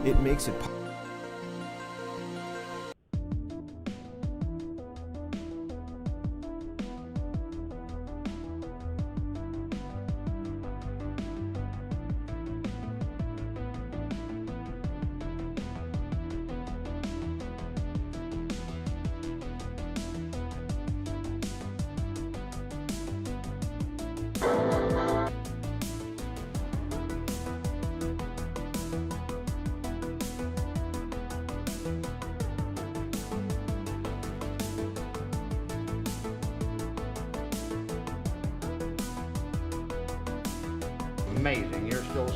It makes it amazing. You're still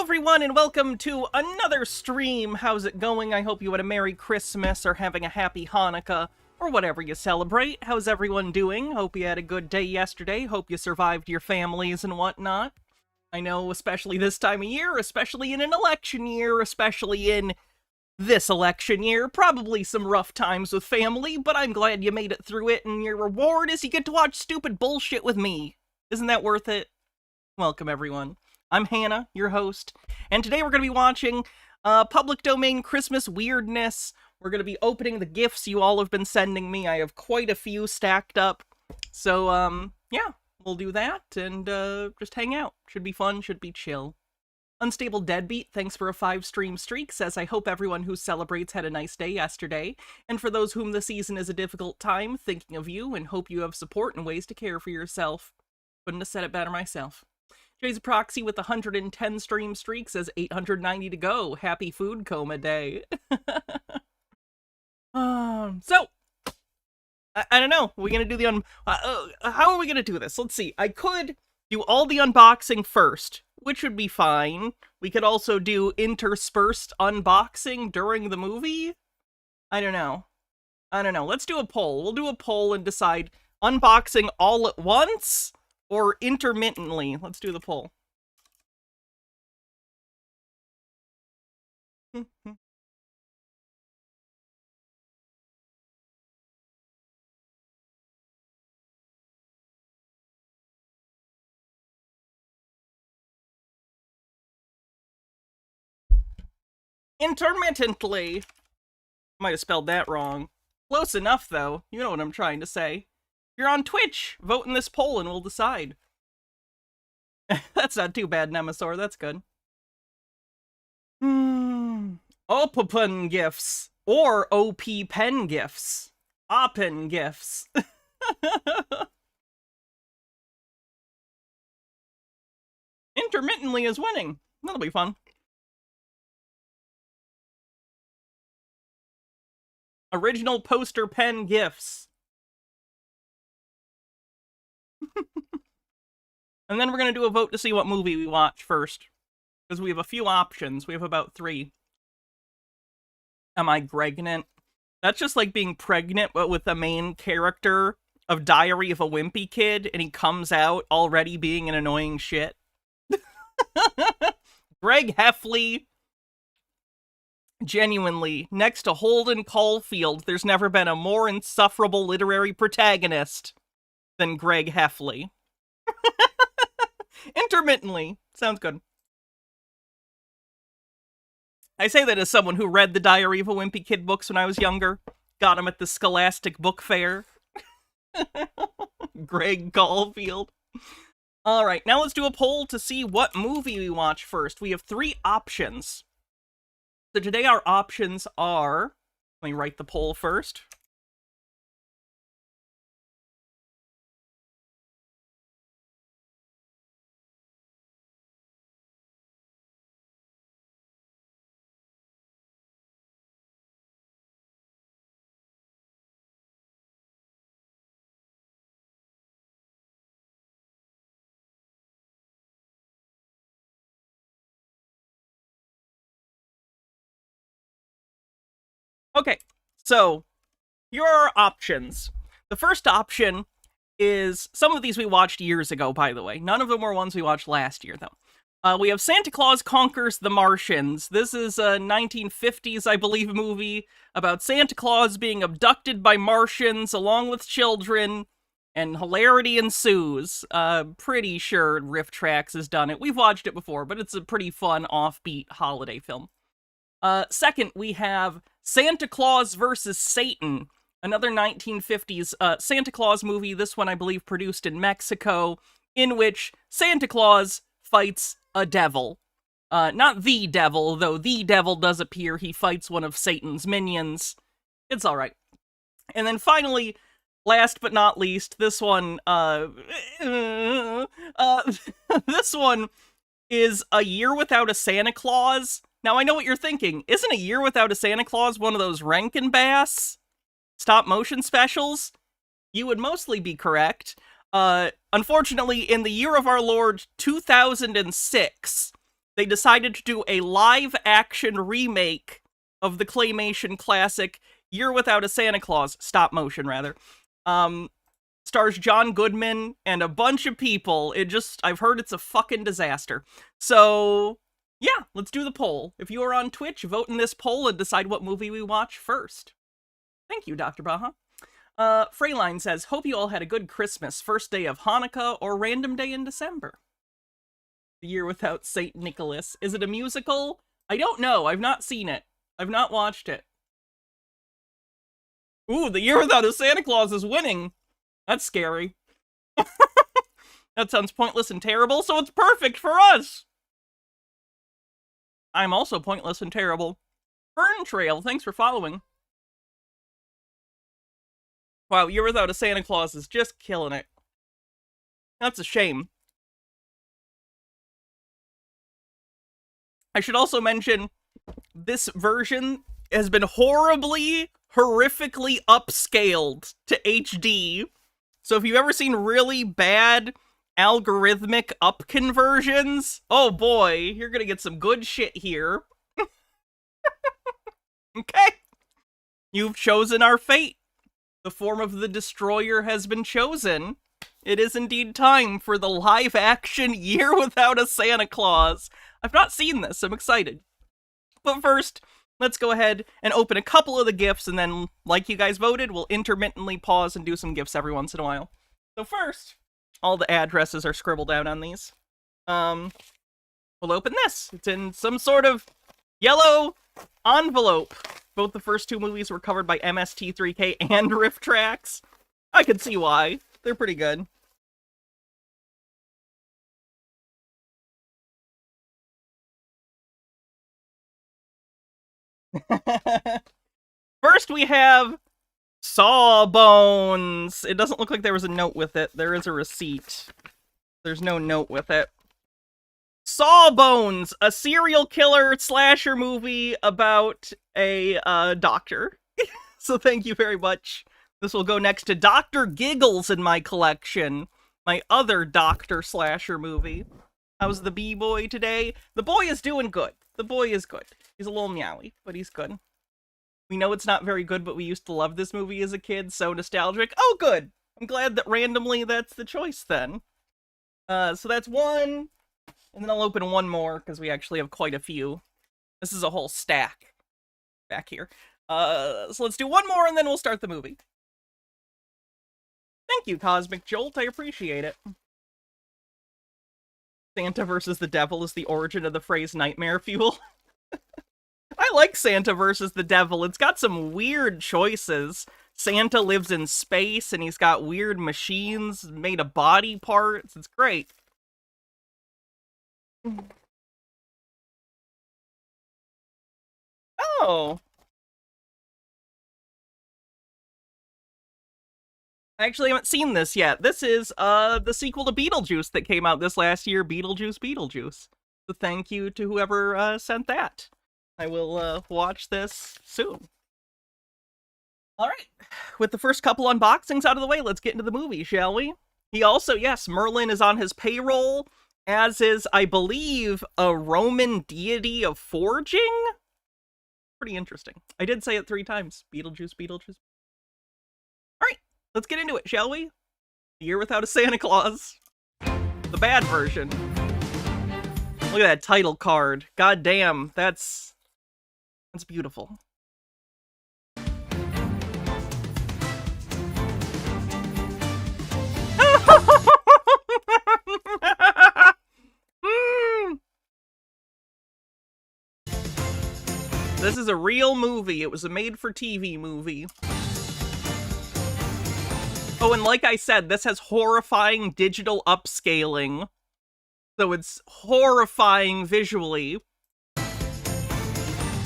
everyone, and welcome to another stream. How's it going? I hope you had a Merry Christmas or having a Happy Hanukkah or whatever you celebrate. How's everyone doing? Hope you had a good day yesterday. Hope you survived your families and whatnot. I know, especially this time of year, especially in an election year, especially in this election year, probably some rough times with family, but I'm glad you made it through it, and your reward is you get to watch stupid bullshit with me. Isn't that worth it? Welcome, everyone. I'm Hannah, your host, and today we're going to be watching public domain Christmas weirdness. We're going to be opening the gifts you all have been sending me. I have quite a few stacked up. So, yeah, we'll do that and just hang out. Should be fun, should be chill. Unstable Deadbeat, thanks for a 5-stream streak, says, I hope everyone who celebrates had a nice day yesterday. And for those whom the season is a difficult time, thinking of you and hope you have support and ways to care for yourself. Couldn't have said it better myself. Jay's Proxy with 110 stream streak says 890 to go. Happy food coma day. So, I don't know. Are we gonna do the how are we gonna do this? Let's see. I could do all the unboxing first, which would be fine. We could also do interspersed unboxing during the movie. I don't know. Let's do a poll. We'll do a poll and decide unboxing all at once or intermittently. Let's do the poll. Intermittently. Might have spelled that wrong. Close enough, though. You know what I'm trying to say. You're on Twitch. Vote in this poll and we'll decide. That's not too bad, Nemesaur. That's good. Open gifts. Or OP pen gifts. Open gifts. Intermittently is winning. That'll be fun. Original poster pen gifts. And then we're going to do a vote to see what movie we watch first. Because we have a few options. We have about 3. Am I pregnant? That's just like being pregnant, but with the main character of Diary of a Wimpy Kid, and he comes out already being an annoying shit. Greg Heffley. Genuinely, next to Holden Caulfield, there's never been a more insufferable literary protagonist than Greg Heffley. Intermittently. Sounds good. I say that as someone who read the Diary of a Wimpy Kid books when I was younger. Got them at the Scholastic Book Fair. Greg Caulfield. Alright, now let's do a poll to see what movie we watch first. We have 3 options. So today our options are... Let me write the poll first. Okay, so here are our options. The first option is, some of these we watched years ago, by the way. None of them were ones we watched last year, though. We have Santa Claus Conquers the Martians. This is a 1950s, I believe, movie about Santa Claus being abducted by Martians along with children, and hilarity ensues. Pretty sure Riff Tracks has done it. We've watched it before, but it's a pretty fun, offbeat holiday film. Second, we have Santa Claus vs. Satan, another 1950s Santa Claus movie, this one I believe produced in Mexico, in which Santa Claus fights a devil. Not the devil, though the devil does appear. He fights one of Satan's minions. It's alright. And then finally, last but not least, this one, this one is A Year Without a Santa Claus. Now, I know what you're thinking. Isn't A Year Without a Santa Claus one of those Rankin Bass stop-motion specials? You would mostly be correct. Unfortunately, in the year of our Lord 2006, they decided to do a live-action remake of the claymation classic Year Without a Santa Claus, stop motion rather. Stars John Goodman and a bunch of people. I've heard it's a fucking disaster. So, yeah, let's do the poll. If you are on Twitch, vote in this poll and decide what movie we watch first. Thank you, Dr. Baha. Freyline says, hope you all had a good Christmas, first day of Hanukkah, or random day in December. The Year Without St. Nicholas. Is it a musical? I don't know. I've not seen it. I've not watched it. Ooh, The Year Without a Santa Claus is winning. That's scary. That sounds pointless and terrible, so it's perfect for us! I'm also pointless and terrible. Fern Trail, thanks for following. Wow, Year Without a Santa Claus is just killing it. That's a shame. I should also mention, this version has been horribly, horrifically upscaled to HD. So if you've ever seen really bad algorithmic up conversions, oh boy, you're gonna get some good shit here. Okay. You've chosen our fate. The form of the destroyer has been chosen. It is indeed time for the live-action Year Without a Santa Claus. I've not seen this, I'm excited. But first, let's go ahead and open a couple of the gifts, and then, like you guys voted, we'll intermittently pause and do some gifts every once in a while. So first, all the addresses are scribbled out on these. We'll open this. It's in some sort of yellow envelope. Both the first two movies were covered by MST3K and Riff Tracks. I can see why. They're pretty good. First we have Sawbones. It doesn't look like there was a note with it. There is a receipt. There's no note with it. Sawbones, a serial killer slasher movie about a doctor. So thank you very much. This will go next to Dr. Giggles in my collection, my other doctor slasher movie. How's the B-boy today? The boy is doing good. The boy is good. He's a little meowy, but he's good. We know it's not very good, but we used to love this movie as a kid, so nostalgic. Oh, good! I'm glad that randomly that's the choice, then. So that's one. And then I'll open one more, because we actually have quite a few. This is a whole stack back here. So let's do one more, and then we'll start the movie. Thank you, Cosmic Jolt. I appreciate it. Santa versus the Devil is the origin of the phrase nightmare fuel. I like Santa versus the Devil. It's got some weird choices. Santa lives in space, and he's got weird machines made of body parts. It's great. Oh. I actually haven't seen this yet. This is the sequel to Beetlejuice that came out this last year, Beetlejuice, Beetlejuice. So thank you to whoever sent that. I will watch this soon. Alright, with the first couple unboxings out of the way, let's get into the movie, shall we? He also, yes, Merlin is on his payroll, as is, I believe, a Roman deity of forging? Pretty interesting. I did say it 3 times. Beetlejuice, Beetlejuice. Alright, let's get into it, shall we? The Year Without a Santa Claus. The bad version. Look at that title card. God damn, that's beautiful. This is a real movie. It was a made-for-TV movie. Oh, and like I said, this has horrifying digital upscaling. So it's horrifying visually.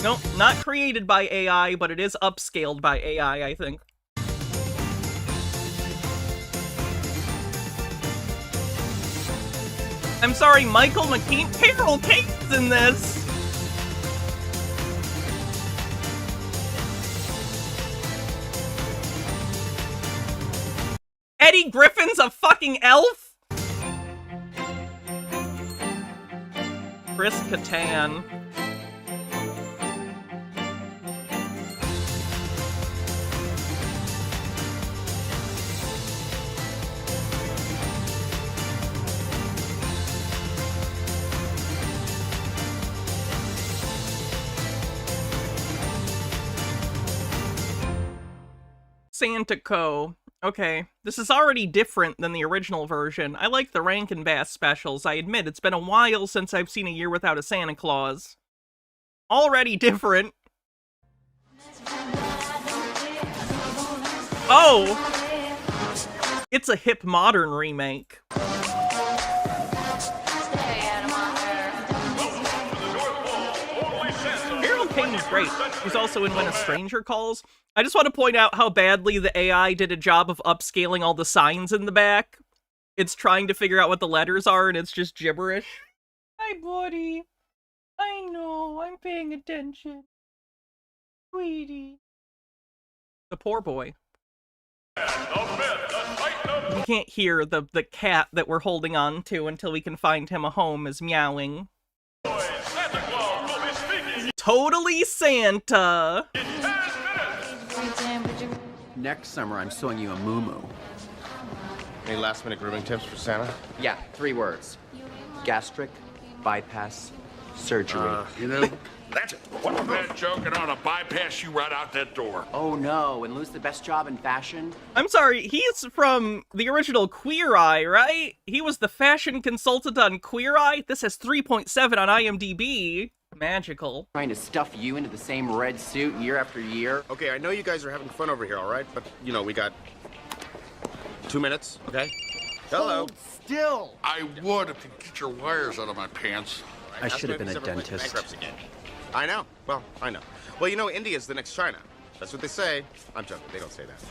Nope, not created by AI, but it is upscaled by AI, I think. I'm sorry, Michael McKean, Carol Kane's in this! Eddie Griffin's a fucking elf? Chris Kattan. Santa Co. Okay, this is already different than the original version. I like the Rankin Bass specials. I admit, it's been a while since I've seen A Year Without a Santa Claus. Already different. Oh! It's a hip modern remake. Harold Payne's great. He's also in When a Stranger Calls. I just want to point out how badly the AI did a job of upscaling all the signs in the back. It's trying to figure out what the letters are, and it's just gibberish. Hi, buddy. I know, I'm paying attention. Sweetie. The poor boy. You can't hear the cat that we're holding on to until we can find him a home is meowing. Totally Santa! Next summer, I'm sewing you a moo-moo. Any last-minute grooming tips for Santa? Yeah, 3 words. Gastric bypass surgery. You know, that's one bad joke and on a bypass you right out that door. Oh no, and lose the best job in fashion? I'm sorry, he's from the original Queer Eye, right? He was the fashion consultant on Queer Eye? This has 3.7 on IMDb. Magical. Trying to stuff you into the same red suit year after year? Okay, I know you guys are having fun over here, all right? But, you know, we got 2 minutes, okay? Hello. Hold still! I would if you get your wires out of my pants. I should have been a dentist. Bankruptcy game. I know. Well, I know. Well, you know, India's the next China. That's what they say. I'm joking. They don't say that.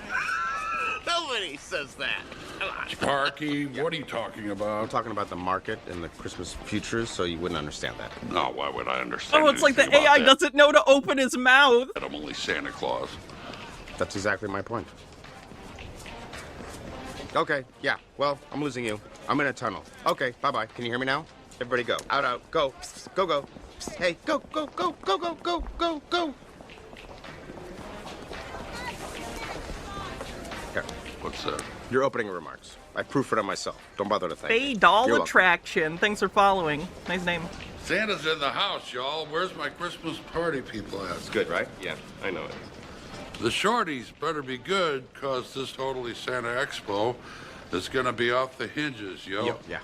Nobody says that. Come on. Sparky, what are you talking I'm about? talking about the market and the Christmas futures, so you wouldn't understand that. No, why would I understand? Oh, it's like the anything AI about that? doesn't know to open his mouth. I'm only Santa Claus. That's exactly my point. Okay, yeah. Well, I'm losing you. I'm in a tunnel. Okay, bye-bye. Can you hear me now? Everybody go. Out, out. Go. Go, go. Hey, go, go, go, go, go, go, go, go. Here. What's that? Your opening remarks. I proofread it myself. Don't bother to thank me. Bay Doll You're welcome. Attraction. Thanks for following. Nice name. Santa's in the house, y'all. Where's my Christmas party people at? It's good, right? Yeah, I know it. The shorties better be good, cause this Totally Santa Expo is gonna be off the hinges, yo. Yeah.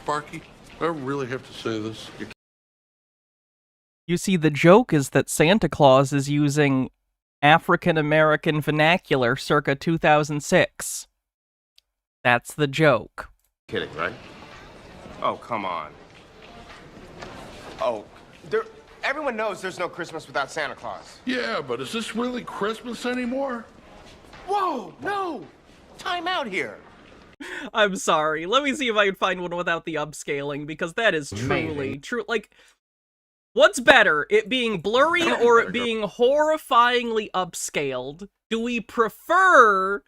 Sparky, do I really have to say this? You see, the joke is that Santa Claus is using African-American vernacular circa 2006. That's the joke. Kidding, right? Oh, come on. Oh, everyone knows there's no Christmas without Santa Claus. Yeah, but is this really Christmas anymore? Whoa, no! Time out here. I'm sorry. Let me see if I can find one without the upscaling, because that is truly true. Like, what's better, it being blurry or it being horrifyingly upscaled? Do we prefer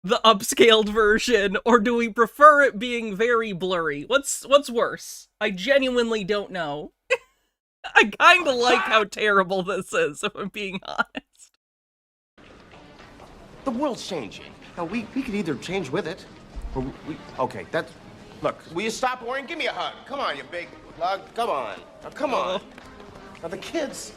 the upscaled version, or do we prefer it being very blurry? What's worse? I genuinely don't know. I kinda like how terrible this is, if I'm being honest. The world's changing. Now, we could either change with it, or okay, that's... Look, will you stop worrying? Give me a hug. Come on, you big lug. Come on. Now, come on. Now, the kids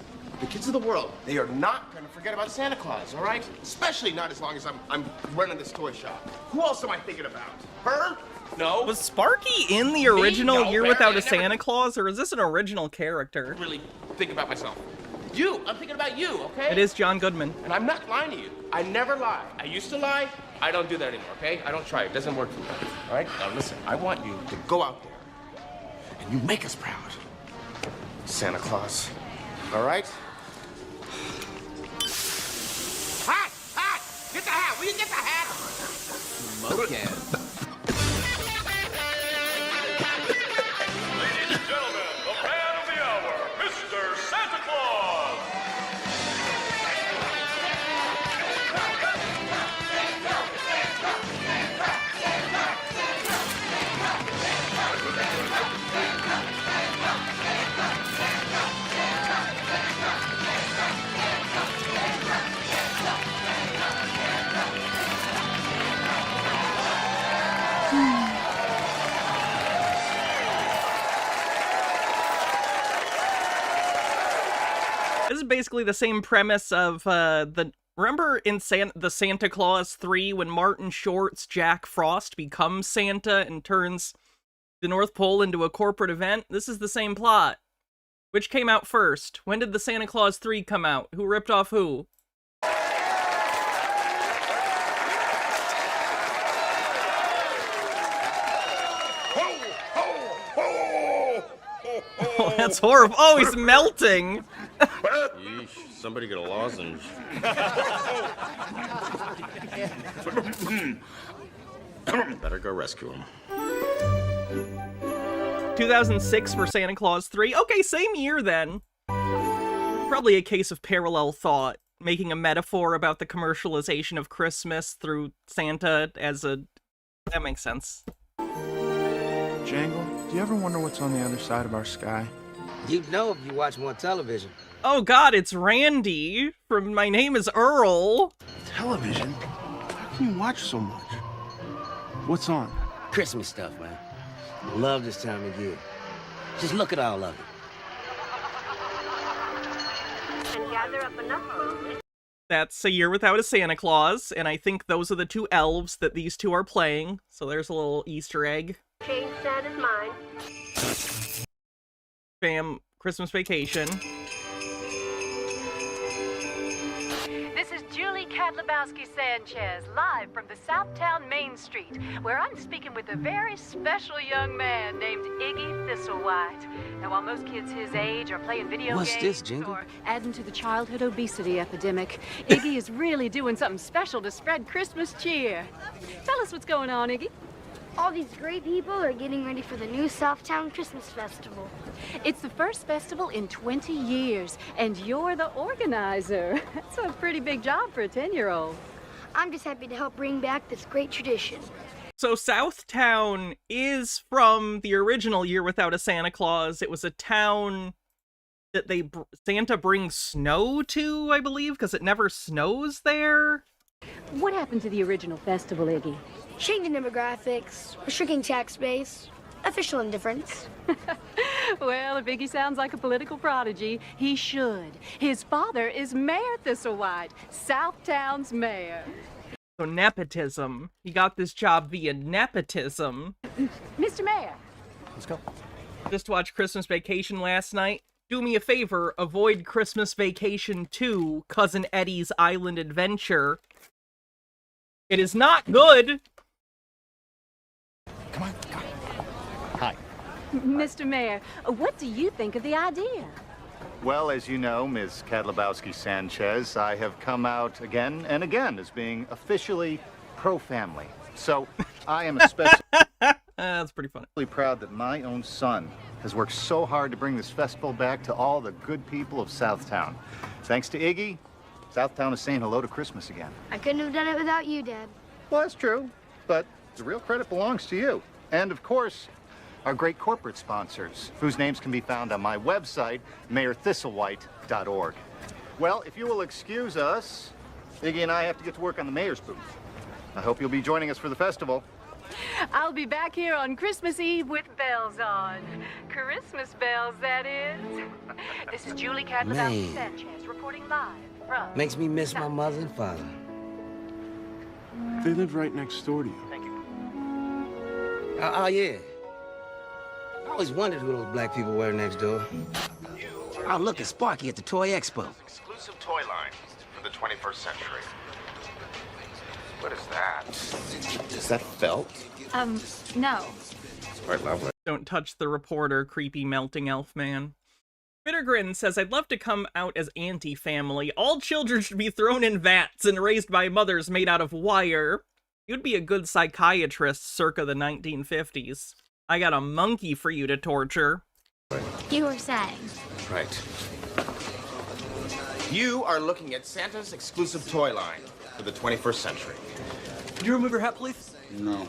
of the world, they are not going to forget about Santa Claus, all right? Especially not as long as I'm running this toy shop. Who else am I thinking about? Her? No. Was Sparky in the original No, Year Barry, Without I a never- Santa Claus, or is this an original character? Really think about myself. You. I'm thinking about you, okay? It is John Goodman. And I'm not lying to you. I never lie. I used to lie. I don't do that anymore, okay? I don't try. It doesn't work for me. All right? Now listen, I want you to go out there and you make us proud. Santa Claus. All right? Hat! Hat! Get the hat! Will you get the hat? Moken. Ladies and gentlemen, the man of the hour, Mr. Santa Claus! basically the same premise of remember in the Santa Claus 3 when Martin Short's Jack Frost becomes Santa and turns the North Pole into a corporate event? This is the same plot. Which came out first? When did the Santa Claus 3 come out? Who ripped off who? Oh, that's horrible. Oh, he's melting. Yeesh, somebody get a lozenge. Better go rescue him. 2006 for Santa Claus 3. Okay, same year then. Probably a case of parallel thought, making a metaphor about the commercialization of Christmas through Santa as a... That makes sense. Jangle, do you ever wonder what's on the other side of our sky? You'd know if you watch more television. Oh god, it's Randy from My Name is Earl. Television? How can you watch so much? What's on? Christmas stuff, man. Love this time of year. Just look at all of it. And gather up enough food. That's A Year Without a Santa Claus, and I think those are the two elves that these two are playing, so there's a little Easter egg. Change Santa's mind. Bam, Christmas Vacation. This is Julie Kadlabowski-Sanchez, live from the Southtown Main Street, where I'm speaking with a very special young man named Iggy Thistlewhite. Now, while most kids his age are playing video What's games this, Jingle? or adding to the childhood obesity epidemic, Iggy is really doing something special to spread Christmas cheer. Tell us what's going on, Iggy. All these great people are getting ready for the new Southtown Christmas Festival. It's the first festival in 20 years, and you're the organizer. That's a pretty big job for a 10-year-old. I'm just happy to help bring back this great tradition. So Southtown is from the original Year Without a Santa Claus. It was a town that Santa brings snow to, I believe, because it never snows there. What happened to the original festival, Iggy? Changing demographics, a shrinking tax base, official indifference. Well, if Iggy sounds like a political prodigy, he should. His father is Mayor Thistlewhite, Southtown's mayor. So nepotism. He got this job via nepotism. Mr. Mayor. Let's go. Just watched Christmas Vacation last night. Do me a favor, avoid Christmas Vacation 2, Cousin Eddie's Island Adventure. It is not good. Come on. Hi. Mr. Mayor, what do you think of the idea? Well, as you know, Ms. Kadlabowski-Sanchez, I have come out again and again as being officially pro-family. So I am especially That's pretty funny. proud that my own son has worked so hard to bring this festival back to all the good people of Southtown. Thanks to Iggy, Southtown is saying hello to Christmas again. I couldn't have done it without you, Dad. Well, that's true, but the real credit belongs to you. And of course, our great corporate sponsors, whose names can be found on my website, mayorthistlewhite.org. Well, if you will excuse us, Iggy and I have to get to work on the mayor's booth. I hope you'll be joining us for the festival. I'll be back here on Christmas Eve with bells on. Christmas bells, that is. This is Julie Kadlabowski-Sanchez reporting live from... Makes me miss my mother and father. They live right next door to you. Thank you. Oh, yeah. I always wondered who those black people were next door. Oh, look, it's Sparky at the Toy Expo. Exclusive toy line for the 21st century. What is that? Is that felt? No. Quite lovely. Don't touch the reporter, creepy melting elf man. Bittergrin says, I'd love to come out as anti-family. All children should be thrown in vats and raised by mothers made out of wire. You'd be a good psychiatrist circa the 1950s. I got a monkey for you to torture. You were saying. Right. You are looking at Santa's exclusive toy line for the 21st century. Can you remove your hat, please? No.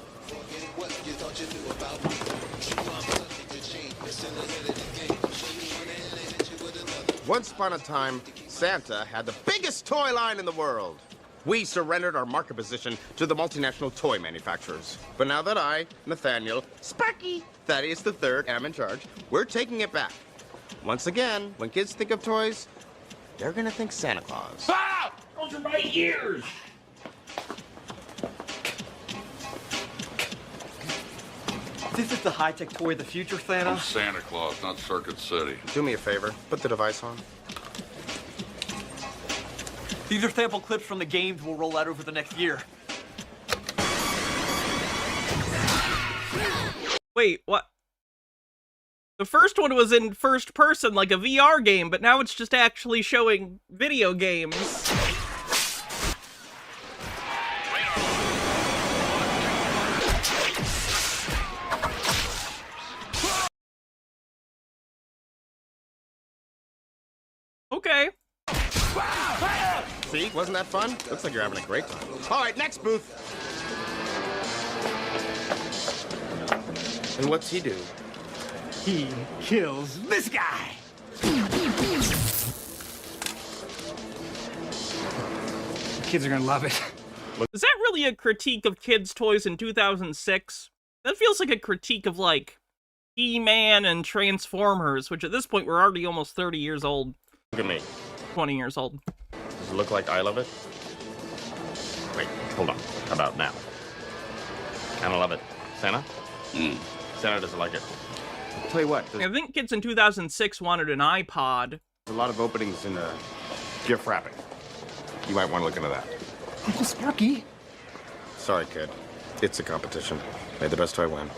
Once upon a time, Santa had the biggest toy line in the world. We surrendered our market position to the multinational toy manufacturers. But now that I, Nathaniel, Sparky, Thaddeus III, am in charge, we're taking it back. Once again, when kids think of toys, they're gonna think Santa Claus. Ah! Those are my ears! This is the high-tech toy of the future, Santa? I'm Santa Claus, not Circuit City. Do me a favor, put the device on. These are sample clips from the games we'll roll out over the next year. Wait, what? The first one was in first person, like a VR game, but now it's just actually showing video games. Okay. See, wasn't that fun? Looks like you're having a great time. All right, next booth. And what's he do? He kills this guy. Kids are gonna love it. Is that really a critique of kids' toys in 2006? That feels like a critique of, like, He-Man and Transformers, which at this point we're already almost 30 years old. Look at me. 20 years old. Does it look like I love it? Wait, hold on. How about now? Kinda love it. Santa? Santa doesn't like it. I'll tell you what, I think kids in 2006 wanted an iPod. there's a lot of openings in gift wrapping. You might want to look into that. Uncle Sparky. Sorry, kid. It's a competition. May the best toy win.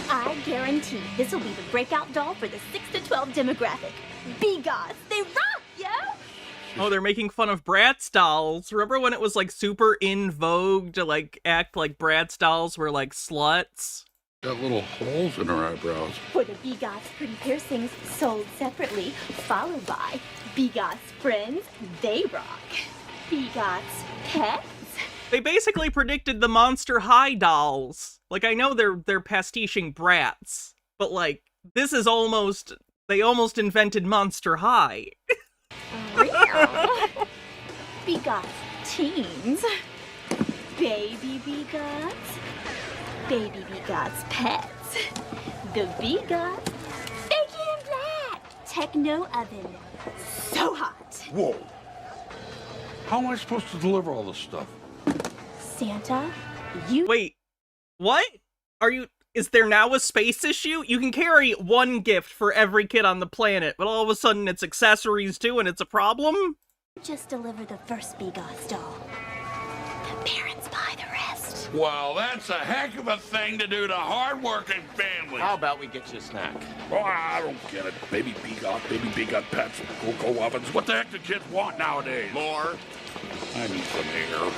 I guarantee this will be the breakout doll for the 6 to 12 demographic. Bigots, they rock, yo! Oh, they're making fun of Bratz dolls. Remember when it was, like, super in vogue to, like, act like Bratz dolls were, like, sluts? Got little holes in her eyebrows. For the Bigots pretty piercings sold separately, followed by Bigots friends, they rock. Bigots pets. They basically predicted the Monster High dolls. Like, I know they're pastiching Bratz, but, like, this is almost... They almost invented Monster High. Real. Bigots teens. Baby Bigots. Baby Bigots pets. The Bigots. Bacon black. Techno oven. So hot. Whoa. How am I supposed to deliver all this stuff? Santa, you... Wait, what? Is there now a space issue? You can carry one gift for every kid on the planet, but all of a sudden it's accessories too and it's a problem? just deliver the first Bigots doll. The parents buy the rest. Well, that's a heck of a thing to do to hard-working families. How about we get you a snack? Oh, I don't get it. Baby Bigot pets, cocoa ovens. What the heck do kids want nowadays? More. I need some air.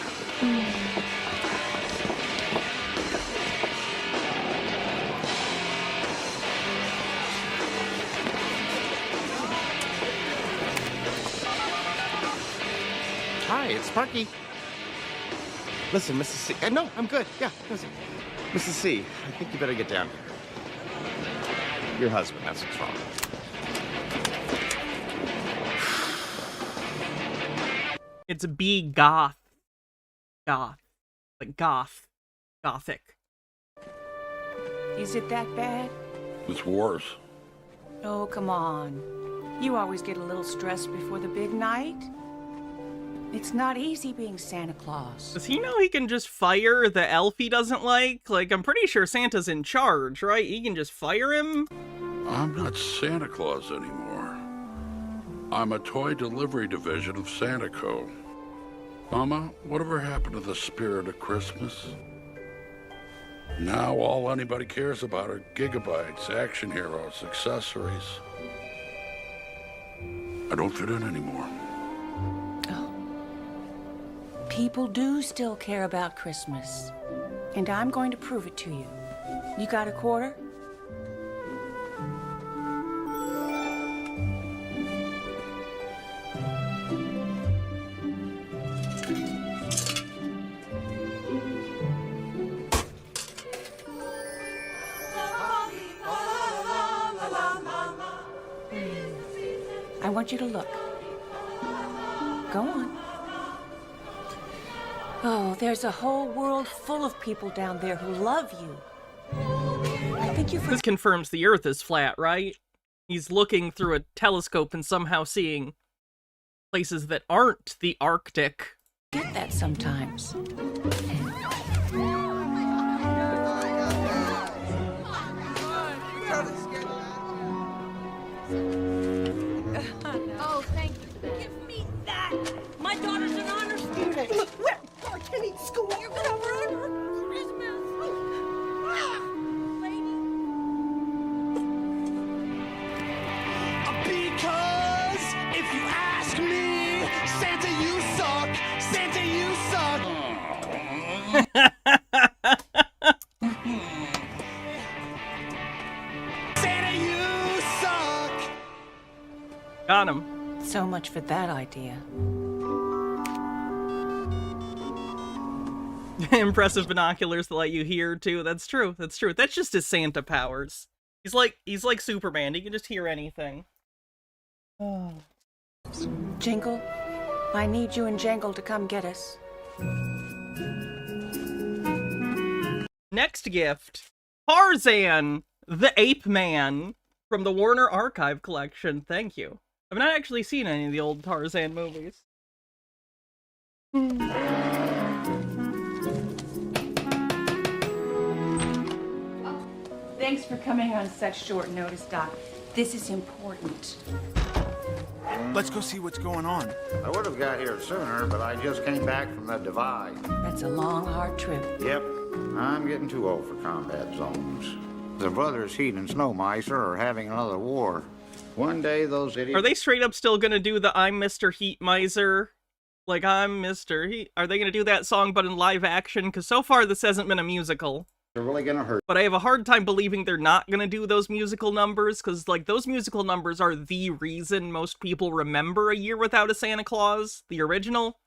Hi, it's Sparky. Listen, Mrs. C. No, I'm good. Yeah, listen. Mrs. C, I think you better get down here. Your husband, that's what's wrong. It's B-goth. Goth. Like goth. Gothic. Is it that bad? It's worse. Oh, come on. You always get a little stressed before the big night. It's not easy being Santa Claus. Does he know he can just fire the elf he doesn't like? Like, I'm pretty sure Santa's in charge, right? He can just fire him? I'm not Santa Claus anymore. I'm a toy delivery division of Santaco. Mama, whatever happened to the spirit of Christmas? Now all anybody cares about are gigabytes, action heroes, accessories. I don't fit in anymore. People do still care about Christmas. And I'm going to prove it to you. You got a quarter? I want you to look. Go on. Oh, there's a whole world full of people down there who love you. I think Thank you for... This confirms the Earth is flat, right? He's looking through a telescope and somehow seeing places that aren't the Arctic. Get that sometimes. Oh, thank you for that. Give me that! My daughter's an honor student. Well, I can't eat school. You're gonna ruin her Christmas. Because if you ask me, Santa, you suck. Santa, you suck. Santa, you suck. Got him. So much for that idea. Impressive binoculars that let you hear too. That's true. That's true. That's just his Santa powers. He's like Superman. He can just hear anything. Oh. Jingle, I need you and Jangle to come get us. Next gift. Tarzan, the Ape Man from the Warner Archive Collection. Thank you. I've not actually seen any of the old Tarzan movies. Thanks for coming on such short notice, Doc. This is important. Let's go see what's going on. I would have got here sooner, but I just came back from the Divide. That's a long, hard trip. Yep, I'm getting too old for combat zones. The brothers Heat and Snow Micer are having another war. One day those idiots... Are they straight up still gonna do the I'm Mr. Heat Miser? Like, I'm Mr. Heat... Are they gonna do that song but in live action? Because so far this hasn't been a musical. They're really gonna hurt. But I have a hard time believing they're not gonna do those musical numbers, because, like, those musical numbers are the reason most people remember A Year Without a Santa Claus, the original.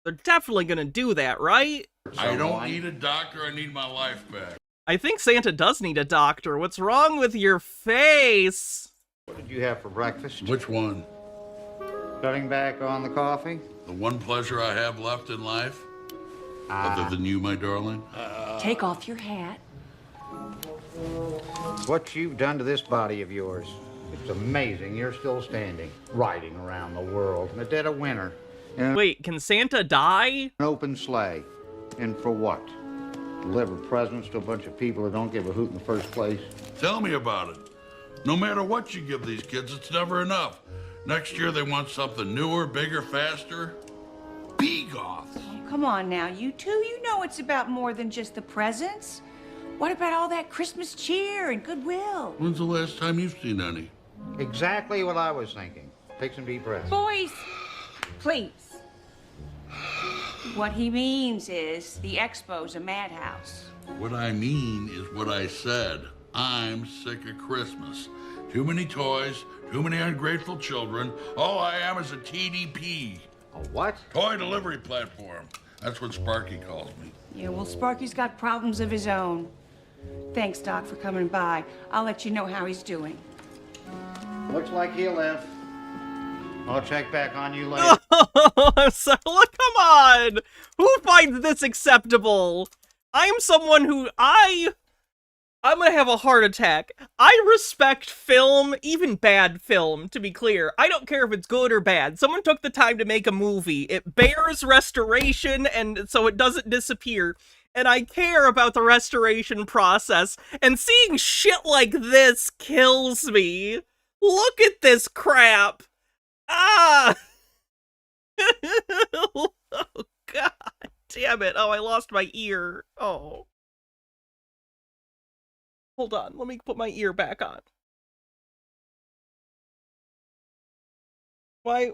They're definitely gonna do that, right? I don't need a doctor, I need my life back. I think Santa does need a doctor. What's wrong with your face? What did you have for breakfast? Which one? Cutting back on the coffee? The one pleasure I have left in life? Other than you, my darling? Take off your hat. What you've done to this body of yours. It's amazing you're still standing, riding around the world in the dead of winter. Wait, can Santa die? An open sleigh. And for what? Deliver presents to a bunch of people who don't give a hoot in the first place? Tell me about it. No matter what you give these kids, it's never enough. Next year they want something newer, bigger, faster. Be-goths. Oh, come on now, you two. You know it's about more than just the presents. What about all that Christmas cheer and goodwill? When's the last time you've seen any? Exactly what I was thinking. Take some deep breaths. Boys, please. What he means is the expo's a madhouse. What I mean is what I said. I'm sick of Christmas. Too many toys, too many ungrateful children. All I am is a TDP. A what? Toy delivery platform. That's what Sparky calls me. Yeah, well, Sparky's got problems of his own. Thanks, Doc, for coming by. I'll let you know how he's doing. Looks like he'll live. I'll check back on you later. So, look, come on! Who finds this acceptable? I'm someone who I'm gonna have a heart attack. I respect film, even bad film, to be clear. I don't care if it's good or bad. Someone took the time to make a movie. It bears restoration, and so it doesn't disappear. And I care about the restoration process. And seeing shit like this kills me. Look at this crap. Ah! Oh, God damn it. Oh, I lost my ear. Oh. Hold on, let me put my ear back on. Why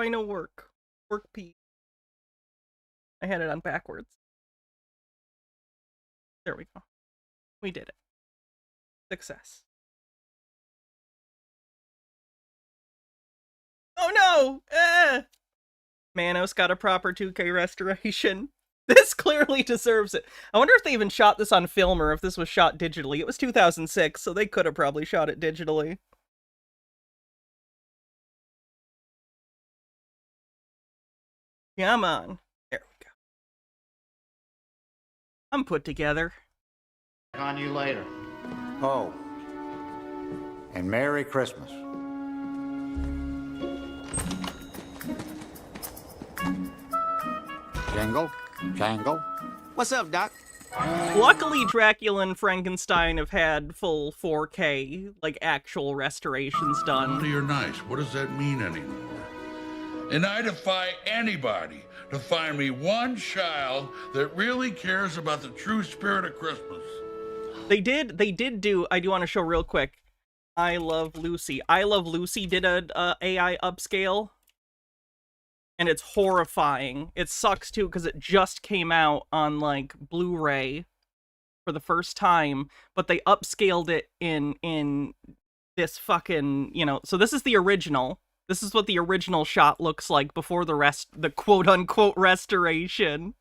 no work? Work P. I had it on backwards. There we go. We did it. Success. Oh no! Menace got a proper 2K restoration. This clearly deserves it. I wonder if they even shot this on film or if this was shot digitally. It was 2006, so they could have probably shot it digitally. Come on. There we go. I'm put together. On you later. Oh. And Merry Christmas. Jingle, jangle. What's up, Doc? Luckily, Dracula and Frankenstein have had full 4K, like, actual restorations done. Naughty or nice, what does that mean anymore? And I defy anybody to find me one child that really cares about the true spirit of Christmas. They did do, I do want to show real quick, I Love Lucy. I Love Lucy did a AI upscale, and it's horrifying. It sucks, too, because it just came out on, like, Blu-ray for the first time, but they upscaled it in this fucking, you know, so this is the original. This is what the original shot looks like before the quote-unquote restoration.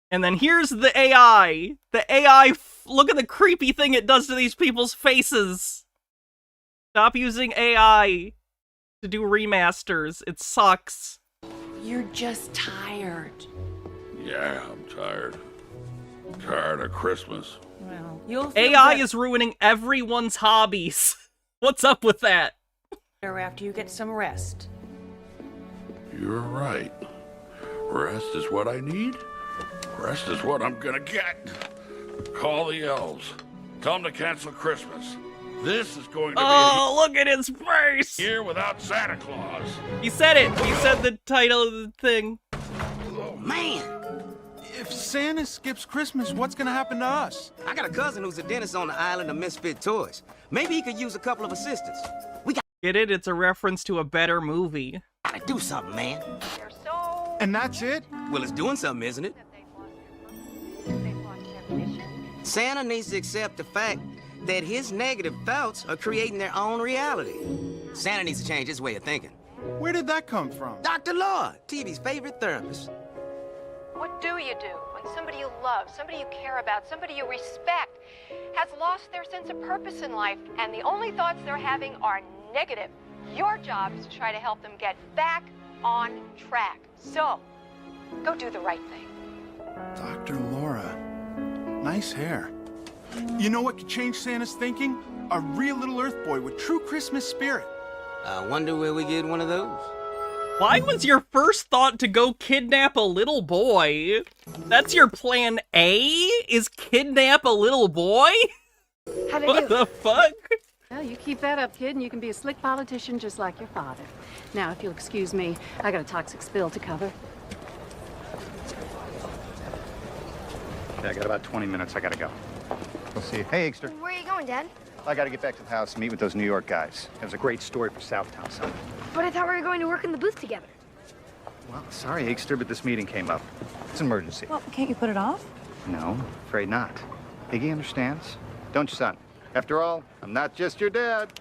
And then here's the AI. The AI, look at the creepy thing it does to these people's faces. Stop using AI to do remasters. It sucks. You're just tired. Yeah, I'm tired. Tired of Christmas. Well, you'll feel AI better is ruining everyone's hobbies. What's up with that? after you get some rest. You're right. Rest is what I need. Rest is what I'm gonna get. Call the elves. Tell them to cancel Christmas. This is going to be look at his face! Here without Santa Claus. He said it. He said the title of the thing. Oh, man. If Santa skips Christmas, what's gonna happen to us? I got a cousin who's a dentist on the island of Misfit Toys. Maybe he could use a couple of assistants. We Get it? It's a reference to a better movie. gotta do something, man. And that's it? Well, it's doing something, isn't it? Santa needs to accept the fact that his negative thoughts are creating their own reality. Santa needs to change his way of thinking. Where did that come from? Dr. Lord, TV's favorite therapist. What do you do when somebody you love, somebody you care about, somebody you respect has lost their sense of purpose in life and the only thoughts they're having are negative? Your job is to try to help them get back on track. So, go do the right thing. Dr. Laura. Nice hair. You know what could change Santa's thinking? A real little Earth boy with true Christmas spirit. I wonder where we get one of those. Why was your first thought to go kidnap a little boy? That's your plan A? Is kidnap a little boy? How'd I What do? the fuck? Well, you keep that up, kid, and you can be a slick politician just like your father. Now, if you'll excuse me, I got a toxic spill to cover. Okay, I got about 20 minutes. I gotta go. We'll see you. Hey, Easter. Where are you going, Dad? I gotta get back to the house and meet with those New York guys. It was a great story for Southtown, son. But I thought we were going to work in the booth together. Well, sorry, Easter, but this meeting came up. It's an emergency. Well, can't you put it off? No, afraid not. Iggy understands. Don't you, son? After all, I'm not just your dad.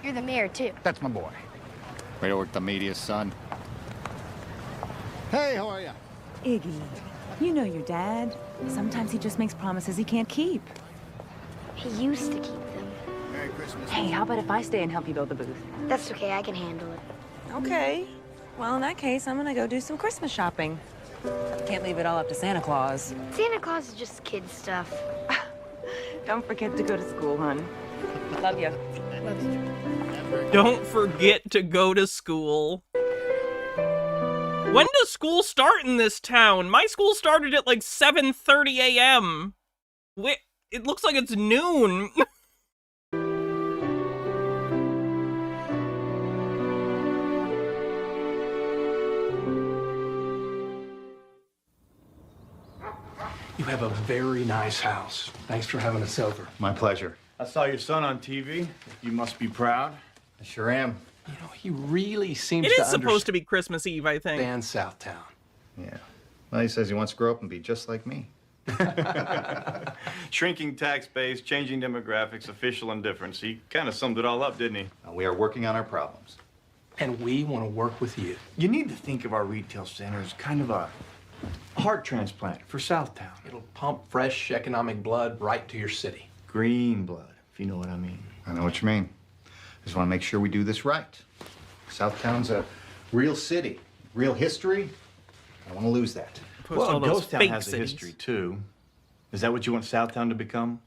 You're the mayor, too. That's my boy. Way to work the media, son. Hey, how are you? Iggy, you know your dad. Sometimes he just makes promises he can't keep. He used to keep them. Merry Christmas. Hey, how about if I stay and help you build the booth? That's okay, I can handle it. Okay. Well, in that case, I'm gonna go do some Christmas shopping. Can't leave it all up to Santa Claus. Santa Claus is just kid stuff. Don't forget to go to school, hon. Love you. Love you. Don't forget to go to school. When does school start in this town? My school started at like 7:30 a.m. It looks like it's noon. You have a very nice house. Thanks for having us over. My pleasure. I saw your son on TV. You must be proud. I sure am. You know, he really seems It to is supposed to be Christmas Eve, I think. understand Southtown. Yeah. Well, he says he wants to grow up and be just like me. Shrinking tax base, changing demographics, official indifference. He kind of summed it all up, didn't he? We are working on our problems. And we want to work with you. You need to think of our retail center as kind of a heart transplant for Southtown. It'll pump fresh economic blood right to your city. Green blood, if you know what I mean. I know what you mean. Just want to make sure we do this right. Southtown's a real city, real history. I don't want to lose that. Well, Ghost Town has a history, too. Is that what you want Southtown to become?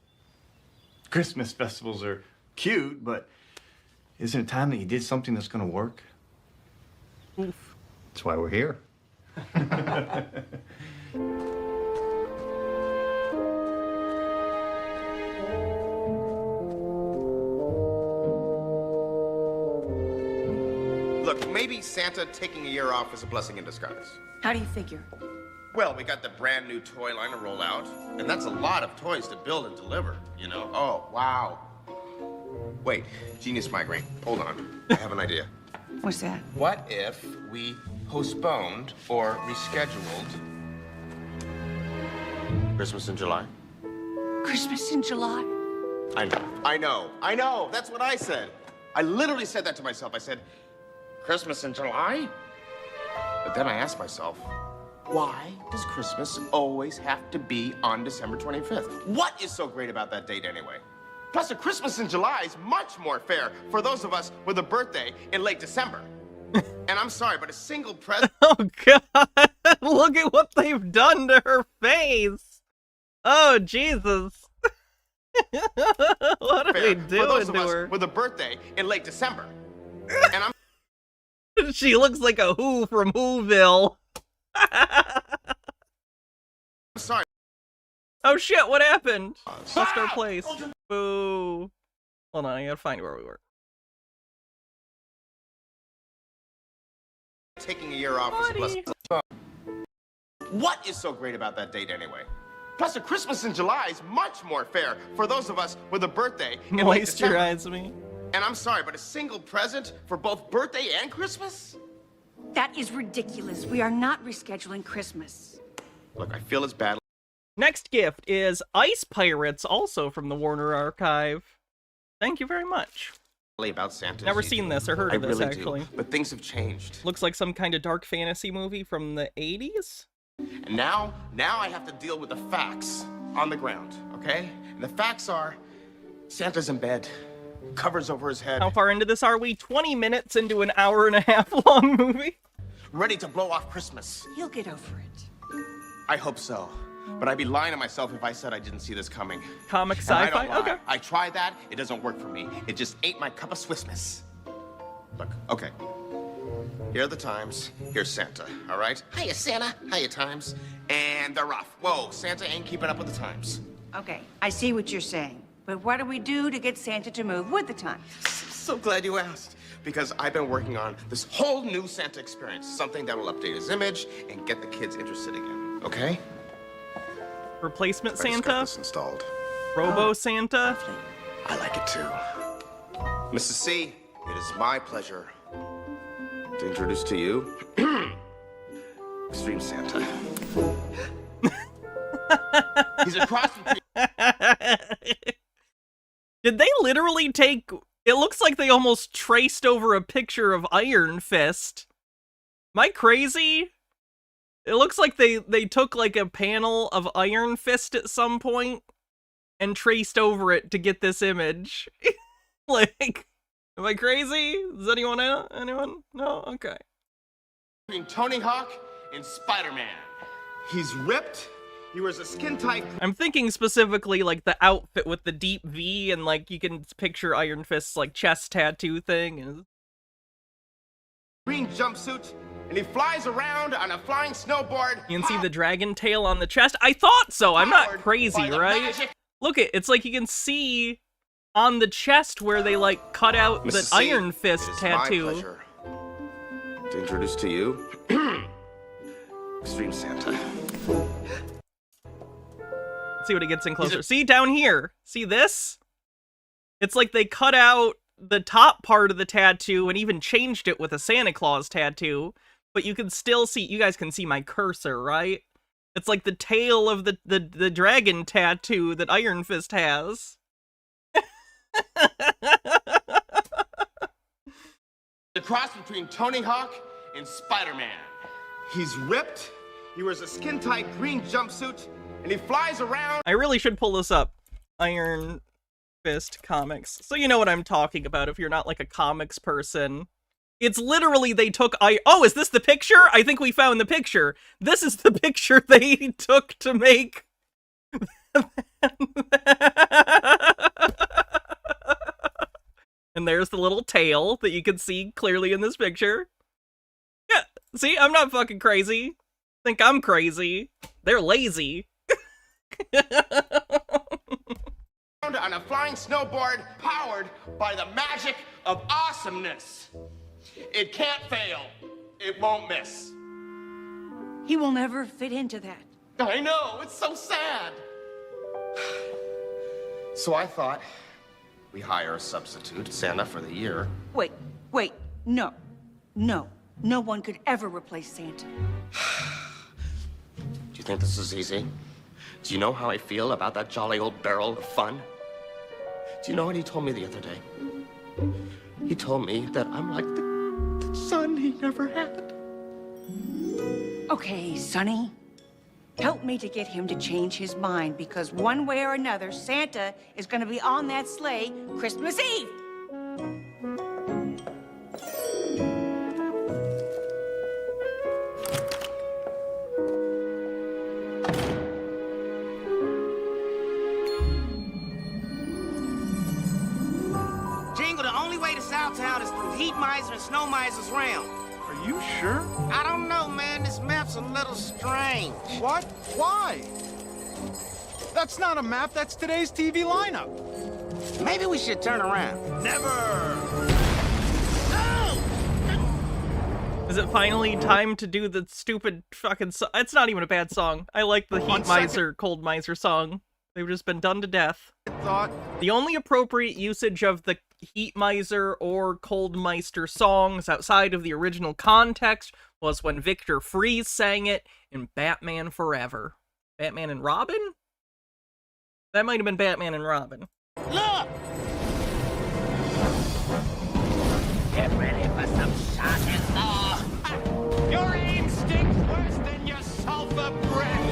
Christmas festivals are cute, but isn't it time that you did something that's gonna work? Oof. That's why we're here. Look, maybe Santa taking a year off is a blessing in disguise. How do you figure? Well, we got the brand new toy line to roll out, and that's a lot of toys to build and deliver, you know? Oh, wow. Wait, genius migraine. Hold on. I have an idea. What's that? What if we postponed or rescheduled Christmas in July? Christmas in July? I know. That's what I said. I literally said that to myself. I said, Christmas in July? But then I asked myself, why does Christmas always have to be on December 25th? What is so great about that date anyway? Plus, a Christmas in July is much more fair for those of us with a birthday in late December. And I'm sorry, but a single present... Oh, God. Look at what they've done to her face. Oh, Jesus. What are they doing for those of to us her? with a birthday in late December. And I'm... She looks like a Who from Whoville. I'm sorry. Oh shit, what happened? Lost our place. Boo. Hold on, I gotta find where we were. Taking a year off is a blessing. What is so great about that date anyway? Plus, a Christmas in July is much more fair for those of us with a birthday in late December. Moisturize me. And I'm sorry, but a single present for both birthday and Christmas? That is ridiculous. We are not rescheduling Christmas. Look, I feel as bad. Next gift is Ice Pirates, also from the Warner Archive. Thank you very much. About Santa. Never seen this or heard of this, really actually. Do, but things have changed. Looks like some kind of dark fantasy movie from the 80s? And now I have to deal with the facts on the ground, okay? And the facts are, Santa's in bed, covers over his head. How far into this are we? 20 minutes into an hour-and-a-half long movie? Ready to blow off Christmas. He'll get over it. I hope so. But I'd be lying to myself if I said I didn't see this coming. Comic And I sci-fi? don't lie. Okay. I tried that. It doesn't work for me. It just ain't my cup of Swissmas. Look, okay. Here are the times. Here's Santa, all right? Hiya, Santa. Hiya, times. And they're off. Whoa, Santa ain't keeping up with the times. Okay, I see what you're saying. But what do we do to get Santa to move with the times? So glad you asked. Because I've been working on this whole new Santa experience. Something that will update his image and get the kids interested again, okay? Replacement I just got Santa? this installed. Robo Santa? I like it too. Mrs. C, it is my pleasure to introduce to you Extreme Santa. He's a cross between... Did they literally take... It looks like they almost traced over a picture of Iron Fist. Am I crazy? It looks like they took like a panel of Iron Fist at some point and traced over it to get this image. Like, am I crazy? Does anyone know? Anyone? No? Okay. Between Tony Hawk and Spider-Man. He's ripped. He wears a skin-tight... I'm thinking specifically like the outfit with the deep V and like you can picture Iron Fist's like chest tattoo thing. And... green jumpsuit, and he flies around on a flying snowboard. You can see the dragon tail on the chest. I thought so. I'm not crazy, right? Look, it's like you can see on the chest where they like cut out the Mrs. C, Iron Fist it is tattoo. my pleasure to introduce to you Extreme Santa. Let's see what it gets in closer. See down here. See this? It's like they cut out the top part of the tattoo and even changed it with a Santa Claus tattoo, but you can still see, you guys can see my cursor, right? It's like the tail of the dragon tattoo that Iron Fist has. The cross between Tony Hawk and Spider-Man. He's ripped, he wears a skin-tight green jumpsuit, and he flies around. I really should pull this up. Iron Fist comics. So you know what I'm talking about if you're not like a comics person. It's literally they took oh, is this the picture? I think we found the picture. This is the picture they took to make And there's the little tail that you can see clearly in this picture. Yeah, see, I'm not fucking crazy. Think I'm crazy. They're lazy. On a flying snowboard powered by the magic of awesomeness. It can't fail. It won't miss. He will never fit into that. I know, it's so sad. So I thought we hire a substitute Santa for the year. Wait, no. No one could ever replace Santa. Do you think this is easy? Do you know how I feel about that jolly old barrel of fun? Do you know what he told me the other day? He told me that I'm like the son he never had. Okay, Sonny. Help me to get him to change his mind, because one way or another, Santa is going to be on that sleigh Christmas Eve. Jingle, the only way to Southtown is through Heat Miser and Snow Miser's realm. Are you sure? I don't know, man. This map's a little strange. What? Why? That's not a map. That's today's TV lineup. Maybe we should turn around. Never! Is it finally time to do the stupid fucking song? It's not even a bad song. I like the Heat Miser, Cold Miser song. They've just been done to death. The only appropriate usage of the Heat Miser or Cold Meister songs outside of the original context was when Victor Fries sang it in Batman Forever. Batman and Robin? That might have been Batman and Robin. Look! Get ready for some shot and thaw. Your aim stinks worse than your sulfur breath.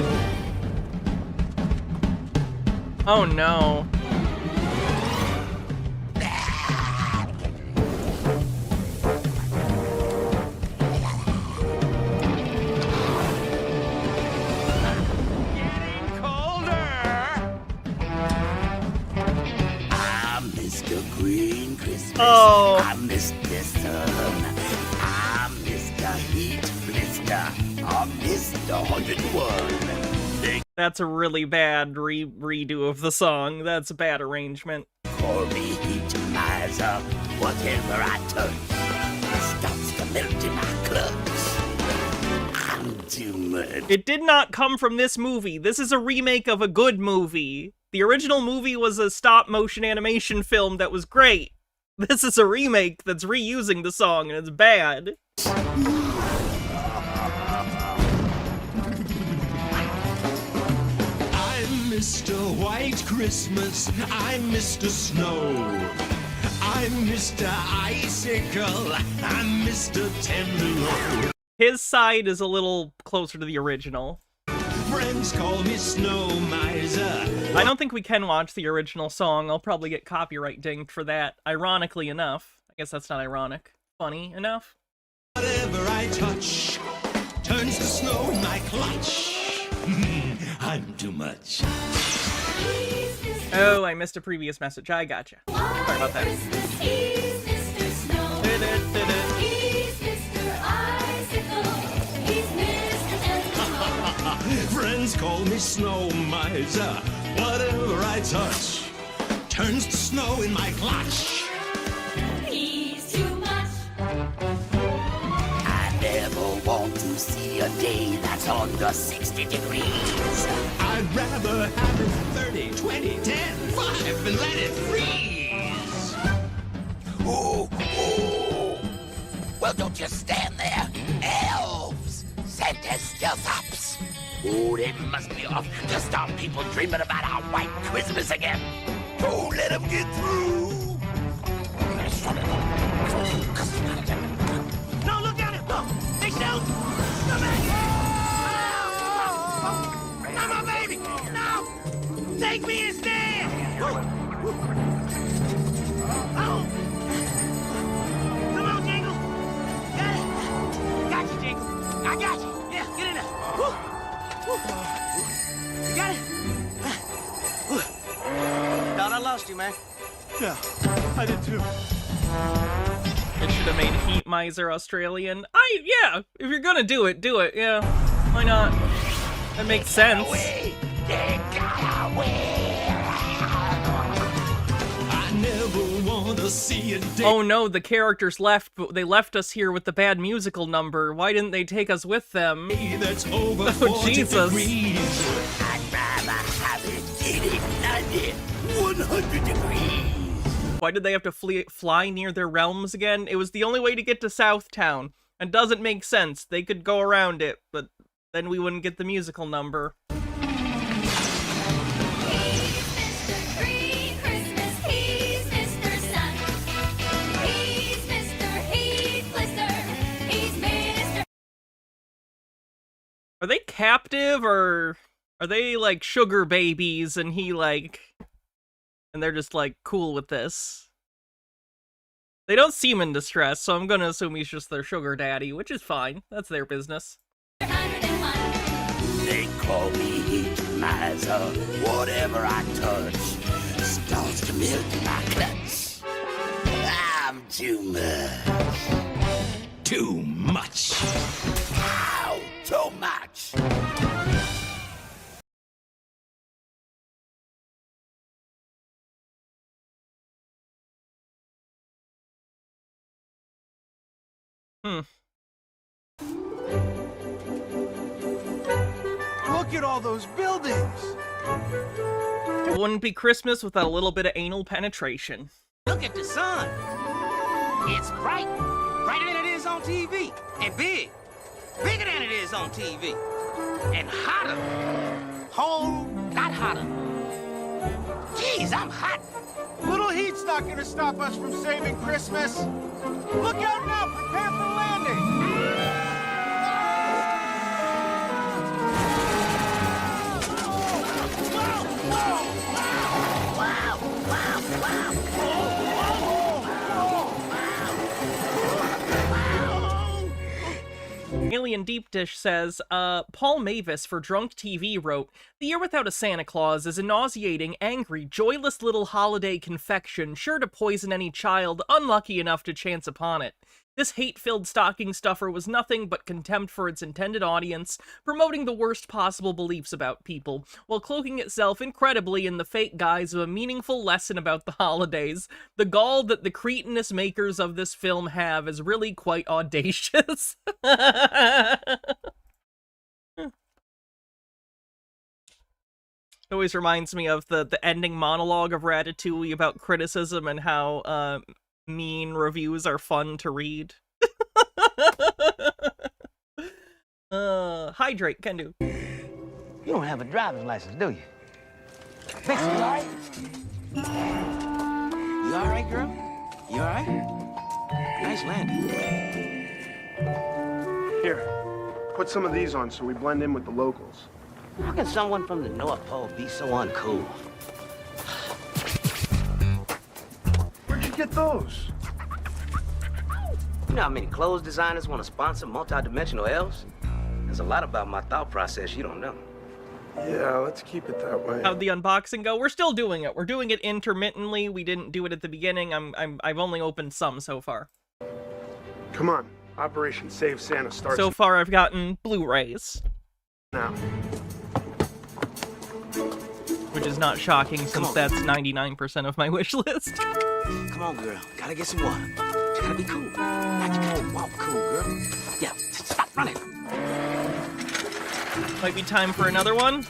Oh no. Green Christmas. Oh. I missed the sun. I missed the heat blister. I missed the 101. That's a really bad redo of the song. That's a bad arrangement. Call me Heat Miser. Whatever I touch starts to melt in my clubs. I'm too much. It did not come from this movie. This is a remake of a good movie. The original movie was a stop-motion animation film that was great. This is a remake that's reusing the song, and it's bad. I'm Mr. White Christmas. I'm Mr. Snow. I'm Mr. Icicle. I'm Mr. Tenderloin. His side is a little closer to the original. Friends call me Snow Miser. I don't think we can watch the original song. I'll probably get copyright dinged for that. Ironically enough. I guess that's not ironic. Funny enough. Whatever I touch turns to snow in my clutch. I'm too much. Oh, I missed a previous message. I gotcha. Sorry about that. Friends call me Snow Miser. Whatever I touch turns to snow in my clutch. He's too much. I never want to see a day that's under 60 degrees. I'd rather have it 30, 20, 10, 5 and let it freeze. Oh, oh. Well, don't just stand there. Elves! Santa's stealth ops. Oh, they must be off to stop people dreaming about our white Christmas again. Don't let them get through. No, look at it. Look. They shoot. Come back. Not my baby. No. Take me instead. Oh. Come on, Jingle. Got it. Got you, Jingle. I got you. Yeah, get in there. Woo. You got it? Thought I lost you, man. Yeah, I did too. It should have made Heat Miser Australian. Yeah, if you're gonna do it, yeah. Why not? That makes sense. Oh no, the characters left, but they left us here with the bad musical number. Why didn't they take us with them? Oh, Jesus. I'd rather have it 100 degrees. Why did they have to fly near their realms again? It was the only way to get to Southtown, and doesn't make sense. They could go around it, but then we wouldn't get the musical number. Are they captive, or are they, like, sugar babies, and and they're just, like, cool with this? They don't seem in distress, so I'm gonna assume he's just their sugar daddy, which is fine. That's their business. They call me Heat Miser. Whatever I touch starts to melt in my clutch. I'm too much. Too much. Ow, too much. Look at all those buildings! It wouldn't be Christmas without a little bit of anal penetration. Look at the sun. It's bright. Brighter than it is on TV. And big. Bigger than it is on TV. And hotter. Whole lot hotter. Jeez, I'm hot. Little heat's not gonna stop us from saving Christmas. Look out now, prepare for landing. Alien Deep Dish says, Paul Mavis for Drunk TV wrote, "The Year Without a Santa Claus is a nauseating, angry, joyless little holiday confection sure to poison any child unlucky enough to chance upon it. This hate-filled stocking stuffer was nothing but contempt for its intended audience, promoting the worst possible beliefs about people, while cloaking itself incredibly in the fake guise of a meaningful lesson about the holidays. The gall that the cretinous makers of this film have is really quite audacious." It always reminds me of the ending monologue of Ratatouille about criticism and how, mean reviews are fun to read. Hydrate, can do. You don't have a driver's license, do you? Vixen, you all right? You all right, girl? You all right? Nice landing. Here, put some of these on so we blend in with the locals. How can someone from the North Pole be so uncool? Where'd you get those? You know how many clothes designers want to sponsor multi-dimensional elves? There's a lot about my thought process you don't know. Yeah, let's keep it that way. How'd the unboxing go? We're still doing it. We're doing it intermittently. We didn't do it at the beginning. I've only opened some so far. Come on, Operation Save Santa starts. So far, I've gotten Blu-rays. Now. Which is not shocking since that's 99% of my wish list. Come on, girl. Gotta get some water. You gotta be cool. You gotta walk cool, girl. Yeah, stop running. Might be time for another one.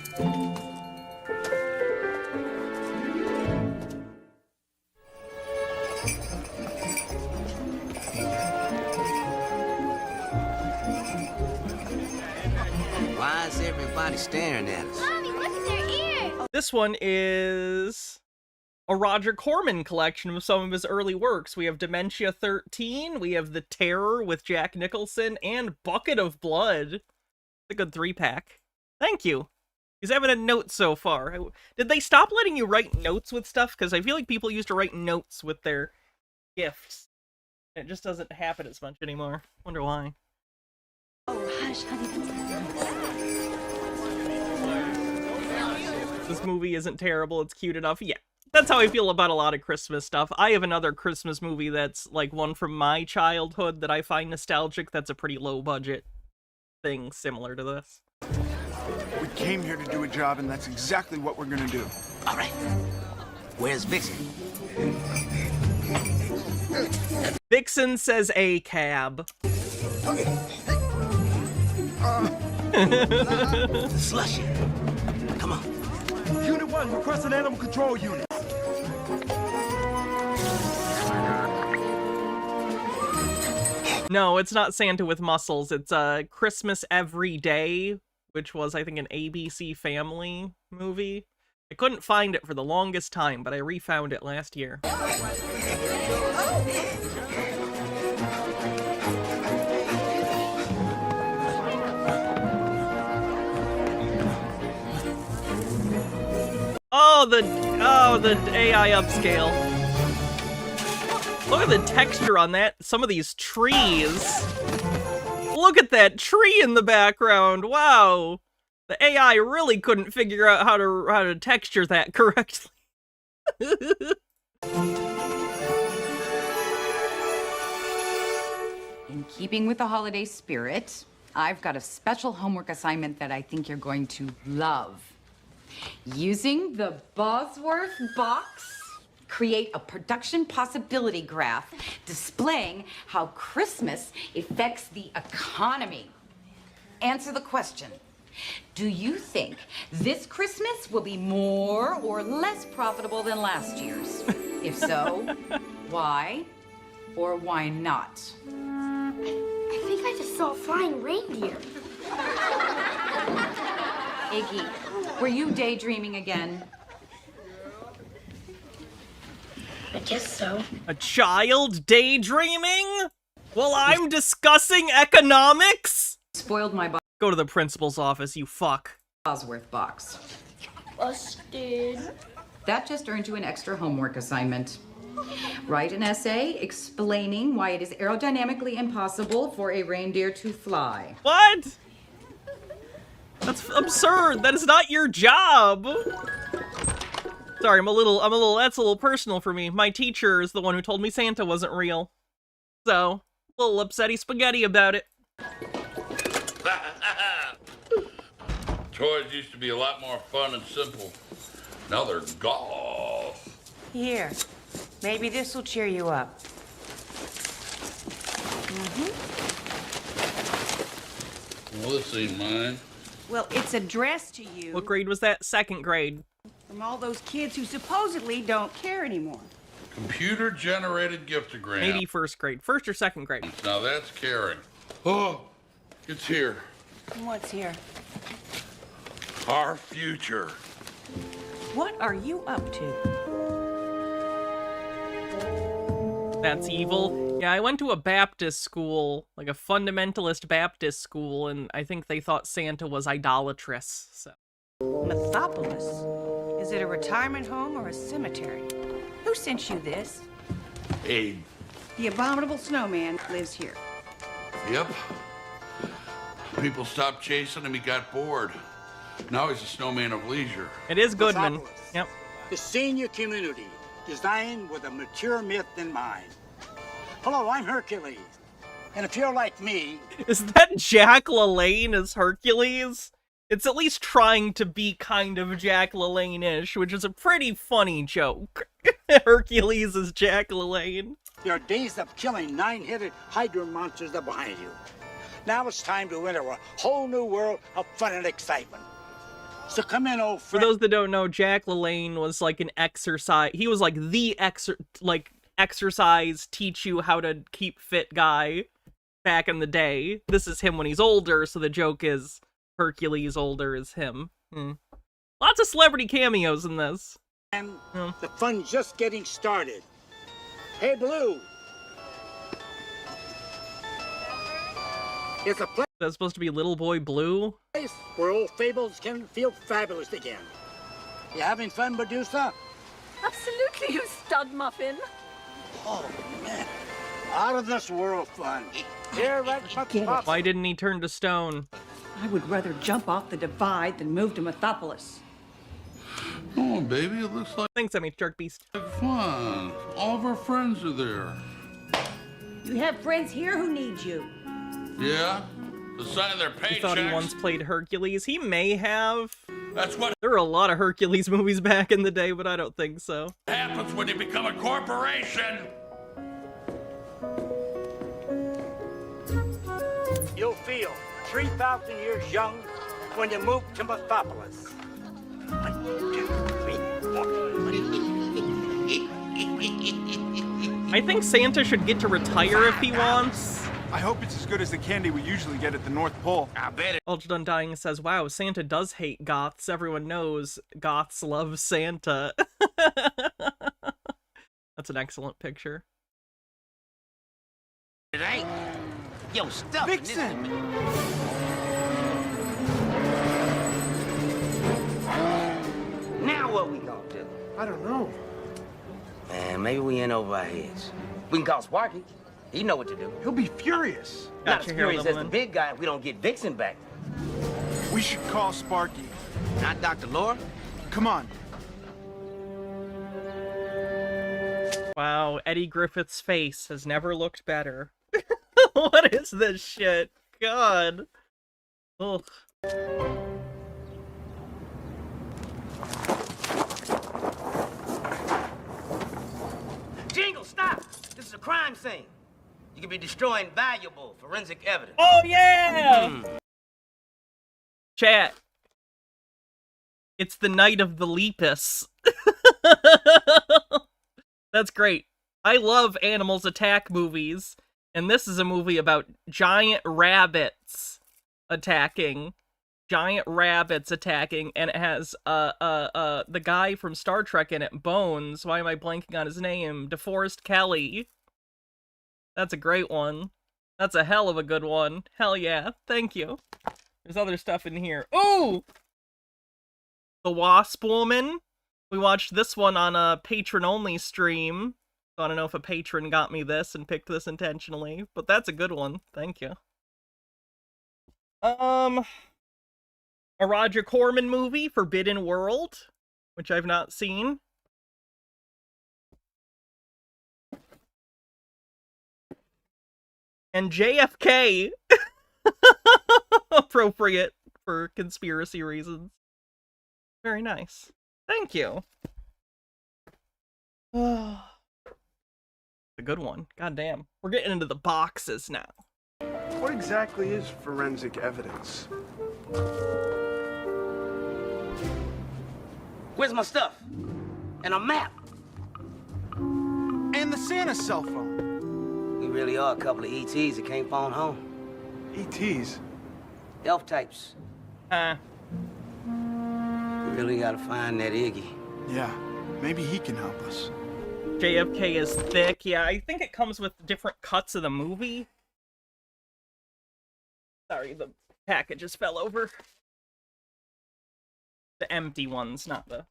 Why is everybody staring at us? Mommy, look at their ears! This one is a Roger Corman collection of some of his early works. We have Dementia 13, we have The Terror with Jack Nicholson, and Bucket of Blood. A good 3-pack. Thank you. He's having a note so far. Did they stop letting you write notes with stuff? Because I feel like people used to write notes with their gifts. It just doesn't happen as much anymore. Wonder why. Oh, hush, honey. This movie isn't terrible, it's cute enough. Yeah, that's how I feel about a lot of Christmas stuff. I have another Christmas movie that's like one from my childhood that I find nostalgic. That's a pretty low budget thing similar to this. We came here to do a job, and that's exactly what we're gonna do. All right. Where's Vixen? Vixen says a cab. Slushy. Come on. Unit 1, request an animal control unit. No, it's not Santa with muscles. It's Christmas Every Day, which was, I think, an ABC Family movie. I couldn't find it for the longest time, but I refound it last year. Oh, the AI upscale. Look at the texture on that. Some of these trees. Look at that tree in the background. Wow. The AI really couldn't figure out how to texture that correctly. In keeping with the holiday spirit, I've got a special homework assignment that I think you're going to love. Using the Bosworth box, create a production possibility graph displaying how Christmas affects the economy. Answer the question. Do you think this Christmas will be more or less profitable than last year's? If so, why or why not? I think I just saw a flying reindeer. Iggy, were you daydreaming again? I guess so. A child daydreaming? While I'm discussing economics? Spoiled my Go to the principal's office, you fuck. Bosworth box. Busted. That just earned you an extra homework assignment. Write an essay explaining why it is aerodynamically impossible for a reindeer to fly. What? That's absurd. That is not your job. Sorry, that's a little personal for me. My teacher is the one who told me Santa wasn't real. So, a little upsetty spaghetti about it. Toys used to be a lot more fun and simple. Now they're golf. Here, maybe this will cheer you up. Well, this ain't mine. Well, it's addressed to you What grade was that? Second grade. from all those kids who supposedly don't care anymore. Computer-generated giftogram. Maybe first grade. First or second grade. Now that's caring. Oh, it's here. What's here? Our future. What are you up to? That's evil. Yeah, I went to a Baptist school, like a fundamentalist Baptist school, and I think they thought Santa was idolatrous, so. Mythopolis? Is it a retirement home or a cemetery? Who sent you this? Abe. The abominable snowman lives here. Yep. People stopped chasing him, he got bored. Now he's a snowman of leisure. It is Goodman. Yep. The senior community, designed with a mature myth in mind. Hello, I'm Hercules. And if you're like me... Is that Jack LaLanne as Hercules? It's at least trying to be kind of Jack LaLanne-ish, which is a pretty funny joke. Hercules is Jack LaLanne. Your days of killing 9-headed Hydra monsters are behind you. Now it's time to enter a whole new world of fun and excitement. So come in, old friend. For those that don't know, Jack LaLanne was like an exercise. He was like the exercise, teach you how to keep fit guy back in the day. This is him when he's older, so the joke is Hercules older is him. Lots of celebrity cameos in this. And the fun's just getting started. Hey, Blue. It's a place That's supposed to be Little Boy Blue. where old fables can feel fabulous again. You having fun, Medusa? Absolutely, you stud muffin. Oh, man. Out of this world fun. Here, let's Why didn't he turn to stone? I would rather jump off the divide than move to Mythopolis. Come on, baby. It looks like Thanks, Emmy Shark Beast. fun. All of our friends are there. You have friends here who need you. Yeah? To sign their paychecks. He thought he once played Hercules. He may have. That's what There were a lot of Hercules movies back in the day, but I don't think so. happens when you become a corporation. You'll feel 3,000 years young when you move to Methopolis. 1, 2, 3, 4. I think Santa should get to retire if he wants. I hope it's as good as the candy we usually get at the North Pole. I bet it. Ultra Undying says, wow, Santa does hate goths. Everyone knows goths love Santa. That's an excellent picture. It ain't. Yo, stuff. Vixen! Now what we gonna do? I don't know. Man, maybe we in over our heads. We can call Sparky. He know what to do. He'll be furious. Not Gotcha, as Hero furious as the Levelman. big guy if we don't get Vixen back. We should call Sparky. Not Dr. Laura. Come on. Wow, Eddie Griffith's face has never looked better. What is this shit? God. Ugh. Jingle, stop! This is a crime scene. You could be destroying valuable forensic evidence. Oh, yeah! Chat. It's the night of the Lepus. That's great. I love animals attack movies, and this is a movie about giant rabbits attacking. Giant rabbits attacking, and it has the guy from Star Trek in it, Bones. Why am I blanking on his name? DeForest Kelly. That's a great one. That's a hell of a good one. Hell yeah. Thank you. There's other stuff in here. Ooh! The Wasp Woman. We watched this one on a patron-only stream. I don't know if a patron got me this and picked this intentionally, but that's a good one. Thank you. A Roger Corman movie, Forbidden World, which I've not seen. And JFK. Appropriate for conspiracy reasons. Very nice. Thank you. A good one. God damn. We're getting into the boxes now. What exactly is forensic evidence? Where's my stuff? And a map. And the Santa cell phone. We really are a couple of ETs that can't phone home. ETs? Elf types. We really gotta find that Iggy. Yeah, maybe he can help us. JFK is thick. Yeah, I think it comes with different cuts of the movie. Sorry, the packages fell over. The empty ones, not the...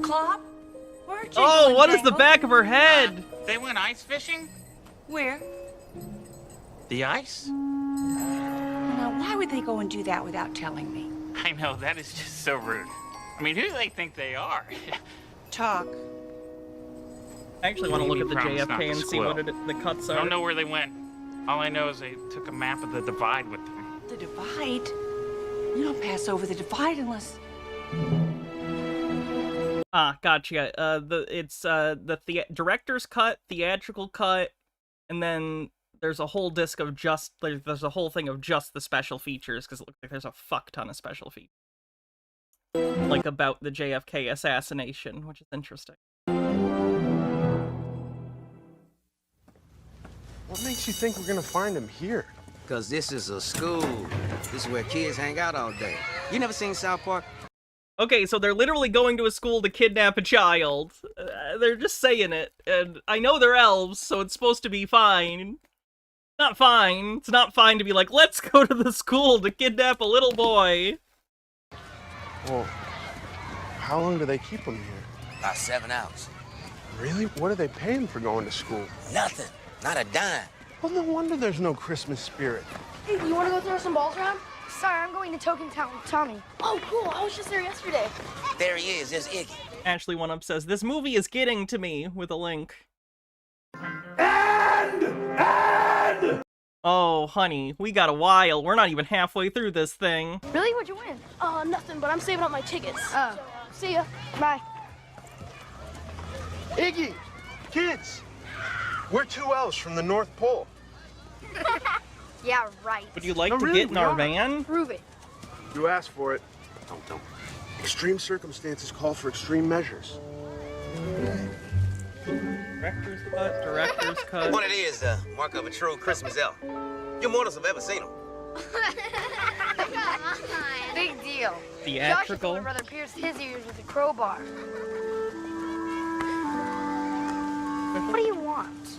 Clop? Where'd you Oh, go, what is the Jangle? back of her head? They went ice fishing? Where? The ice? Now, why would they go and do that without telling me? I know, that is just so rude. I mean, who do they think they are? Talk. I actually want to look at the Promise not JFK to and see squeal. what the cuts I are. don't know where they went. All I know is they took a map of the divide with them. The divide? You don't pass over the divide unless... Ah, gotcha. It's the director's cut, theatrical cut, and then there's a whole disc of just there's a whole thing of just the special features because it looks like there's a fuck ton of special features, like about the JFK assassination, which is interesting. What makes you think we're gonna find him here? Because this is a school. This is where kids hang out all day. You never seen South Park? Okay, so they're literally going to a school to kidnap a child. They're just saying it, and I know they're elves, so it's supposed to be fine. Not fine. It's not fine to be like, let's go to the school to kidnap a little boy. Well, how long do they keep him here? About 7 hours. Really? What do they pay him for going to school? Nothing. Not a dime. Well, no wonder there's no Christmas spirit. Hey, you want to go throw some balls around? Sorry, I'm going to Token Town with Tommy. Oh, cool. I was just there yesterday. There he is. There's Iggy. Ashley One Up says, this movie is getting to me with a link. And! Oh, honey, we got a while. We're not even halfway through this thing. Really? What'd you win? Nothing, but I'm saving up my tickets. Oh. So, see ya. Bye. Iggy, kids, we're 2 elves from the North Pole. Yeah, right. Would you like No, to really, get in we our are. van? Prove it. You asked for it. Don't. Extreme circumstances call for extreme measures. Director's cut. What it is, the mark of a true Christmas elf. You mortals have ever seen them. Big deal. Theatrical. Josh would rather pierce his ears with a crowbar. What do you want?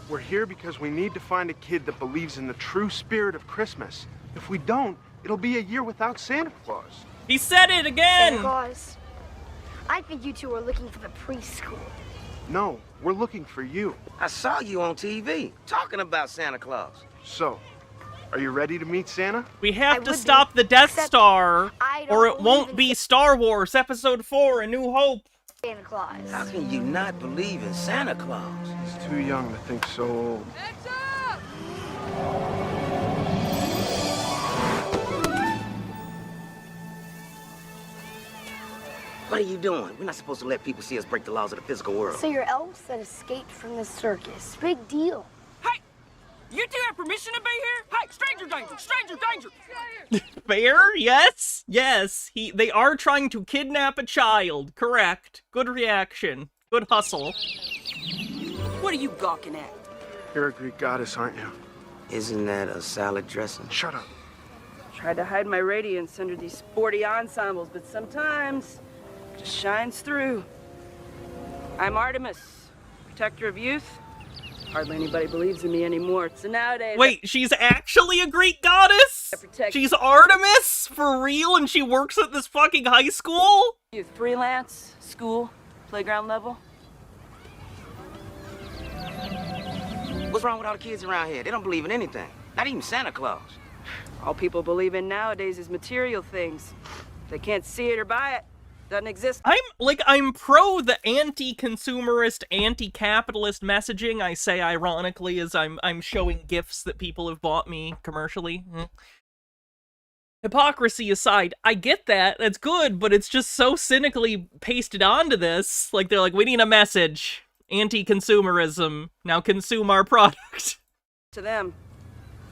We're here because we need to find a kid that believes in the true spirit of Christmas. If we don't, it'll be a year without Santa Claus. He said it again! Santa Claus. I think you two are looking for the preschool. No, we're looking for you. I saw you on TV talking about Santa Claus. So, are you ready to meet Santa? We have to stop the Death Star, I or don't it won't believe in be Star Wars Episode 4, A New Hope. Santa Claus. How can you not believe in Santa Claus? He's too young to think so old. What are you doing? We're not supposed to let people see us break the laws of the physical world. So you're elves that escaped from the circus. Big deal. Hey! You two have permission to be here? Hey, stranger danger! Stranger danger! Fair? Yes? Yes. They are trying to kidnap a child. Correct. Good reaction. Good hustle. What are you gawking at? You're a Greek goddess, aren't you? Isn't that a salad dressing? Shut up. Tried to hide my radiance under these sporty ensembles, but sometimes it just shines through. I'm Artemis, protector of youth. Hardly anybody believes in me anymore. So nowadays... Wait, she's actually a Greek goddess? She's Artemis? For real? And she works at this fucking high school? Youth, freelance, school, playground level. What's wrong with all the kids around here? They don't believe in anything. Not even Santa Claus. All people believe in nowadays is material things. They can't see it or buy it. Doesn't exist. I'm pro the anti-consumerist, anti-capitalist messaging. I say ironically as I'm showing gifts that people have bought me commercially. Hypocrisy aside, I get that. That's good, but it's just so cynically pasted onto this. Like, they're like, we need a message. Anti-consumerism. Now consume our product. To them.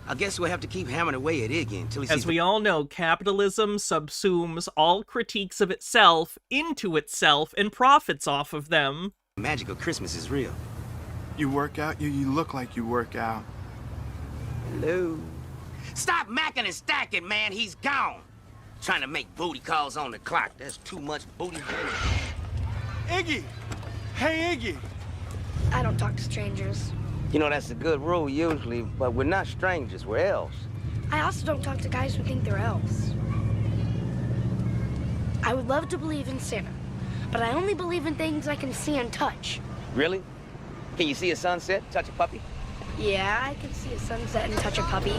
I guess we'll have to keep hammering away at Iggy until he sees... As we all know, capitalism subsumes all critiques of itself into itself and profits off of them. The magic of Christmas is real. You work out? You look like you work out. Hello. Stop macking and stacking, man. He's gone. Trying to make booty calls on the clock. There's too much booty. Iggy! Hey, Iggy! I don't talk to strangers. You know, that's a good rule usually, but we're not strangers. We're elves. I also don't talk to guys who think they're elves. I would love to believe in Santa, but I only believe in things I can see and touch. Really? Can you see a sunset, touch a puppy? Yeah, I can see a sunset and touch a puppy.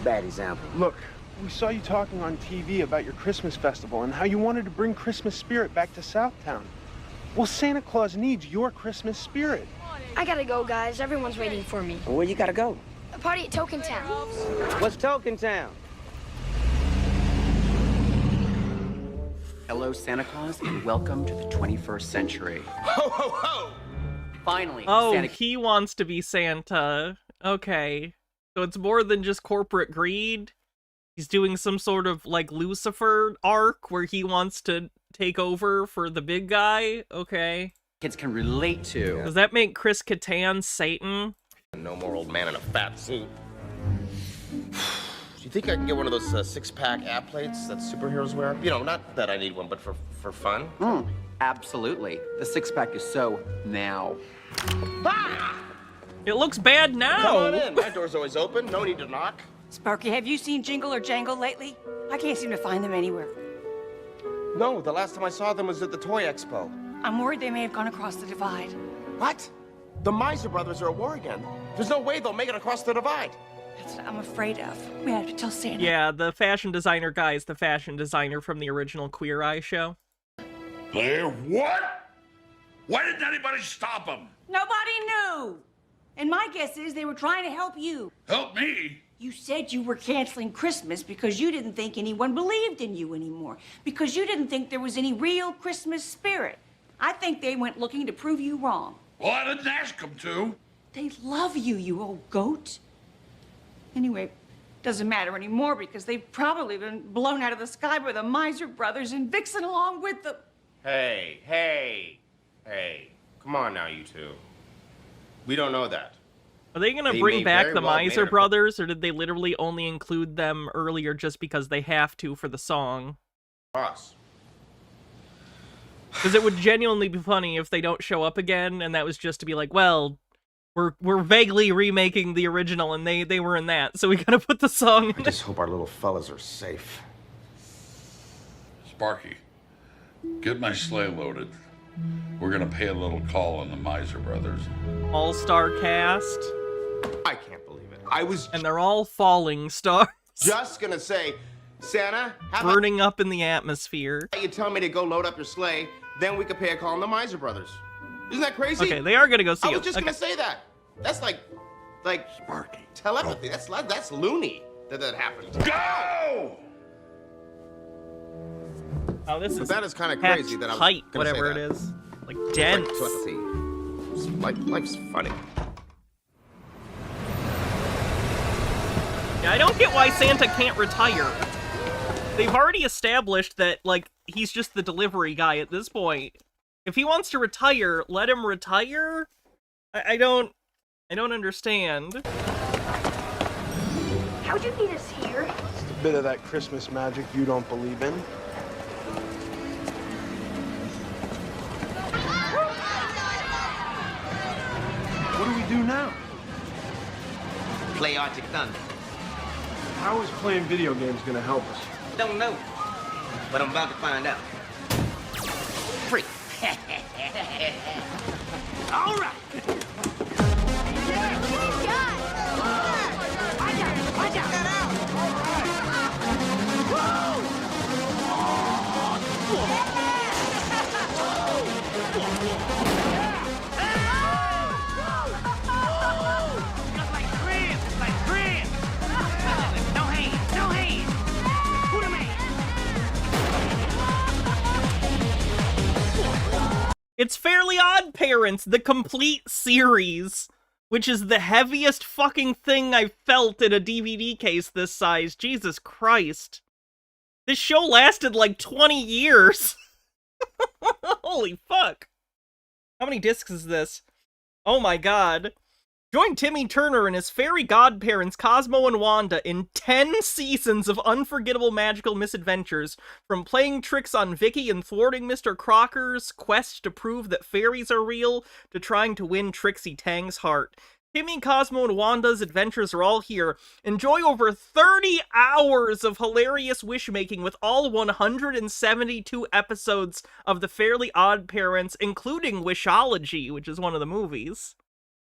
Bad example. Look, we saw you talking on TV about your Christmas festival and how you wanted to bring Christmas spirit back to Southtown. Well, Santa Claus needs your Christmas spirit. I gotta go, guys. Everyone's waiting for me. Where you gotta go? A party at Token Town. What's Token Town? Hello, Santa Claus, and welcome to the 21st century. Ho, ho, ho! Finally, Oh, Santa... he wants to be Santa. Okay. So it's more than just corporate greed. He's doing some sort of, like, Lucifer arc where he wants to take over for the big guy. Okay. Kids can relate to. Does that make Chris Kattan Satan? No more old man in a fat suit. Do you think I can get one of those six-pack ab plates that superheroes wear? You know, not that I need one, but for fun. Absolutely. The six-pack is so now. Ah! It looks bad now. Come on in. My door's always open. No need to knock. Sparky, have you seen Jingle or Jangle lately? I can't seem to find them anywhere. No, the last time I saw them was at the Toy Expo. I'm worried they may have gone across the divide. What? The Miser brothers are at war again. There's no way they'll make it across the divide. That's what I'm afraid of. We have to tell Santa. Yeah, the fashion designer guy is the fashion designer from the original Queer Eye show. They're what? Why didn't anybody stop them? Nobody knew. And my guess is they were trying to help you. Help me? You said you were canceling Christmas because you didn't think anyone believed in you anymore. Because you didn't think there was any real Christmas spirit. I think they went looking to prove you wrong. Well, I didn't ask them to. They love you, you old goat. Anyway, doesn't matter anymore because they've probably been blown out of the sky by the Miser brothers and Vixen along with them. Hey. Come on now, you two. We don't know that. Are they gonna They bring may back very the well made Miser it. brothers, or did they literally only include them earlier just because they have to for the song? Us. Because it would genuinely be funny if they don't show up again, and that was just to be like, well, we're vaguely remaking the original, and they were in that, so we gotta put the song in. I just hope our little fellas are safe. Sparky, get my sleigh loaded. We're gonna pay a little call on the Miser brothers. All-star cast. I can't believe it. I was And they're all falling stars. just gonna say, Santa, how Burning up in the atmosphere. about you tell me to go load up your sleigh, then we could pay a call on the Miser brothers. Isn't that crazy? Okay, they are gonna go see I was it. just Okay. gonna say that. That's like Sparky. telepathy. That's loony that happened. Go! Oh, this But is that is kind of packed crazy that I was tight, gonna say whatever that. it is. Like dense. Like telepathy. Life's funny. Yeah, I don't get why Santa can't retire. They've already established that, like, he's just the delivery guy at this point. If he wants to retire, let him retire? I don't understand. How'd you meet us here? Just a bit of that Christmas magic you don't believe in. What do we do now? Play Arctic Thunder. How is playing video games gonna help us? Don't know, but I'm about to find out. Free. All right. Watch out! It's Fairly Odd Parents, the complete series, which is the heaviest fucking thing I've felt in a DVD case this size. Jesus Christ. This show lasted like 20 years. Holy fuck. How many discs is this? Oh my god. Join Timmy Turner and his fairy godparents Cosmo and Wanda in 10 seasons of unforgettable magical misadventures, from playing tricks on Vicky and thwarting Mr. Crocker's quest to prove that fairies are real, to trying to win Trixie Tang's heart. Timmy, Cosmo, and Wanda's adventures are all here. Enjoy over 30 hours of hilarious wish-making with all 172 episodes of The Fairly Odd Parents, including Wishology, which is one of the movies.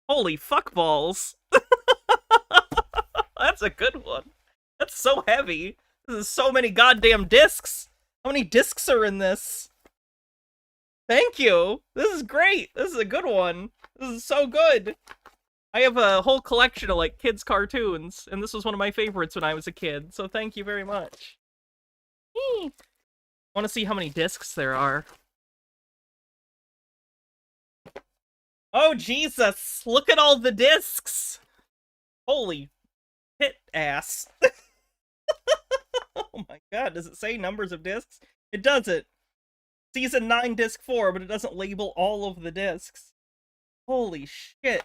Holy fuckballs. That's a good one. That's so heavy. This is so many goddamn discs. How many discs are in this? Thank you. This is great. This is a good one. This is so good. I have a whole collection of, like, kids' cartoons, and this was one of my favorites when I was a kid, so thank you very much. I want to see how many discs there are. Oh, Jesus! Look at all the discs! Holy pit ass. Oh my god, does it say numbers of discs? It doesn't. Season 9, Disc 4, but it doesn't label all of the discs. Holy shit.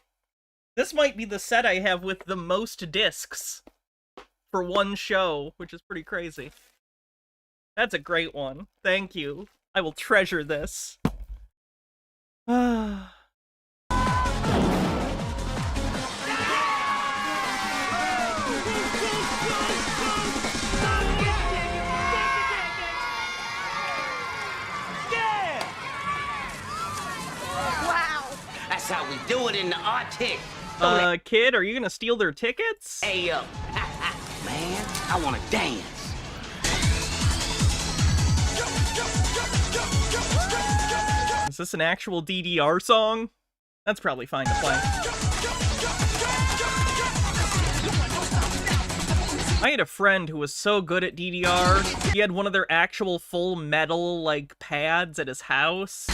This might be the set I have with the most discs for one show, which is pretty crazy. That's a great one. Thank you. I will treasure this. Wow! That's how we do it in the Arctic. Kid, are you gonna steal their tickets? Hey, man, I wanna dance. Is this an actual DDR song? That's probably fine to play. I had a friend who was so good at DDR, he had one of their actual full metal, like, pads at his house.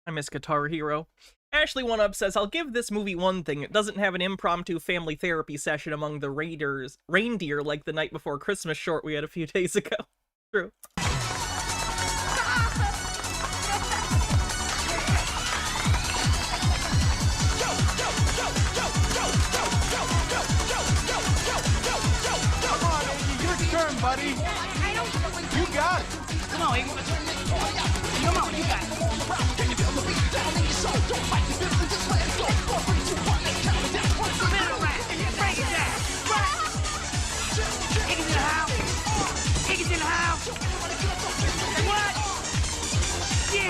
I miss Guitar Hero. Ashley One Up says, I'll give this movie one thing. It doesn't have an impromptu family therapy session among the reindeer like the Night Before Christmas short we had a few days ago. True. Come on, Iggy, your turn, buddy. You got it. Come on, Iggy. Come on, you got it.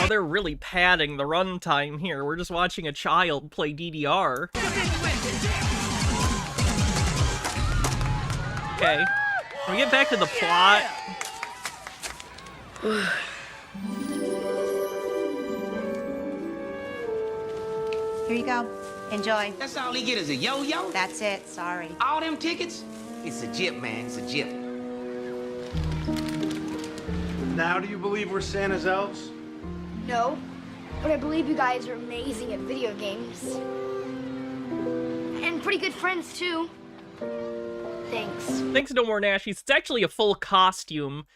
Oh, they're really padding the runtime here. We're just watching a child play DDR. Okay. Can we get back to the plot? Here you go. Enjoy. That's all he get is a yo-yo? That's it. Sorry. All them tickets? It's a jip, man. It's a jip. Now do you believe we're Santa's elves? No, but I believe you guys are amazing at video games. And pretty good friends, too. Thanks. Thanks, No More Nashies. It's actually a full costume.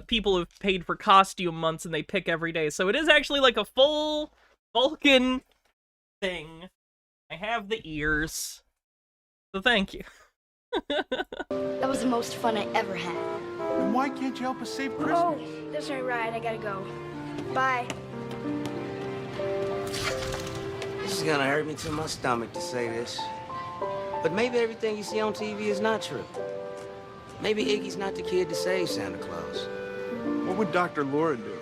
People have paid for costume months and they pick every day. So it is actually like a full Vulcan thing. I have the ears. So thank you. That was the most fun I ever had. And why can't you help us save Christmas? Oh, that's my ride. I gotta go. Bye. This is gonna hurt me to my stomach to say this. But maybe everything you see on TV is not true. Maybe Iggy's not the kid to save Santa Claus. What would Dr. Laura do?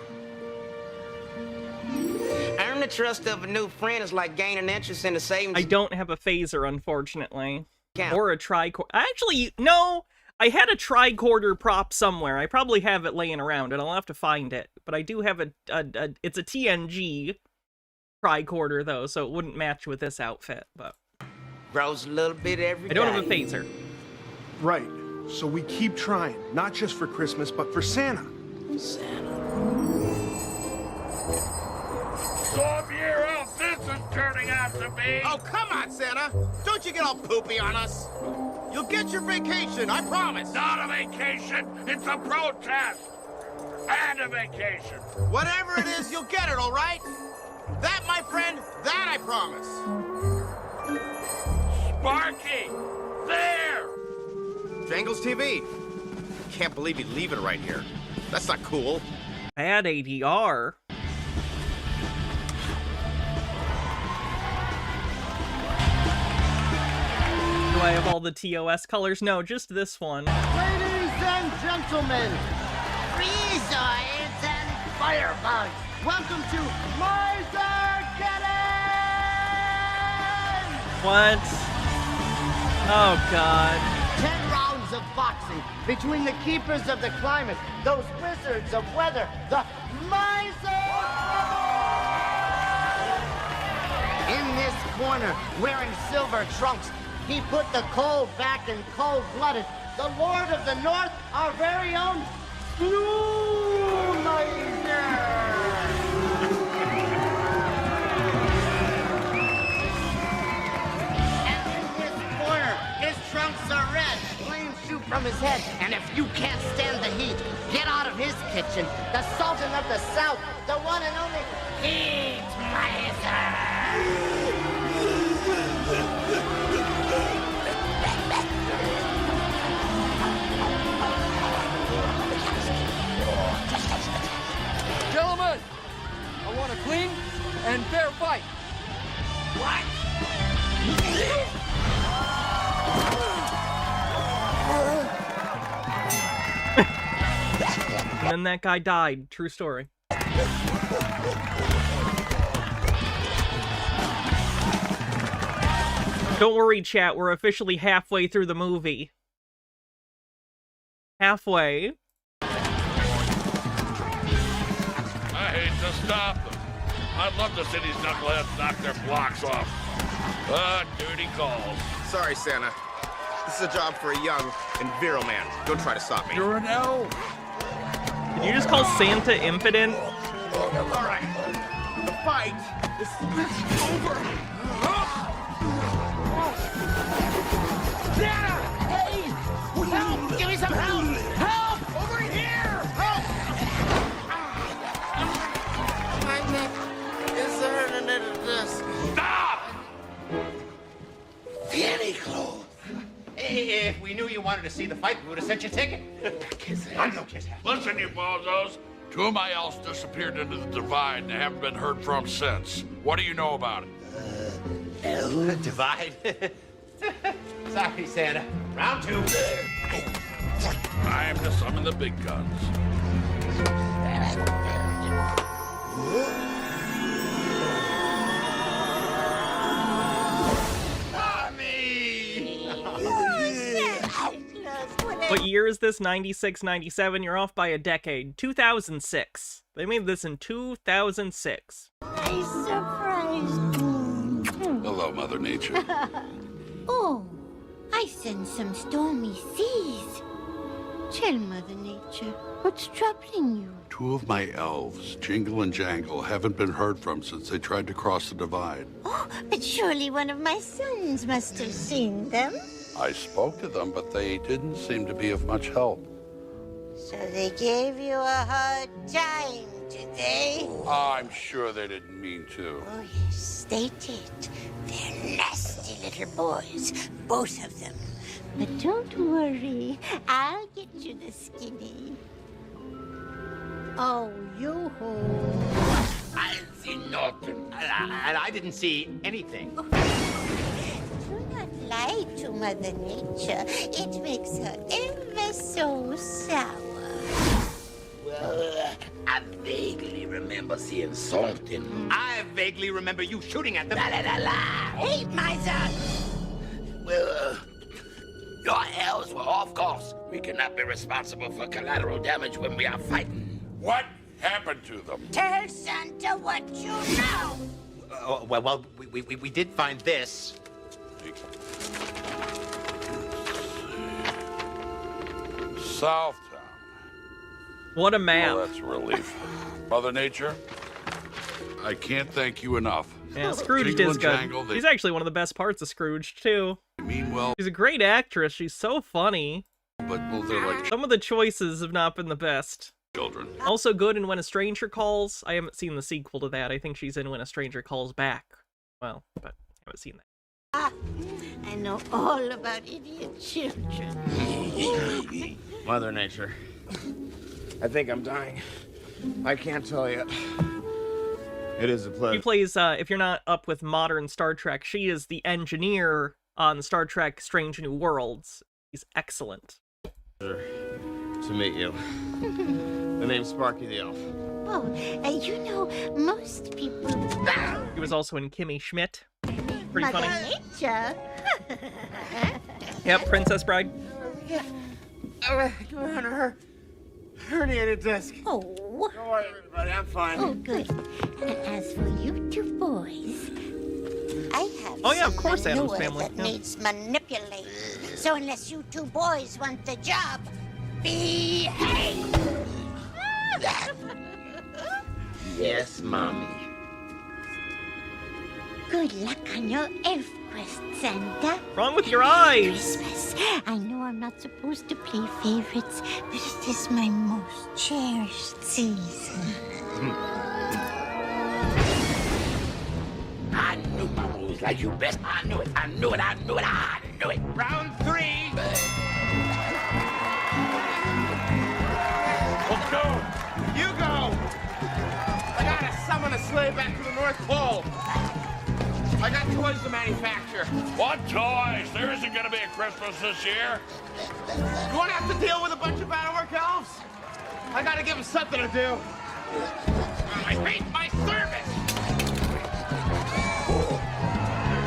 Earn the trust of a new friend is like gaining interest in the savings. I don't have a phaser, unfortunately. Count. Or a tricorder. Actually, no! I had a tricorder prop somewhere. I probably have it laying around, and I'll have to find it. But I do have it's a TNG tricorder, though, so it wouldn't match with this outfit, but... Grows a little bit every day. I don't have a phaser. Right. So we keep trying, not just for Christmas, but for Santa. Santa. So if you're off, this is turning out to be... Oh, come on, Santa. Don't you get all poopy on us. You'll get your vacation, I promise. Not a vacation, it's a protest. And a vacation. Whatever it is, you'll get it, all right? That, my friend, that I promise. Sparky! There! Jangles TV. Can't believe you'd leave it right here. That's not cool. Bad ADR. Do I have all the TOS colors? No, just this one. Ladies and gentlemen, freezoids and firebugs, welcome to Misergeddon! What? Oh, God. 10 rounds of boxing between the keepers of the climate, those wizards of weather, the Miser Brothers! In this corner, wearing silver trunks, he put the cold back in cold-blooded. The Lord of the North, our very own Blue Miser! His trunks are red, flames shoot from his head, and if you can't stand the heat, get out of his kitchen. The Sultan of the South, the one and only Heat Miser! And then that guy died. True story. Don't worry, chat. We're officially halfway through the movie. Halfway. I hate to stop them. I'd love to see these knuckleheads knock their blocks off. But duty calls. Sorry, Santa. This is a job for a young and virile man. Don't try to stop me. You're an elf. Did you just call Santa impotent? All right. The fight is over. Santa! Hey! Help! Give me some help! Help! Over here! Help! My neck is hurting at this. Stop! Danny Claus. Hey, if we knew you wanted to see the fight, we would have sent you a ticket. I'm no kiss ass. Listen, you bozos. 2 of my elves disappeared into the divide and they haven't been heard from since. What do you know about it? Divide? Sorry, Santa. Round 2. Time to summon the big guns. What year is this? 96, 97? You're off by a decade. 2006. They made this in 2006. I surprised you. Hello, Mother Nature. Oh, I sense some stormy seas. Tell Mother Nature, what's troubling you? 2 of my elves, Jingle and Jangle, haven't been heard from since they tried to cross the divide. Oh, but surely one of my sons must have seen them. I spoke to them, but they didn't seem to be of much help. So they gave you a hard time, did they? I'm sure they didn't mean to. Oh, yes, they did. They're nasty little boys, both of them. But don't worry, I'll get you the skinny. Oh, yoo-hoo. I didn't see nothing. And I didn't see anything. Do not lie to Mother Nature. It makes her ever so sour. Well, I vaguely remember seeing something. I vaguely remember you shooting at them. La la la la! Hey, Miser! Well, your elves were off course. We cannot be responsible for collateral damage when we are fighting. What happened to them? Tell Santa what you know. Well, we did find this. Southtown. What a map. Well, that's a relief. Mother Nature, I can't thank you enough. Yeah, Scrooged Jingle is and good. Jangle, She's actually one of the best parts of Scrooged, too. Mean well, She's a great actress. She's so funny. but well, they're like Some of the choices have not been the best. children. Also good in When a Stranger Calls. I haven't seen the sequel to that. I think she's in When a Stranger Calls Back. Well, but I haven't seen that. I know all about idiot children. Mother Nature. I think I'm dying. I can't tell yet. It is a She pleasure plays, if you're not up with modern Star Trek, she is the engineer on Star Trek Strange New Worlds. He's excellent. to meet you. The name's Sparky the Elf. Oh, you know, most people... He was also in Kimmy Schmidt. Pretty Mother funny. Nature. Yep, Princess Bride. Yeah. Come on, her herniated disc. Oh. Don't worry, everybody. I'm fine. Oh, good. And as for you 2 boys, I have Oh, yeah, of course, some Addams manure Family, that yeah. needs manipulating. So unless you 2 boys want the job, behave. Yes, Mommy. Good luck on your elf quest, Santa. Wrong with your eyes? Christmas. I know I'm not supposed to play favorites, but it is my most cherished season. I knew Mama was like you best. I knew it. I knew it. I knew it. I knew it. Round 3. Let's go. You go. I gotta summon a sleigh back to the North Pole. I got toys to manufacture. What toys? There isn't gonna be a Christmas this year. You wanna have to deal with a bunch of out-of-work elves? I gotta give him something to do. I hate my service!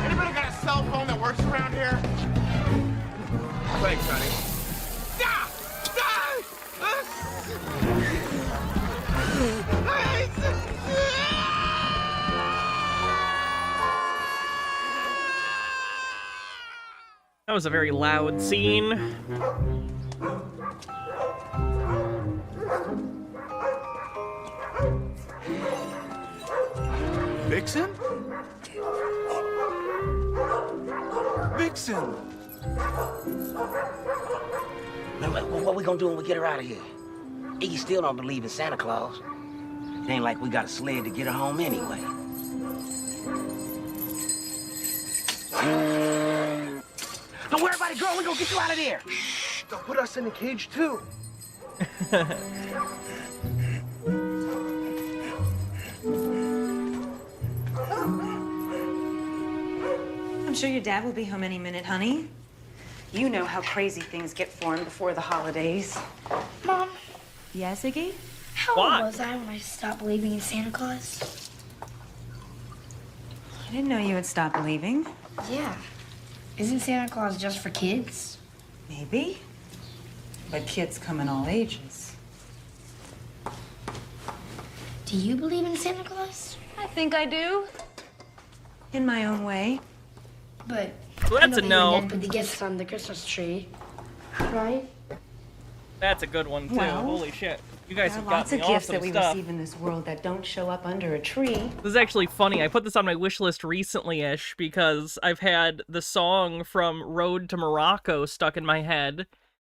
Anybody got a cell phone that works around here? Thanks, honey. That was a very loud scene. Vixen? Vixen! What we gonna do when we get her out of here? Iggy still don't believe in Santa Claus. It ain't like we got a sled to get her home anyway. Don't worry about it, girl. We gonna get you out of there. Shh, they'll put us in a cage, too. I'm sure your dad will be home any minute, honey. You know how crazy things get formed before the holidays. Mom. Yes, Iggy? How old was I when I stopped believing in Santa Claus? I didn't know you had stopped believing. Yeah. Isn't Santa Claus just for kids? Maybe. But kids come in all ages. Do you believe in Santa Claus? I think I do. In my own way. But well, that's a no. Put the gifts on the Christmas tree, right? That's a good one too. Well, holy shit! You guys have got lots me of gifts awesome that we stuff. receive in this world that don't show up under a tree. This is actually funny. I put this on my wish list recently-ish because I've had the song from Road to Morocco stuck in my head.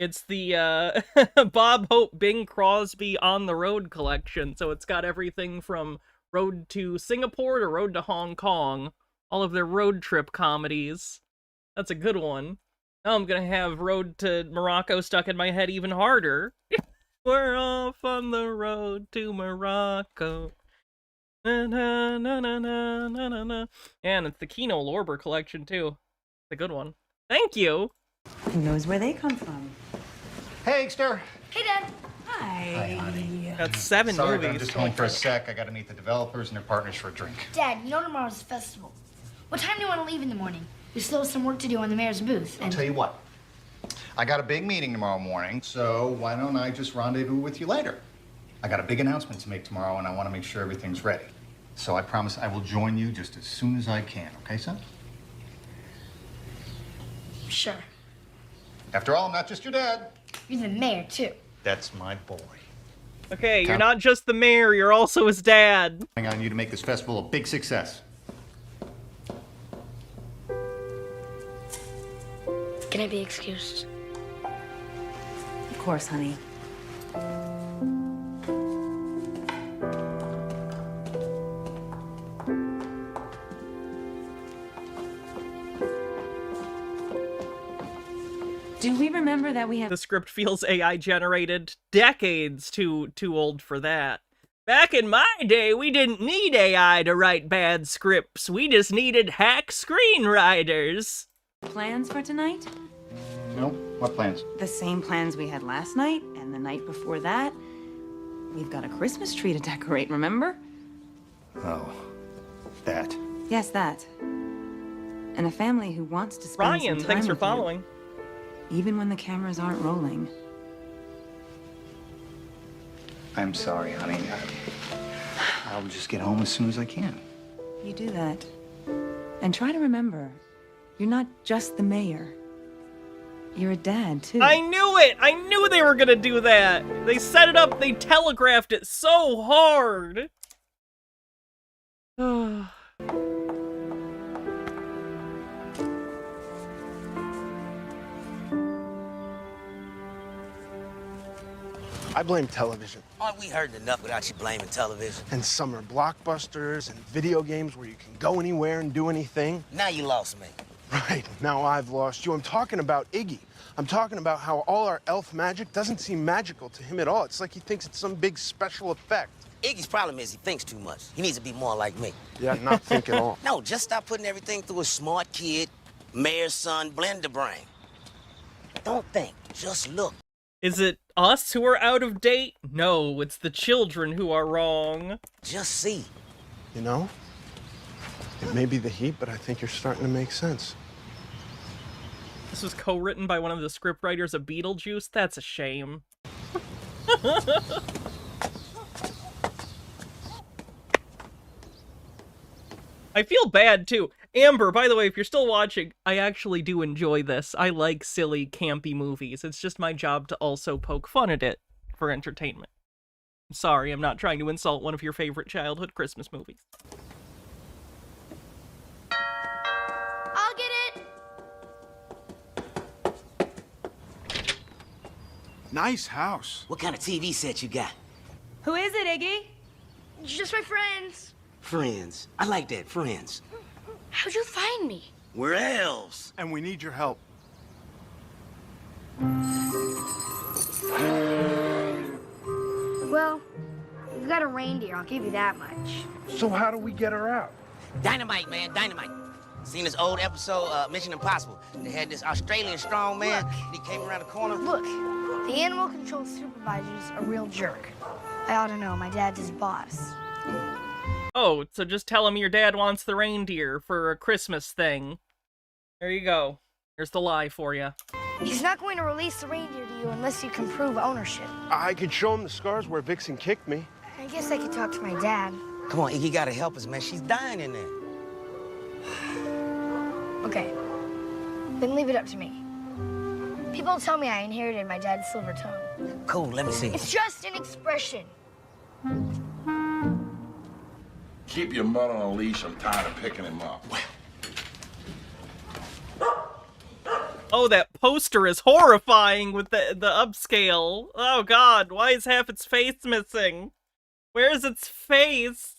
It's the Bob Hope, Bing Crosby On the Road collection. So it's got everything from Road to Singapore to Road to Hong Kong. All of their road trip comedies. That's a good one. Now I'm gonna have Road to Morocco stuck in my head even harder. We're off on the road to Morocco. Na, na, na, na, na, na, na, na. And it's the Kino Lorber collection, too. It's a good one. Thank you! Who knows where they come from? Hey, Easter. Hey, Dad. Hi. Honey. That's 7 Sorry, movies. but I'm just home for a sec. I gotta meet the developers and their partners for a drink. Dad, you know tomorrow's a festival. What time do you want to leave in the morning? We still have some work to do on the mayor's booth. I'll tell you what. I got a big meeting tomorrow morning, so why don't I just rendezvous with you later? I got a big announcement to make tomorrow, and I want to make sure everything's ready. So I promise I will join you just as soon as I can, okay, son? Sure. After all, I'm not just your dad. You're the mayor, too. That's my boy. Okay, you're not just the mayor, you're also his dad. Counting on you to make this festival a big success. Can I be excused? Of course, honey. Do we remember that we have... The script feels AI generated. Decades too old for that. Back in my day, we didn't need AI to write bad scripts. We just needed hack screenwriters. Plans for tonight? No? What plans? The same plans we had last night and the night before that. We've got a Christmas tree to decorate, remember? Oh, that. Yes, that. And a family who wants to spend Ryan, some time thanks for with following. You, even when the cameras aren't rolling. I'm sorry, honey. I'll just get home as soon as I can. You do that. And try to remember, you're not just the mayor. You're a dad, too. I knew it! I knew they were gonna do that! They set it up, they telegraphed it so hard! I blame television. Aren't we heard enough without you blaming television? And summer blockbusters and video games where you can go anywhere and do anything. Now you lost me. Right, now I've lost you. I'm talking about Iggy. I'm talking about how all our elf magic doesn't seem magical to him at all. It's like he thinks it's some big special effect. Iggy's problem is he thinks too much. He needs to be more like me. Yeah, not think at all. No, just stop putting everything through a smart kid, mayor's son blender brain. Don't think, just look. Is it us who are out of date? No, it's the children who are wrong. Just see. You know, it may be the heat, but I think you're starting to make sense. This was co-written by one of the scriptwriters of Beetlejuice? That's a shame. I feel bad, too. Amber, by the way, if you're still watching, I actually do enjoy this. I like silly, campy movies. It's just my job to also poke fun at it for entertainment. I'm sorry, I'm not trying to insult one of your favorite childhood Christmas movies. I'll get it. Nice house. What kind of TV set you got? Who is it, Iggy? Just my friends. Friends. I like that, friends. How'd you find me? We're elves. And we need your help. Well, we've got a reindeer, I'll give you that much. So how do we get her out? Dynamite, man, dynamite. Seen this old episode, Mission Impossible? They had this Australian strong man, and he came around the corner. Look, the animal control supervisor's a real jerk. I ought to know, my dad's his boss. Oh, so just tell him your dad wants the reindeer for a Christmas thing. There you go. Here's the lie for you. He's not going to release the reindeer to you unless you can prove ownership. I could show him the scars where Vixen kicked me. I guess I could talk to my dad. Come on, Iggy gotta help us, man. She's dying in there. Okay, then leave it up to me. People tell me I inherited my dad's silver tongue. Cool, let me see. It's just an expression. Keep your mud on a leash. I'm tired of picking him up. Oh, that poster is horrifying with the upscale. Oh god, why is half its face missing? Where's its face?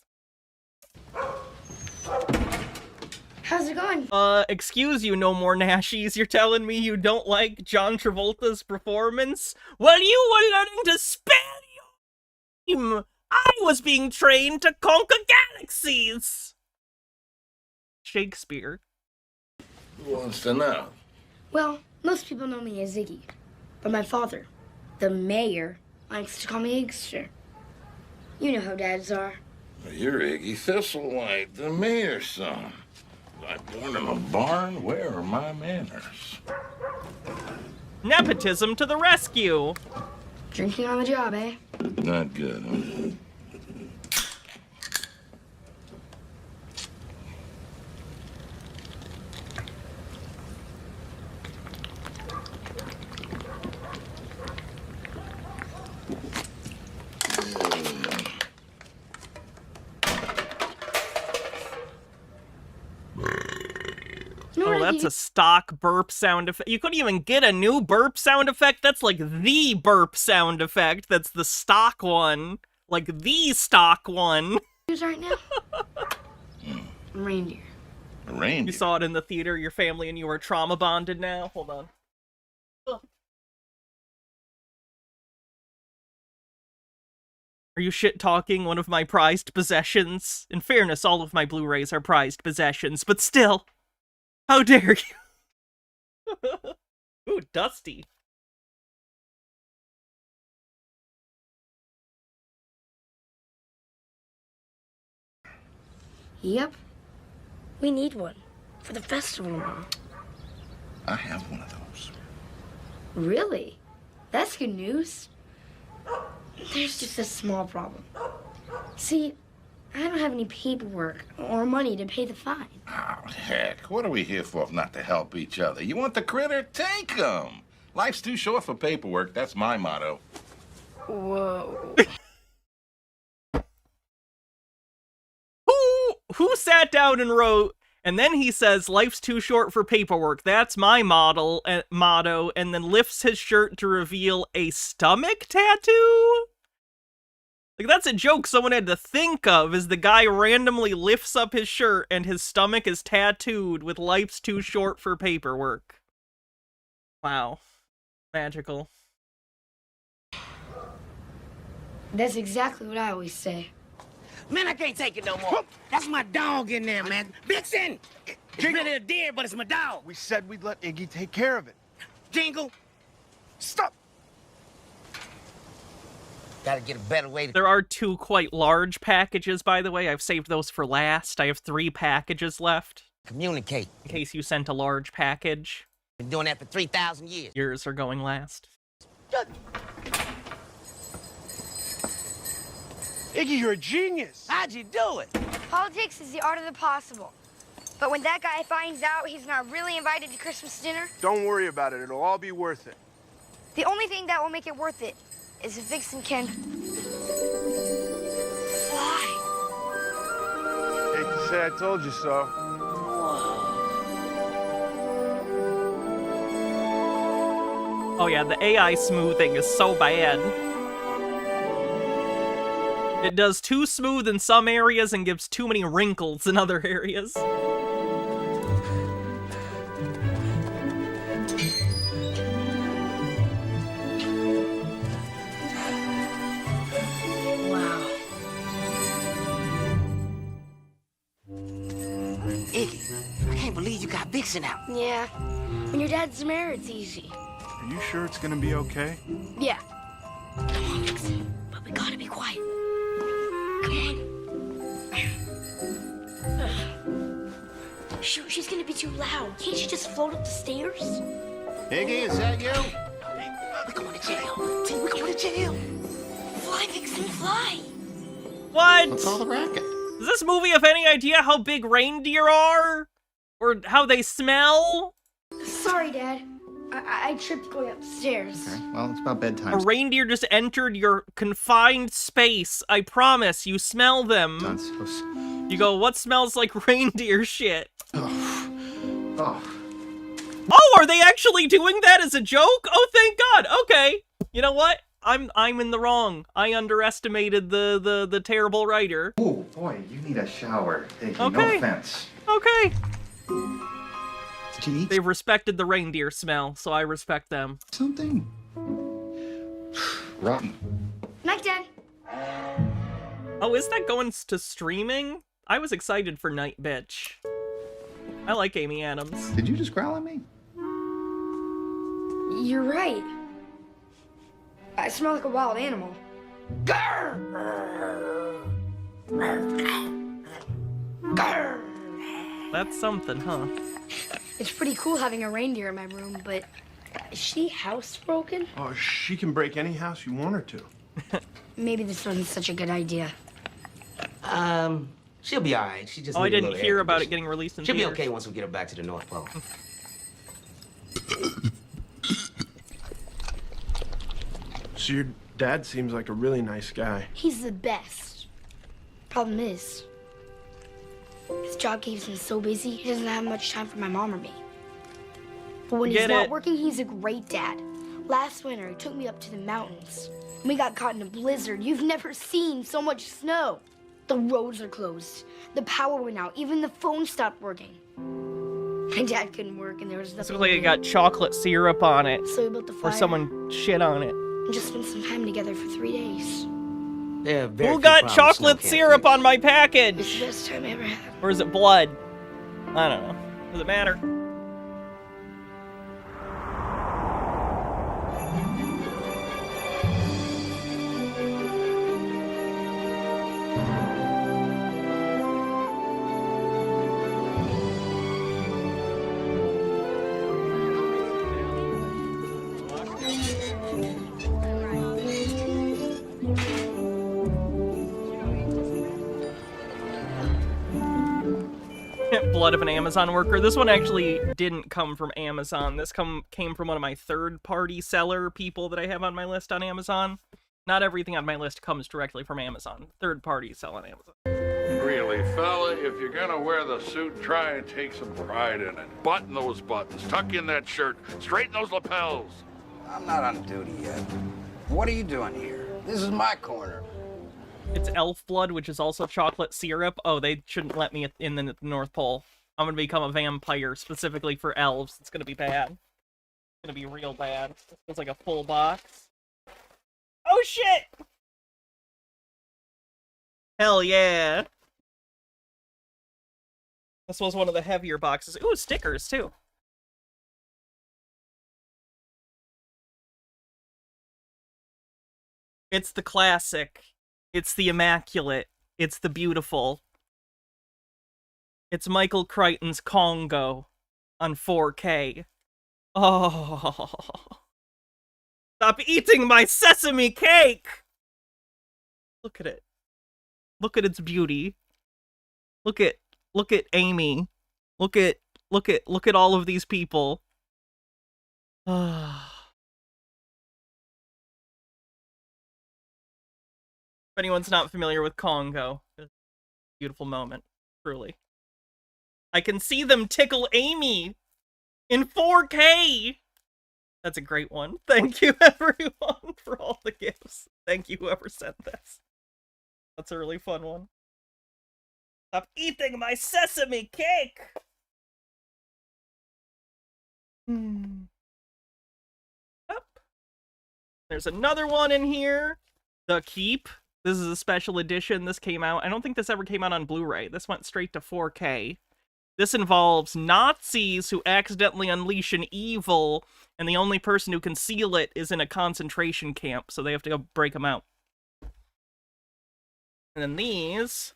How's it going? Excuse you, No More Nashies. You're telling me you don't like John Travolta's performance? Well, you were learning to spare your... I was being trained to conquer galaxies! Shakespeare. Who wants to know? Well, most people know me as Ziggy. But my father, the mayor, likes to call me Eggster. You know how dads are. You're Iggy Thistlewhite, the mayor's son. I born in a barn? Where are my manners? Nepotism to the rescue! Drinking on the job, eh? Not good, huh? Oh, that's a stock burp sound effect. You couldn't even get a new burp sound effect? That's like the burp sound effect. That's the stock one. Like the stock one. Right now? Reindeer. A reindeer? You saw it in the theater, your family and you are trauma bonded now? Hold on. Ugh. Are you shit-talking one of my prized possessions? In fairness, all of my Blu-rays are prized possessions, but still. How dare you? Ooh, dusty. Yep. We need one. For the festival, Mom. I have one of those. Really? That's good news. There's just a small problem. See, I don't have any paperwork or money to pay the fine. Oh, heck. What are we here for if not to help each other? You want the critter? Take 'em. Life's too short for paperwork. That's my motto. Whoa. Who sat down and wrote, and then he says, life's too short for paperwork. That's my motto, and then lifts his shirt to reveal a stomach tattoo? Like, that's a joke someone had to think of, is the guy randomly lifts up his shirt and his stomach is tattooed with life's too short for paperwork. Wow. Magical. That's exactly what I always say. Man, I can't take it no more. That's my dog in there, man. Vixen! It's really a deer, but it's my dog. We said we'd let Iggy take care of it. Jingle. Stop! Gotta get a better way to... There are 2 quite large packages, by the way. I've saved those for last. I have 3 packages left. Communicate. In case you sent a large package. Been doing that for 3,000 years. Yours are going last. Iggy, you're a genius. How'd you do it? Politics is the art of the possible. But when that guy finds out he's not really invited to Christmas dinner, Don't worry about it. It'll all be worth it. the only thing that will make it worth it is if Vixen can fly. Hate to say I told you so. Oh yeah, the AI smoothing is so bad. It does too smooth in some areas and gives too many wrinkles in other areas. Wow. Iggy, I can't believe you got Vixen out. Yeah. When your dad's the mayor, it's easy. Are you sure it's gonna be okay? Yeah. Come on, Vixen. But we gotta be quiet. Come on. Shoot, she's gonna be too loud. Can't she just float up the stairs? Iggy, is that you? We're going to jail. T, we're going to jail. Fly, Vixen, fly. What? What's all the racket? Does this movie have any idea how big reindeer are? Or how they smell? Sorry, Dad. I tripped going up the stairs. Okay, well, it's about bedtime. A reindeer just entered your confined space. I promise, you smell them. You go, what smells like reindeer shit? Oh. Oh, are they actually doing that as a joke? Oh, thank God. Okay. You know what? I'm in the wrong. I underestimated the terrible writer. Oh, boy, you need a shower. Iggy, Okay. no offense. Okay. Did you eat They've respected the reindeer smell, so I respect them. something? Rotten. Night, Dad. Oh, is that going to streaming? I was excited for Night Bitch. I like Amy Adams. Did you just growl at me? You're right. I smell like a wild animal. That's something, huh? It's pretty cool having a reindeer in my room, but is she housebroken? Oh, she can break any house you want her to. Maybe this wasn't such a good idea. She'll be all right. She just. Oh, I needs a didn't little hear air about it conditioning. getting released in She'll be theaters. okay once we get her back to the North Pole. So your dad seems like a really nice guy. He's the best. Problem is, his job keeps him so busy, he doesn't have much time for my mom or me. But when he's Get not it. working, he's a great dad. Last winter, he took me up to the mountains. We got caught in a blizzard. You've never seen so much snow. The roads are closed. The power went out. Even the phone stopped working. My dad couldn't work, and there was This nothing. looks like to it do. got chocolate syrup on it. So we built the fire. Or someone shit on it. And just spent some time together for 3 days. Yeah, Who got chocolate syrup on my package? It's the best time I ever had. Or is it blood? I don't know. Does it matter? Blood of an Amazon worker. This one actually didn't come from Amazon. This came from one of my third-party seller people that I have on my list on Amazon. Not everything on my list comes directly from Amazon. Third-party sell on Amazon. Really, fella, if you're gonna wear the suit, try and take some pride in it. Button those buttons, tuck in that shirt, straighten those lapels. I'm not on duty yet. What are you doing here? This is my corner. It's elf blood, which is also chocolate syrup. Oh, they shouldn't let me in the North Pole. I'm gonna become a vampire specifically for elves. It's gonna be bad. It's gonna be real bad. It feels like a full box. Oh shit! Hell yeah! This was one of the heavier boxes. Ooh, stickers too. It's the classic. It's the immaculate. It's the beautiful. It's Michael Crichton's Congo on 4K. Oh. Stop eating my sesame cake! Look at it. Look at its beauty. Look at Amy. Look at all of these people. If anyone's not familiar with Congo, it's a beautiful moment, truly. I can see them tickle Amy in 4K! That's a great one. Thank you, everyone, for all the gifts. Thank you, whoever sent this. That's a really fun one. Stop eating my sesame cake! Up. There's another one in here. The Keep. This is a special edition. This came out. I don't think this ever came out on Blu-ray. This went straight to 4K. This involves Nazis who accidentally unleash an evil, and the only person who can seal it is in a concentration camp, so they have to go break them out. And then these...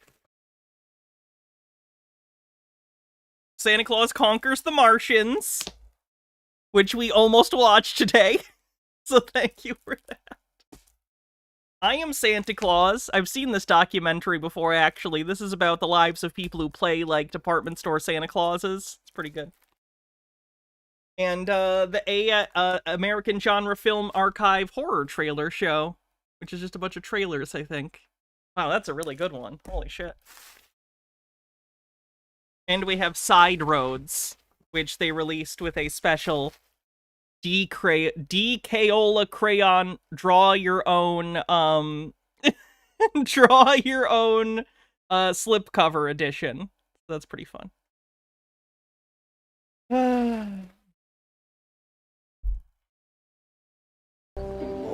Santa Claus Conquers the Martians, which we almost watched today, so thank you for that. I Am Santa Claus. I've seen this documentary before, actually. This is about the lives of people who play, like, department store Santa Clauses. It's pretty good. And the American Genre Film Archive horror trailer show, which is just a bunch of trailers, I think. Wow, that's a really good one. Holy shit. And we have Side Roads, which they released with a special D-Crayola crayon draw your own slipcover edition. That's pretty fun.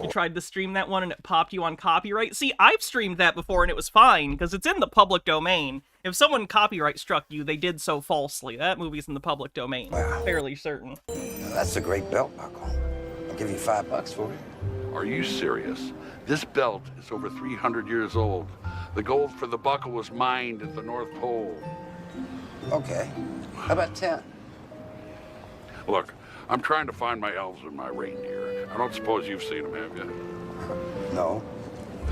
You tried to stream that one and it popped you on copyright? See, I've streamed that before and it was fine, because it's in the public domain. If someone copyright struck you, they did so falsely. That movie's in the public domain. Wow. Fairly certain. That's a great belt buckle. I'll give you $5 for it. Are you serious? This belt is over 300 years old. The gold for the buckle was mined at the North Pole. Okay. How about 10? Look, I'm trying to find my elves and my reindeer. I don't suppose you've seen them, have you? No.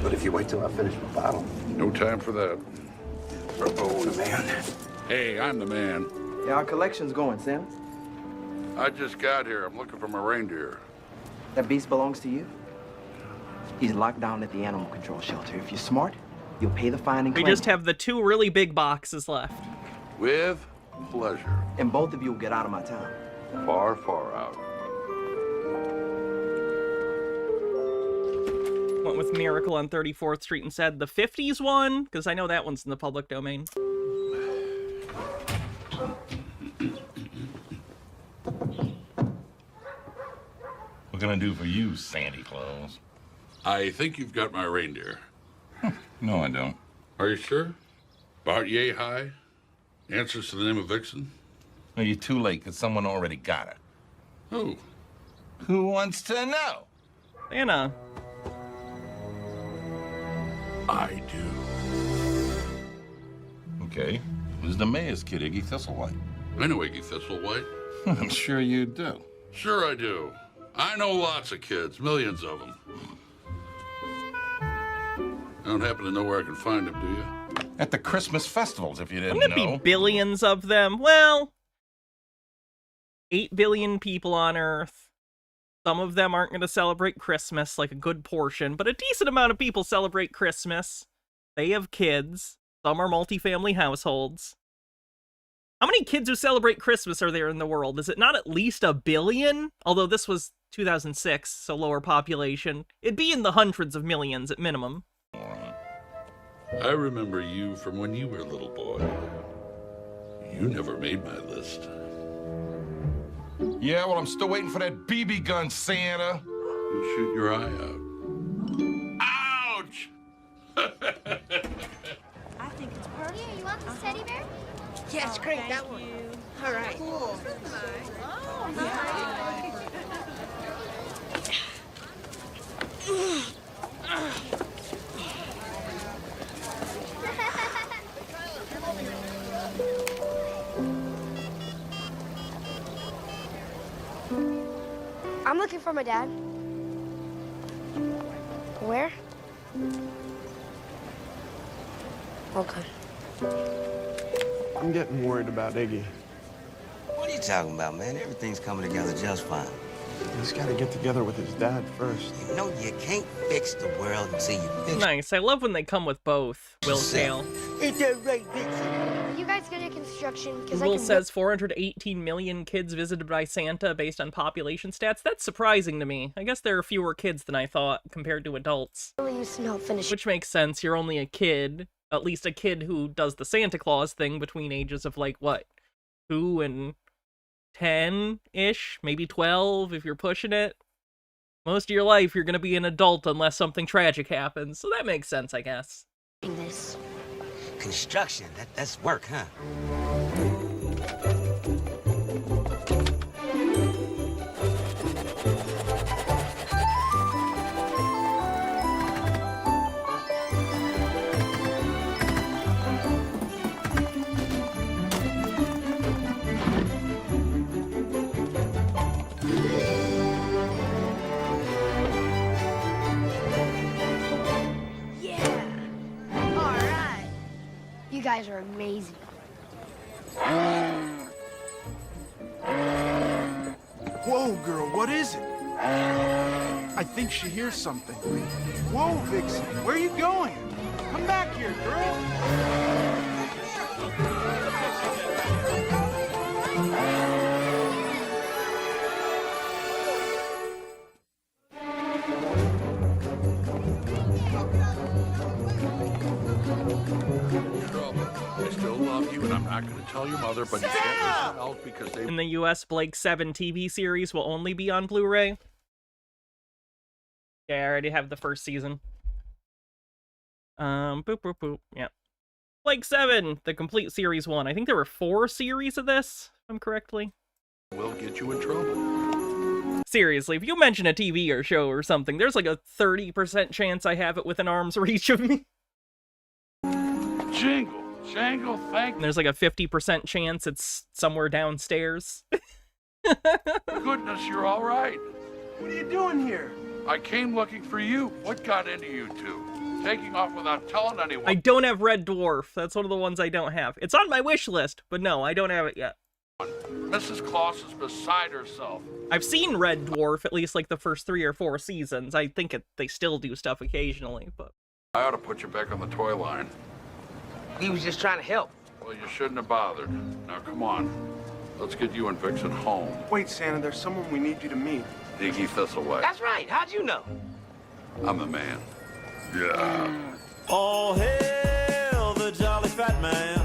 But if you wait till I finish my bottle. No time for that. Oh, the man. Hey, I'm the man. Yeah, our collection's going, Sam. I just got here. I'm looking for my reindeer. That beast belongs to you. He's locked down at the animal control shelter. If you're smart, you'll pay the fine and claim. We just have the 2 really big boxes left. With pleasure. And both of you will get out of my town. Far, far out. Went with Miracle on 34th Street and said the 50s one, because I know that one's in the public domain. What can I do for you, Santa Claus? I think you've got my reindeer. No, I don't. Are you sure? About yay high? Answers to the name of Vixen? No, you're too late, because someone already got it. Who? Who wants to know? Santa. I do. Okay. Who's the mayor's kid, Iggy Thistlewhite? I know Iggy Thistlewhite. I'm sure you do. Sure I do. I know lots of kids, millions of them. You don't happen to know where I can find them, do you? At the Christmas festivals, if you didn't Wouldn't it know. be billions of them? Well, 8 billion people on Earth. Some of them aren't going to celebrate Christmas, like a good portion, but a decent amount of people celebrate Christmas. They have kids. Some are multifamily households. How many kids who celebrate Christmas are there in the world? Is it not at least 1 billion? Although this was 2006, so lower population. It'd be in the hundreds of millions at minimum. I remember you from when you were a little boy. You never made my list. Yeah, well, I'm still waiting for that BB gun, Santa. You'll shoot your eye out. Ouch! I think it's perfect. Here, you want this teddy bear? Yeah, it's great, that one. All right. Cool. looking for my dad. Where? Okay. I'm getting worried about Iggy. What are you talking about, man? Everything's coming together just fine. He's got to get together with his dad first. You know you can't fix the world until you fix it. Nice. I love when they come with both. Will Tail. Ain't that right, Vixen? You guys get a construction because Will says 418 million kids visited by Santa based on population stats. That's surprising to me. I guess there are fewer kids than I thought compared to adults. really use some help finishing. Which makes sense. You're only a kid. At least a kid who does the Santa Claus thing between ages of, like, what? 2 and 10-ish? Maybe 12 if you're pushing it. Most of your life, you're going to be an adult unless something tragic happens. So that makes sense, I guess. This. Construction, that's work, huh? Yeah. All right. You guys are amazing. Whoa, girl, what is it? I think she hears something. Whoa, Vixen, where are you going? Come back here, girl. I still love you, and I'm not going to tell your mother, but you can't listen else because they... In the US, Blake 7 TV series will only be on Blu-ray. Yeah, I already have the first season. Boop, boop, boop. Yeah. Blake 7, the complete series 1. I think there were 4 series of this, if I'm correctly. will get you in trouble. Seriously, if you mention a TV or show or something, there's like a 30% chance I have it within arm's reach of me. Jangle, thank And there's like a 50% chance it's somewhere downstairs. goodness you're all right. What are you doing here? I came looking for you. What got into you two? Taking off without telling anyone. I don't have Red Dwarf. That's one of the ones I don't have. It's on my wish list, but no, I don't have it yet. Mrs. Claus is beside herself. I've seen Red Dwarf at least like the first 3 or 4 seasons. I think they still do stuff occasionally, but... I ought to put you back on the toy line. He was just trying to help. Well, you shouldn't have bothered. Now, come on. Let's get you and Vixen home. Wait, Santa, there's someone we need you to meet. Iggy Thistleway. That's right. How'd you know? I'm the man. Yeah. All hail the jolly fat man.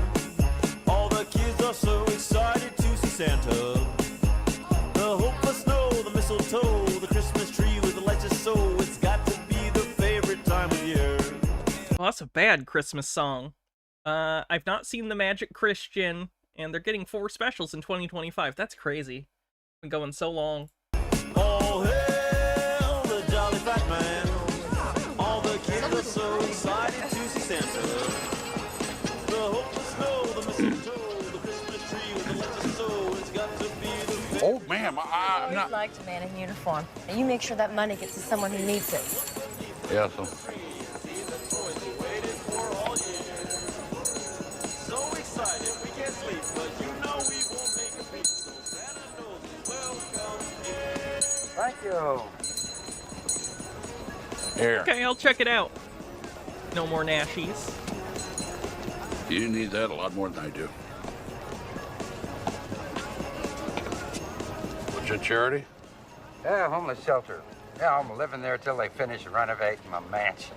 All the kids are so excited to see Santa. The hope for snow, the mistletoe, the Christmas tree with the lights of so. It's got to be the favorite time of year. Oh, that's a bad Christmas song. I've not seen The Magic Christian, and they're getting 4 specials in 2025. That's crazy. Been going so long. All hail the jolly fat man. All the kids are so excited to see Santa. The hope for snow, the mistletoe, the Christmas tree with the lights of so. It's got to be the... Oh, ma'am, I'm Always not... liked a man in uniform. And you make sure that money gets to someone who needs it. Yeah, so... So excited, we can't sleep, but you know we won't make a beat. So Santa knows he's welcome here. Thank you. Here. Okay, I'll check it out. No more Nashies. You need that a lot more than I do. What's your charity? Yeah, homeless shelter. Yeah, I'm living there till they finish renovating my mansion.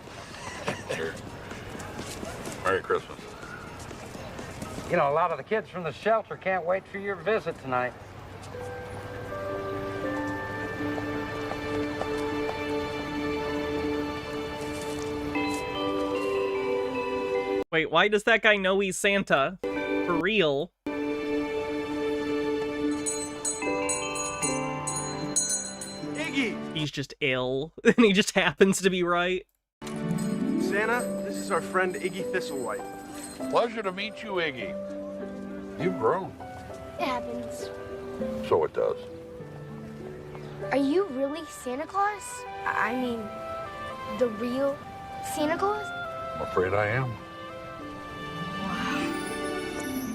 Here. Merry Christmas. You know, a lot of the kids from the shelter can't wait for your visit tonight. Wait, why does that guy know he's Santa? For real? Iggy! He's just ill, and he just happens to be right. Santa, this is our friend Iggy Thistlewhite. Pleasure to meet you, Iggy. You've grown. It happens. So it does. Are you really Santa Claus? I mean, the real Santa Claus? I'm afraid I am.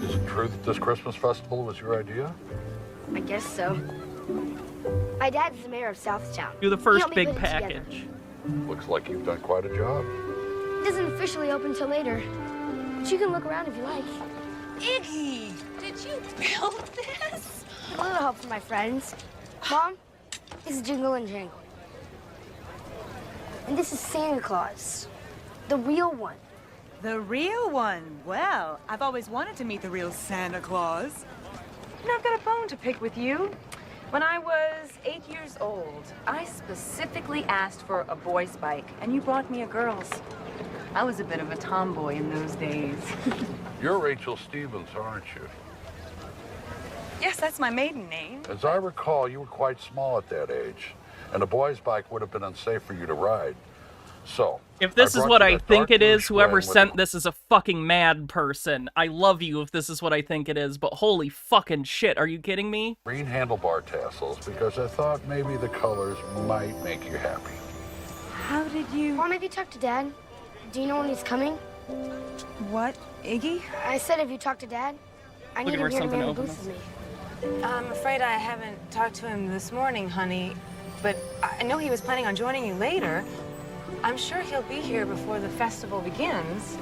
Is it true that this Christmas festival was your idea? I guess so. My dad's the mayor of Southtown. Do the He first helped me big put it together. package. Looks like you've done quite a job. It doesn't officially open till later, but you can look around if you like. Iggy, did you build this? With a little help from my friends. Mom, this is Jingle and Jangle. And this is Santa Claus, the real one. The real one? Well, I've always wanted to meet the real Santa Claus. You know, I've got a bone to pick with you. When I was 8 years old, I specifically asked for a boy's bike, and you brought me a girl's. I was a bit of a tomboy in those days. You're Rachel Stevens, aren't you? Yes, that's my maiden name. As I recall, you were quite small at that age, and a boy's bike would have been unsafe for you to ride. So, If this is what I think it is, whoever Schwinn with sent this is a fucking mad person. I love you if this is what I think it is, but holy fucking shit, are you kidding me? green handlebar tassels because I thought maybe the colors might make you happy. How did you... Mom, have you talked to Dad? Do you know when he's coming? What, Iggy? I said if you talk to Dad, I need him here to man the booth with me. I'm afraid I haven't talked to him this morning, honey, but I know he was planning on joining you later. I'm sure he'll be here before the festival begins.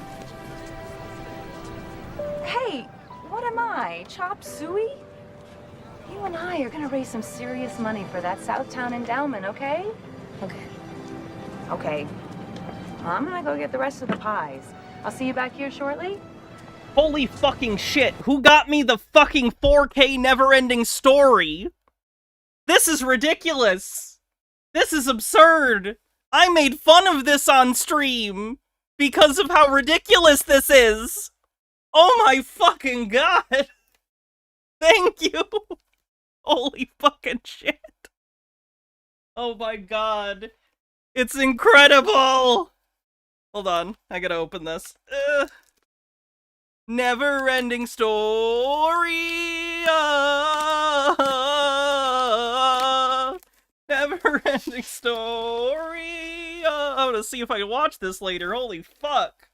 Hey, what am I, chop suey? You and I are gonna raise some serious money for that Southtown endowment, okay? Okay. Okay. Well, I'm gonna go get the rest of the pies. I'll see you back here shortly. Holy fucking shit, who got me the fucking 4K never-ending story? This is ridiculous! This is absurd! I made fun of this on stream because of how ridiculous this is! Oh my fucking god! Thank you! Holy fucking shit! Oh my god. It's incredible! Hold on, I gotta open this. Never-ending story. Never-ending story. I'm gonna see if I can watch this later. Holy fuck!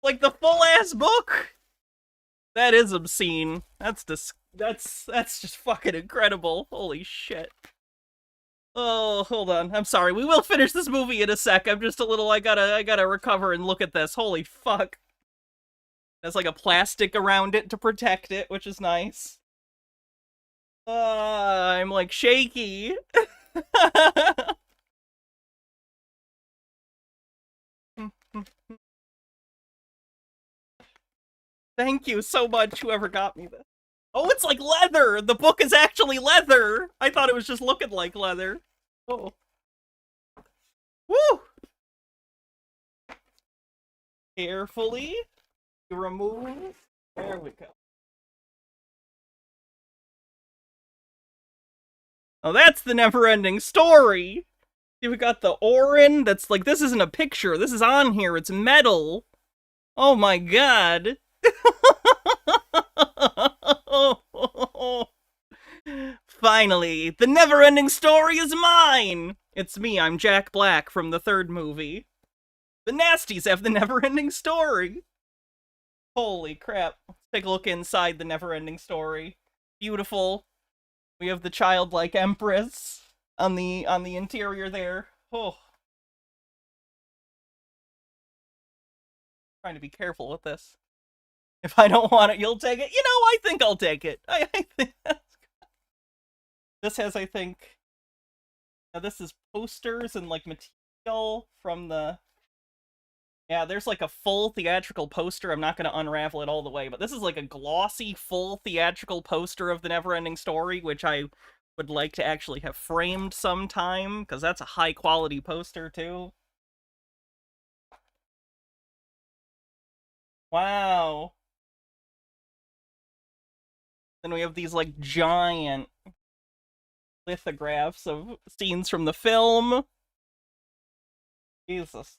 Like the full-ass book. That is obscene. That's just fucking incredible. Holy shit. Oh, hold on. I'm sorry. We will finish this movie in a sec. I'm just a little, I gotta recover and look at this. Holy fuck. There's like a plastic around it to protect it, which is nice. I'm like shaky. Thank you so much, whoever got me this. Oh, it's like leather! The book is actually leather! I thought it was just looking like leather. Oh. Woo! Carefully. Remove. There we go. Oh, that's the never-ending story! See, we got the Orin that's like, this isn't a picture, this is on here, it's metal! Oh my god! Finally, the never-ending story is mine! It's me, I'm Jack Black from the third movie. The Nasties have the never-ending story! Holy crap. Let's take a look inside the never-ending story. Beautiful. We have the childlike Empress on the interior there. Oh. Trying to be careful with this. If I don't want it, you'll take it. You know, I think I'll take it. I think that's good. This has, I think... Now this is posters and, like, material from the... Yeah, there's, like, a full theatrical poster. I'm not going to unravel it all the way, but this is, like, a glossy, full theatrical poster of the Neverending Story, which I would like to actually have framed sometime, because that's a high-quality poster, too. Wow. Then we have these, like, giant lithographs of scenes from the film. Jesus.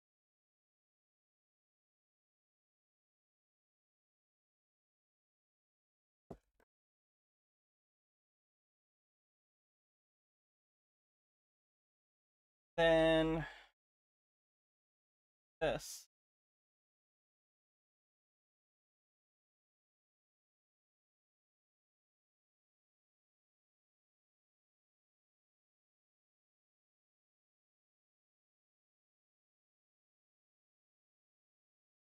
Then this.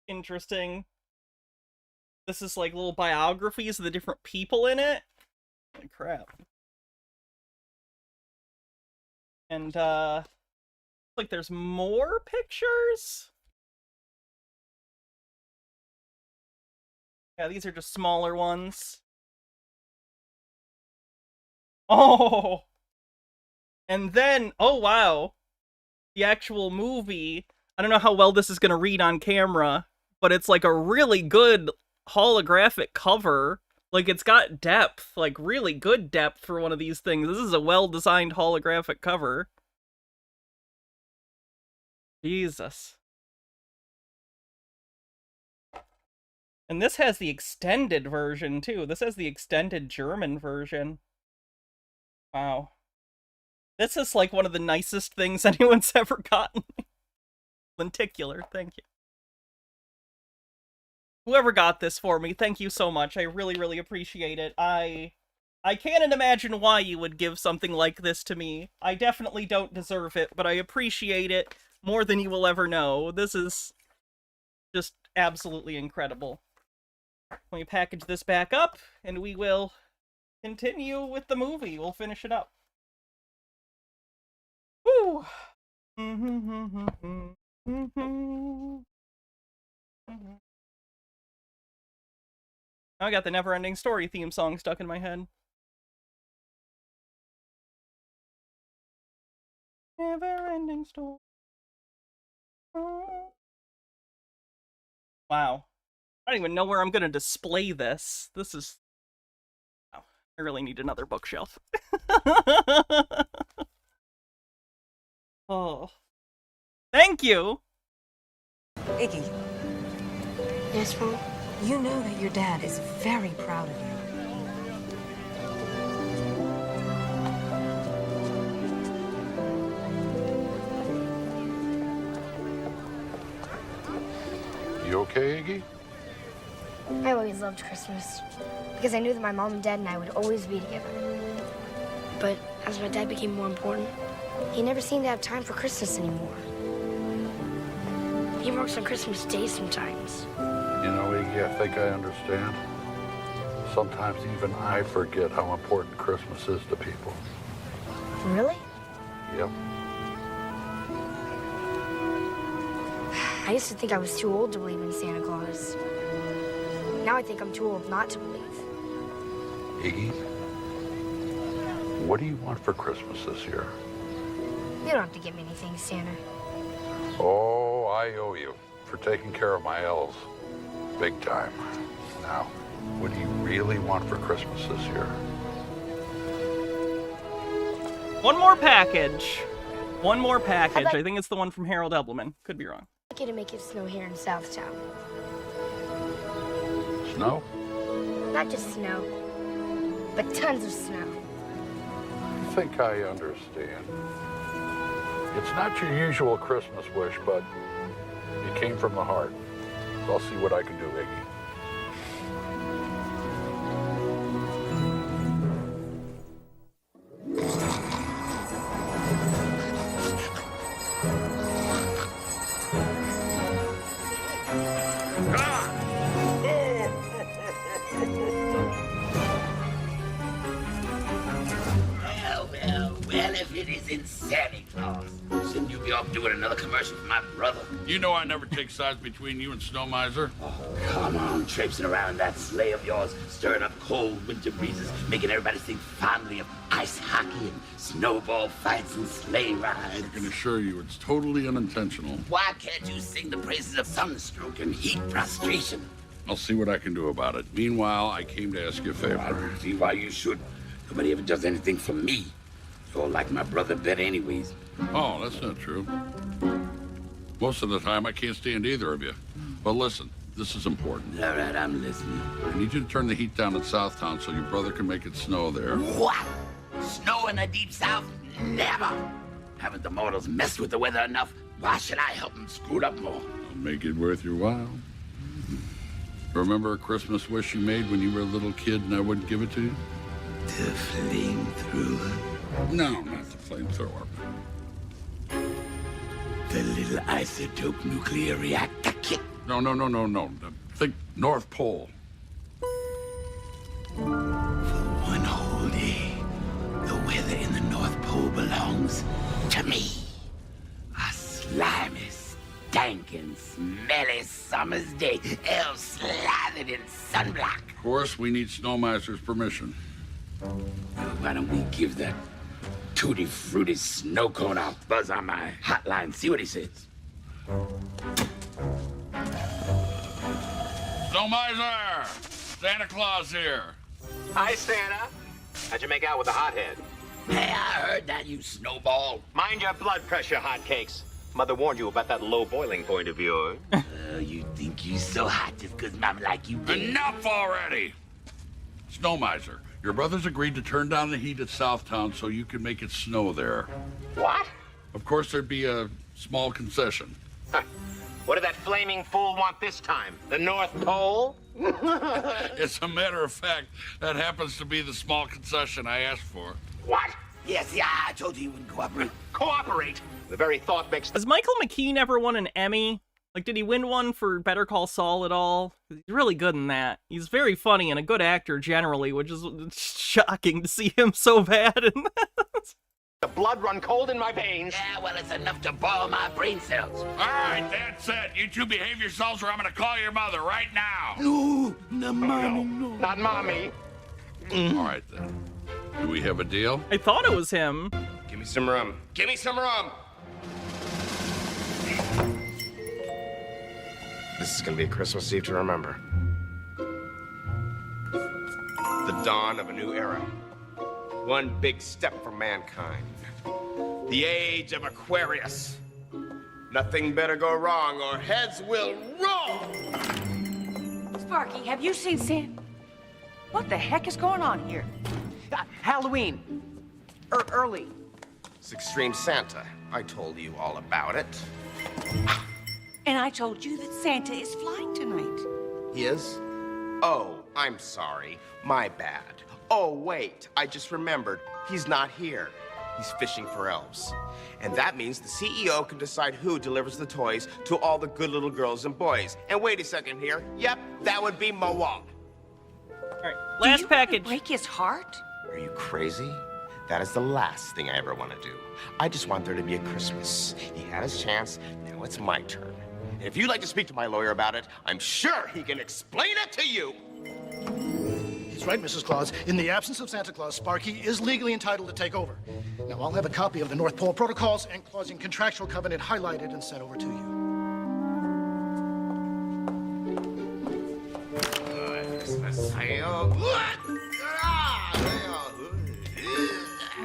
Interesting. This is like little biographies of the different people in it. Holy crap. And like there's more pictures? Yeah, these are just smaller ones. Oh! And then, oh wow. The actual movie, I don't know how well this is going to read on camera, but it's like a really good holographic cover. Like, it's got depth, like really good depth for one of these things. This is a well-designed holographic cover. Jesus. And this has the extended version, too. This has the extended German version. Wow. This is like one of the nicest things anyone's ever gotten. Lenticular, thank you. Whoever got this for me, thank you so much. I really, really appreciate it. I can't imagine why you would give something like this to me. I definitely don't deserve it, but I appreciate it more than you will ever know. This is just absolutely incredible. Let me package this back up, and we will continue with the movie. We'll finish it up. Woo! I got the Never-Ending Story theme song stuck in my head. Never-ending story. Wow. I don't even know where I'm gonna display this. This is... Oh, I really need another bookshelf. Oh. Thank you! Iggy. Yes, Mom? You know that your dad is very proud of you. You okay, Iggy? I always loved Christmas because I knew that my mom and dad and I would always be together. But as my dad became more important, he never seemed to have time for Christmas anymore. He works on Christmas Day sometimes. You know, Iggy, I think I understand. Sometimes even I forget how important Christmas is to people. Really? Yep. I used to think I was too old to believe in Santa Claus. Now I think I'm too old not to believe. Iggy, what do you want for Christmas this year? You don't have to give me anything, Santa. Oh, I owe you for taking care of my elves. Big time. Now, what do you really want for Christmas this year? One more package. One more package. I think it's the one from Harold Ebbleman. Could be wrong. I'd like you to make it snow here in Southtown. Snow? Not just snow, but tons of snow. I think I understand. It's not your usual Christmas wish, but it came from the heart. I'll see what I can do, Iggy. Well, if it isn't Santa Claus, shouldn't you be off doing another commercial for my brother? You know I never take sides between you and Snow Miser. Oh, come on, traipsing around that sleigh of yours, stirring up cold winter breezes, making everybody think fondly of ice hockey and snowball fights and sleigh rides. I can assure you it's totally unintentional. Why can't you sing the praises of sunstroke and heat prostration? I'll see what I can do about it. Meanwhile, I came to ask you a favor. I see why you should. Nobody ever does anything for me. You're like my brother better anyways. Oh, that's not true. Most of the time, I can't stand either of you. But listen, this is important. All right, I'm listening. I need you to turn the heat down in Southtown so your brother can make it snow there. What? Snow in the deep south? Never. Haven't the mortals messed with the weather enough? Why should I help them screw it up more? I'll make it worth your while. Remember a Christmas wish you made when you were a little kid and I wouldn't give it to you? The flamethrower? No, not the flamethrower. The little isotope nuclear reactor kit? No. Think North Pole. For one whole day, the weather in the North Pole belongs to me. A slimy, stankin', smelly summer's day, elves slathered in sunblock. Of course, we need Snow Miser's permission. Why don't we give that tutti frutti snow cone a buzz on my hotline, see what he says. Snow Miser! Santa Claus here. Hi, Santa. How'd you make out with the hothead? Hey, I heard that, you snowball. Mind your blood pressure, hotcakes. Mother warned you about that low boiling point of yours. You think you so hot just 'cause Mama like you big? Enough already! Snow Miser, your brothers agreed to turn down the heat at Southtown so you could make it snow there. What? Of course, there'd be a small concession. Huh. What did that flaming fool want this time? The North Pole? As a matter of fact, that happens to be the small concession I asked for. What? Yes, yeah, I told you you wouldn't cooperate. Cooperate? The very thought makes... Has Michael McKean ever won an Emmy? Like, did he win one for Better Call Saul at all? He's really good in that. He's very funny and a good actor generally, which is shocking to see him so bad in that. The blood run cold in my veins. Yeah, well, it's enough to boil my brain cells. All right, that's it. You two behave yourselves or I'm gonna call your mother right now. No, no, Mommy, no. Not Mommy. All right, then. Do we have a deal? I thought it was him. Give me some rum. Give me some rum! This is gonna be a Christmas Eve to remember. The dawn of a new era. One big step for mankind. The age of Aquarius. Nothing better go wrong or heads will roll! Sparky, have you seen Santa? What the heck is going on here? Halloween. Early. It's Extreme Santa. I told you all about it. And I told you that Santa is flying tonight. He is? Oh, I'm sorry. My bad. Oh, wait, I just remembered. He's not here. He's fishing for elves. And that means the CEO can decide who delivers the toys to all the good little girls and boys. And wait a second here. Yep, that would be Moa. All right, last package. Break his heart? Are you crazy? That is the last thing I ever want to do. I just want there to be a Christmas. He had his chance, now it's my turn. And if you'd like to speak to my lawyer about it, I'm sure he can explain it to you. He's right, Mrs. Claus. In the absence of Santa Claus, Sparky is legally entitled to take over. Now, I'll have a copy of the North Pole Protocols and Clausian Contractual Covenant highlighted and sent over to you.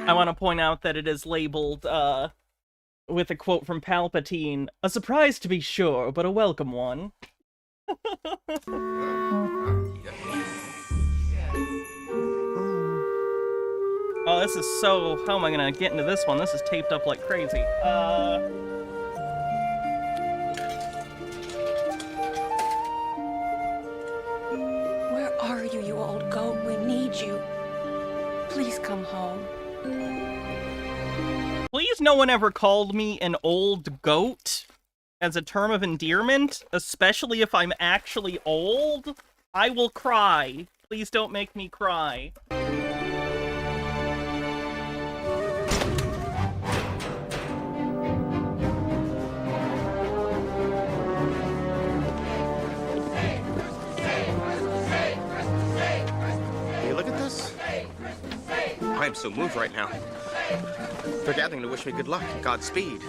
I want to point out that it is labeled, with a quote from Palpatine, "A surprise to be sure, but a welcome one." Oh, this is so... How am I gonna get into this one? This is taped up like crazy. Where are you, you old goat? We need you. Please come home. Please no one ever called me an old goat as a term of endearment, especially if I'm actually old. I will cry. Please don't make me cry. Hey, look at this. I am so moved right now. They're gathering to wish me good luck and Godspeed.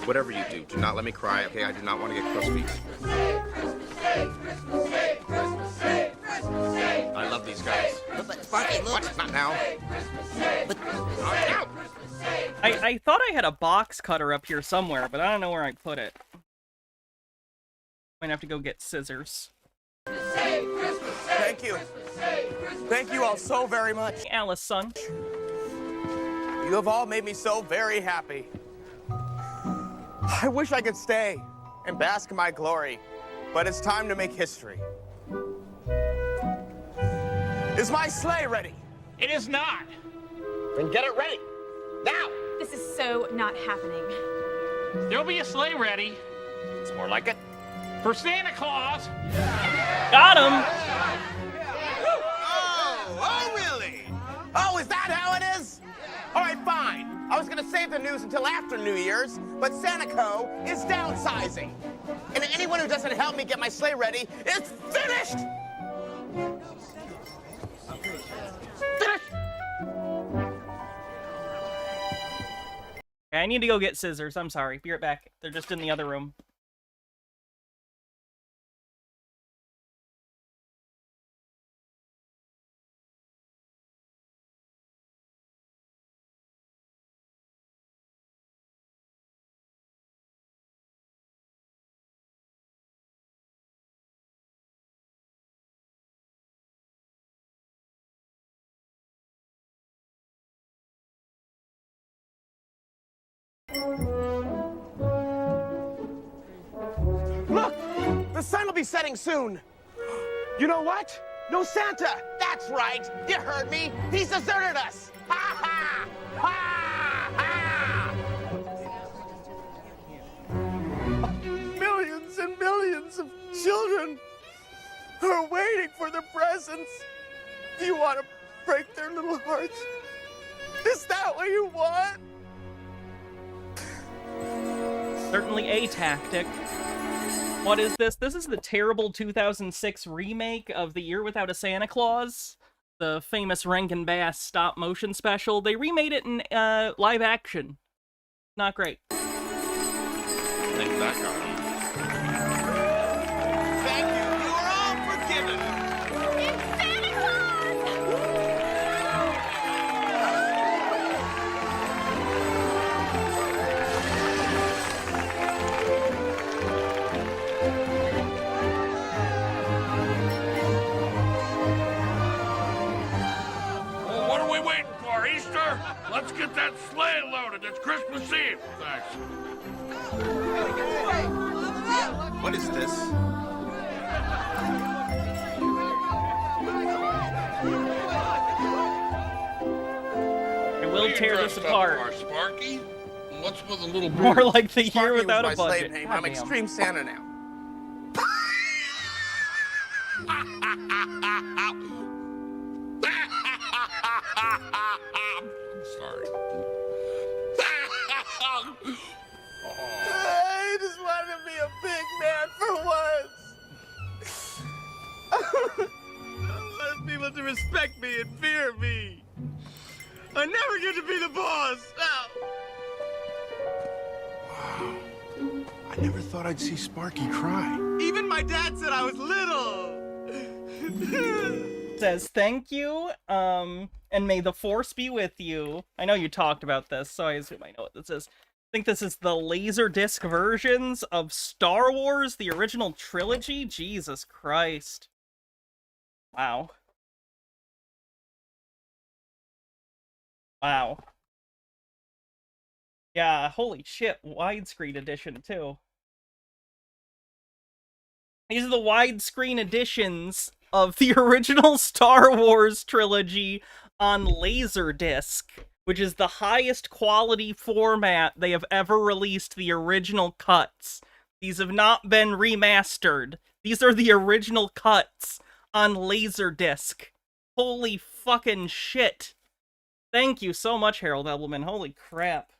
Whatever you do, do not let me cry, okay? I do not want to get crusty. I love these guys. But Sparky, look. What? Not now. But... I thought I had a box cutter up here somewhere, but I don't know where I put it. Might have to go get scissors. Thank you. Thank you all so very much. Alice, son. You have all made me so very happy. I wish I could stay and bask in my glory, but it's time to make history. Is my sleigh ready? It is not. Then get it ready. Now! This is so not happening. There'll be a sleigh ready. It's more like it. For Santa Claus. Got him! Oh, really? Oh, is that how it is? All right, fine. I was gonna save the news until after New Year's, but Santa-Co is downsizing. And anyone who doesn't help me get my sleigh ready is finished! Okay, I need to go get scissors. I'm sorry. Be right back. They're just in the other room. Look! The sun will be setting soon. You know what? No Santa! That's right! You heard me! He's deserted us! Ha ha! Ha ha! Millions and millions of children are waiting for their presents. Do you want to break their little hearts? Is that what you want? Certainly a tactic. What is this? This is the terrible 2006 remake of The Year Without a Santa Claus, the famous Rankin Bass stop-motion special. They remade it in live action. Not great. I think that got him. Thank you. You are all forgiven. It's Santa Claus! Well, what are we waiting for, Easter? Let's get that sleigh loaded. It's Christmas Eve. Thanks. What is this? I will tear this apart. Sparky? What's with a little More like The Year Sparky was Without my a slave Budget. name. God I'm damn. Extreme Santa now. Sorry. I just wanted to be a big man for once. I want people to respect me and fear me. I never get to be the boss. I never thought I'd see Sparky cry. Even my dad said I was little. Says thank you, and may the force be with you. I know you talked about this, so I assume I know what this is. I think this is the Laserdisc versions of Star Wars, the original trilogy. Jesus Christ. Wow. Wow. Yeah, holy shit, widescreen edition, too. These are the widescreen editions of the original Star Wars trilogy on Laserdisc, which is the highest quality format they have ever released the original cuts. These have not been remastered. These are the original cuts on Laserdisc. Holy fucking shit. Thank you so much, Harold Ebelman. Holy crap.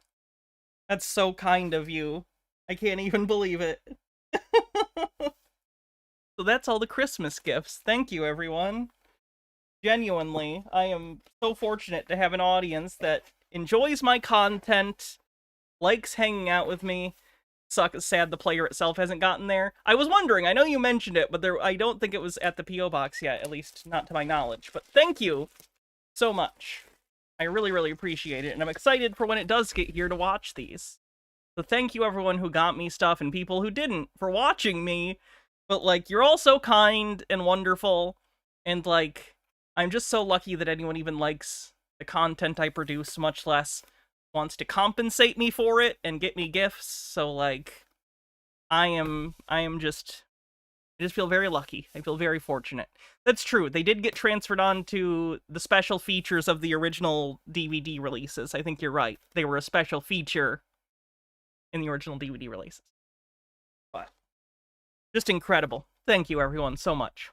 That's so kind of you. I can't even believe it. So that's all the Christmas gifts. Thank you, everyone. Genuinely, I am so fortunate to have an audience that enjoys my content, likes hanging out with me. Sad the player itself hasn't gotten there. I was wondering, I know you mentioned it, but I don't think it was at the P.O. Box yet, at least not to my knowledge. But thank you so much. I really, really appreciate it, and I'm excited for when it does get here to watch these. So thank you everyone who got me stuff and people who didn't for watching me. But, like, you're all so kind and wonderful, and, like, I'm just so lucky that anyone even likes the content I produce, much less wants to compensate me for it and get me gifts. So like, I just feel very lucky. I feel very fortunate. That's true. They did get transferred on to the special features of the original DVD releases. I think you're right. They were a special feature in the original DVD releases. But just incredible. Thank you, everyone, so much.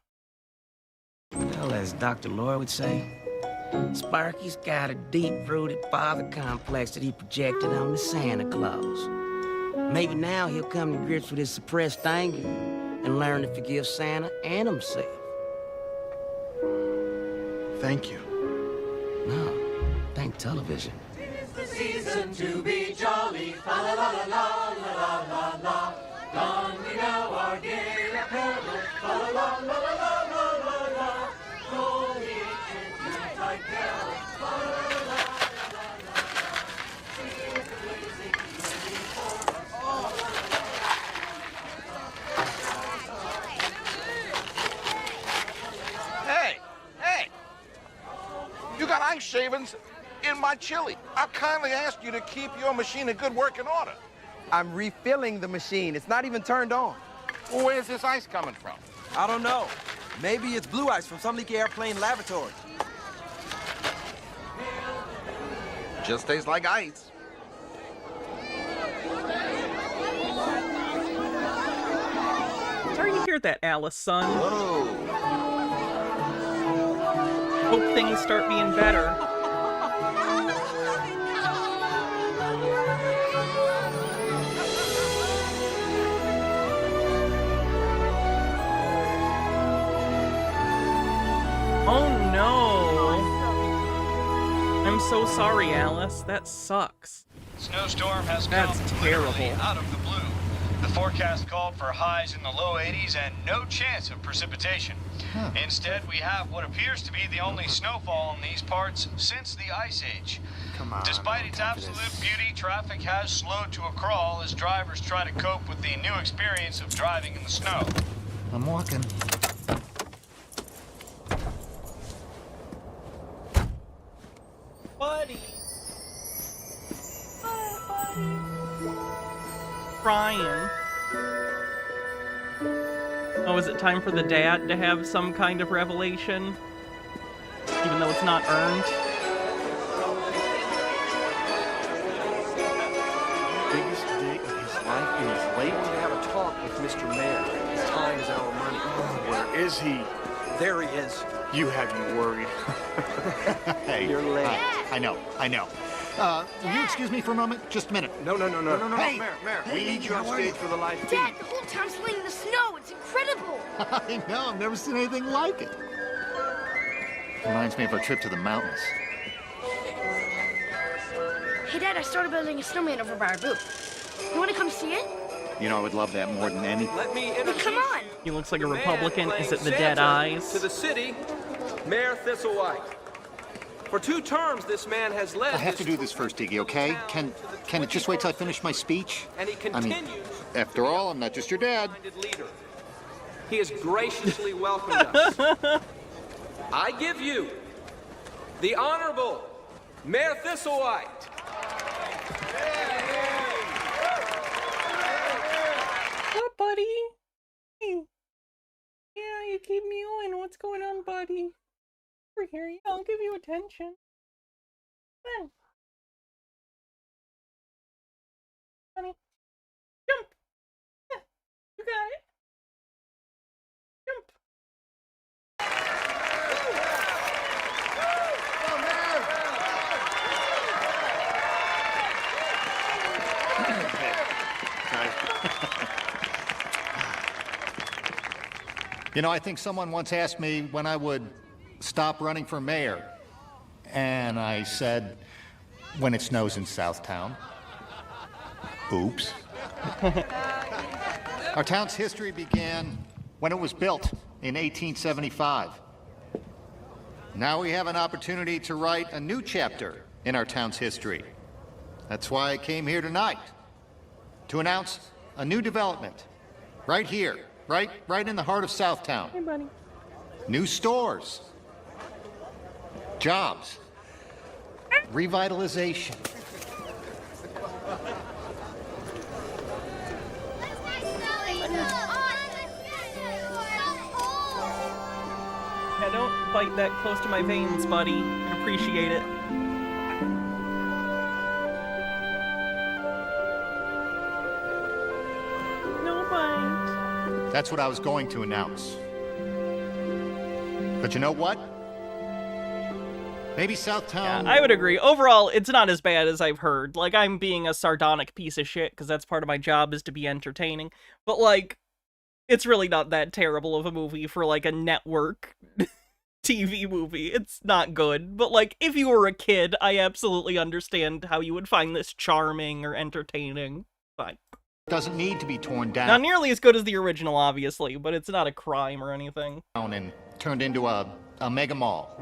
Well, as Dr. Lloyd would say, Sparky's got a deep-rooted father complex that he projected on the Santa Claus. Maybe now he'll come to grips with his suppressed anger and learn to forgive Santa and himself. Thank you. No, thank television. It's the season to be jolly. La la la la la la la la. Don we now our gay apparel. La la la la la la la la. Roll each in Yuletide carol. La la la la la la. See the blazing evening for us all. Hey! You got ice shavings in my chili. I kindly asked you to keep your machine in good working order. I'm refilling the machine. It's not even turned on. Well, where's this ice coming from? I don't know. Maybe it's blue ice from some leaky airplane lavatory. Just tastes like ice. Sorry to hear that, Alice, son. Whoa. Hope things start being better. Oh no! I'm so sorry, Alice. That sucks. Snowstorm has That's come terrible. literally out of the blue. The forecast called for highs in the low 80s and no chance of precipitation. Instead, we have what appears to be the only snowfall in these parts since the Ice Age. Come on. Despite its absolute beauty, traffic has slowed to a crawl as drivers try to cope with the new experience of driving in the snow. I'm walking. Buddy. Brian. Oh, is it time for the dad to have some kind of revelation? Even though it's not earned? Biggest day of his life, and he's late to have a talk with Mr. Mayor. His time is our money. Where is he? There he is. You have you worried. Hey, You're late. I know. Will you excuse me for a moment? Just a minute. No. Hey, Mayor, we need you on stage for the live feed. Dad, the whole town's laying in the snow. It's incredible. I know. I've never seen anything like it. Reminds me of our trip to the mountains. Hey, Dad, I started building a snowman over by our booth. You want to come see it? You know, I would love that more than anything. Let me Well, introduce come on. He looks like a man Republican. Is it the playing dead Santa eyes? to the city, Mayor Thistlewhite. For 2 terms, this man has led. I have to do this first, Iggy, okay? Can it just wait till I finish my speech? And he I mean, continues. after all, I'm not just your dad. Leader. He has graciously welcomed us. I give you the Honorable Mayor Thistlewhite. What, buddy? Hey. Yeah, you keep mewing. What's going on, buddy? Over here. Yeah, I'll give you attention. Come on. Honey. Jump. Yeah, you got it. Jump. You know, I think someone once asked me when I would stop running for mayor. And I said, when it snows in Southtown. Oops. Our town's history began when it was built in 1875. Now we have an opportunity to write a new chapter in our town's history. That's why I came here tonight, to announce a new development right here, right in the heart of Southtown. Hey, buddy. New stores, jobs, revitalization. Yeah, don't bite that close to my veins, buddy. I appreciate it. No bite. That's what I was going to announce. But you know what? Maybe Southtown... Yeah, I would agree. Overall, it's not as bad as I've heard. Like, I'm being a sardonic piece of shit, because that's part of my job, is to be entertaining. But, like, it's really not that terrible of a movie for, like, a network TV movie. It's not good. But, like, if you were a kid, I absolutely understand how you would find this charming or entertaining. Fine. Doesn't need to be torn down. Not nearly as good as the original, obviously, but it's not a crime or anything. And turned into a mega mall.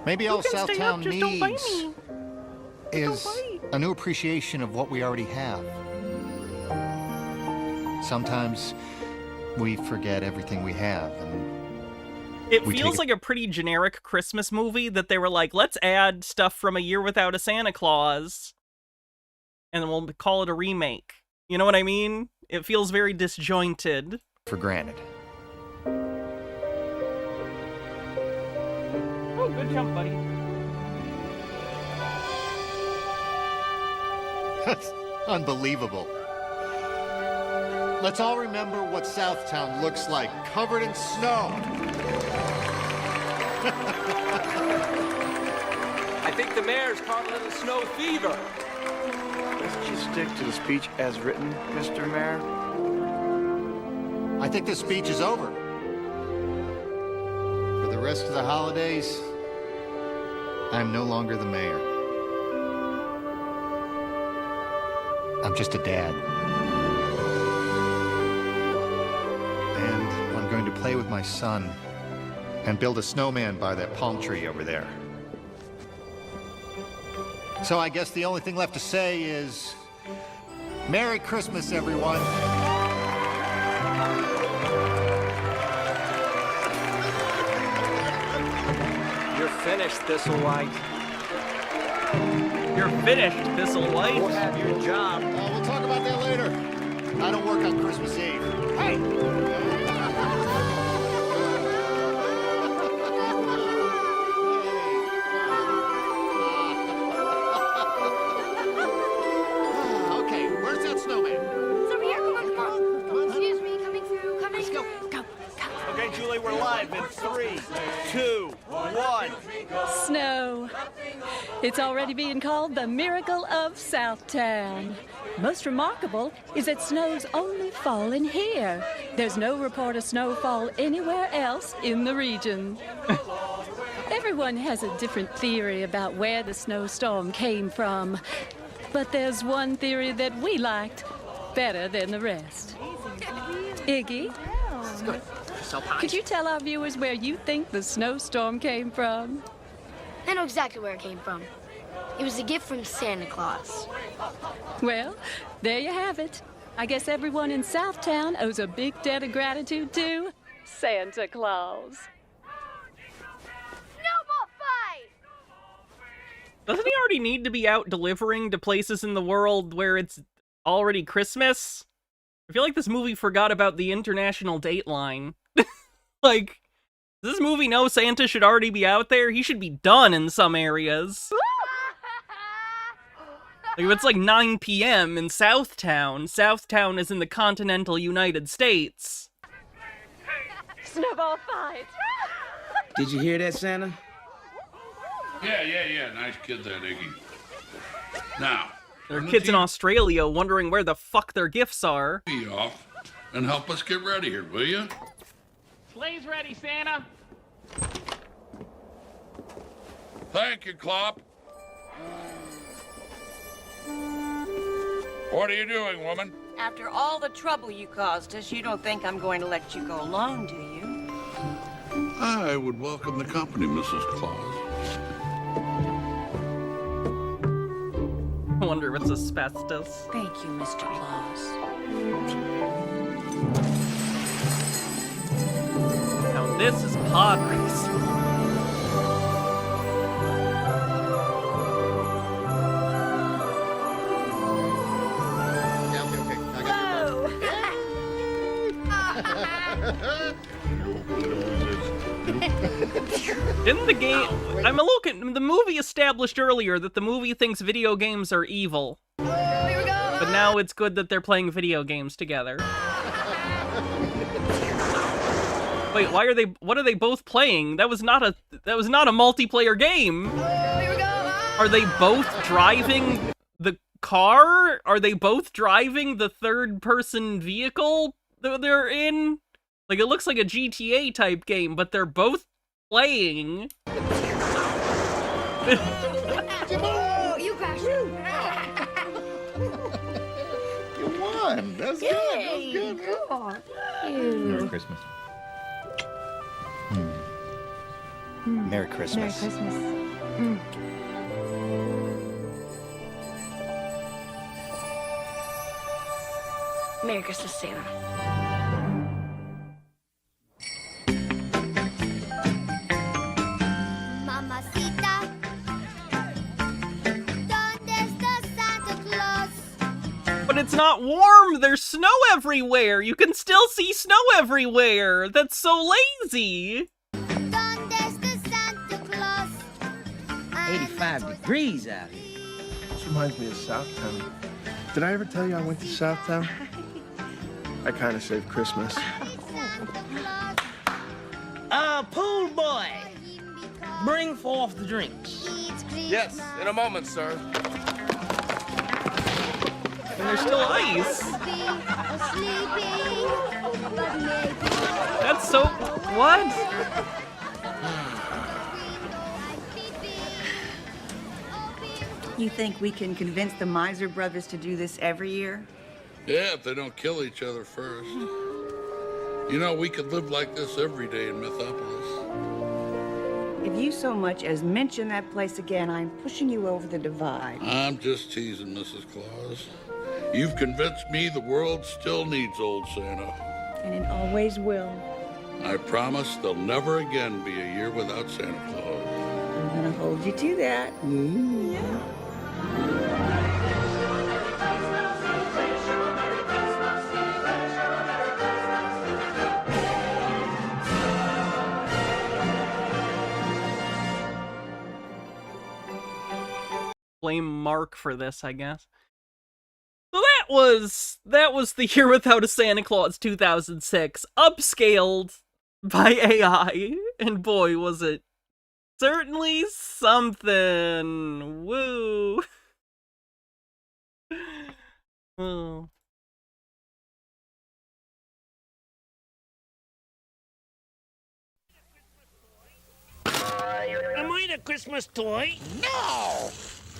Maybe all Southtown needs is a new appreciation of what we already have. Sometimes we forget everything we have. And it feels like a pretty generic Christmas movie that they were like, let's add stuff from A Year Without a Santa Claus, and then we'll call it a remake. You know what I mean? It feels very disjointed. For granted. Oh, good jump, buddy. That's unbelievable. Let's all remember what Southtown looks like, covered in snow. I think the mayor's caught a little snow fever. Doesn't you stick to the speech as written, Mr. Mayor? I think this speech is over. For the rest of the holidays, I'm no longer the mayor. I'm just a dad. And I'm going to play with my son and build a snowman by that palm tree over there. So I guess the only thing left to say is, Merry Christmas, everyone. You're finished, Thistlewhite. You're finished, Thistlewhite. We'll have your job. We'll talk about that later. I don't work on Christmas Eve. Hey! Okay, where's that snowman? It's over here. Come on, come on. Excuse me, coming through, coming through. Go. Okay, Julie, we're live in 3, 2, 1. Snow. It's already being called the miracle of Southtown. Most remarkable is that snow's only fallen here. There's no report of snowfall anywhere else in the region. Everyone has a different theory about where the snowstorm came from. But there's one theory that we liked better than the rest. Iggy? Could you tell our viewers where you think the snowstorm came from? I know exactly where it came from. It was a gift from Santa Claus. Well, there you have it. I guess everyone in Southtown owes a big debt of gratitude to Santa Claus. Snowball fight! Doesn't he already need to be out delivering to places in the world where it's already Christmas? I feel like this movie forgot about the international dateline. Like, does this movie know Santa should already be out there? He should be done in some areas. Like, if it's like 9 p.m. in Southtown is in the continental United States. Snowball fight! Did you hear that, Santa? Yeah. Nice kid, that Iggy. Now, There are kids in Australia wondering where the fuck their gifts are. be off and help us get ready here, will you? Sleigh's ready, Santa. Thank you, Clop. What are you doing, woman? After all the trouble you caused us, you don't think I'm going to let you go alone, do you? I would welcome the company, Mrs. Claus. I wonder if it's asbestos. Thank you, Mr. Claus. Now this is pod race. Yeah, okay. I got your Didn't the game... I'm a little... The movie established earlier that the movie thinks video games are evil. But now it's good that they're playing video games together. Wait, why are they... What are they both playing? That was not a multiplayer game. Are they both driving the car? Are they both driving the third-person vehicle that they're in? Like, it looks like a GTA type game, but they're both playing. Oh, you crashed. You won. That's good. That's good. Merry Christmas. Merry Christmas. Merry Christmas. Merry Christmas, Santa. Mamacita, ¿dónde está Santa Claus? But it's not warm! There's snow everywhere! You can still see snow everywhere! That's so lazy! ¿Dónde está Santa Claus? 85 degrees out here. This reminds me of Southtown. Did I ever tell you I went to Southtown? I kind of saved Christmas. Pool boy, bring forth the drinks. Yes, in a moment, sir. And there's still ice. That's so... What? You think we can convince the Miser brothers to do this every year? Yeah, if they don't kill each other first. You know, we could live like this every day in Mythopolis. If you so much as mention that place again, I'm pushing you over the divide. I'm just teasing, Mrs. Claus. You've convinced me the world still needs old Santa. And it always will. I promise there'll never again be a year without Santa Claus. I'm gonna hold you to that. Yeah. Blame Mark for this, I guess. So that was the Year Without a Santa Claus 2006, upscaled by AI, and boy, was it certainly something. Woo. Oh. Am I the Christmas toy? No!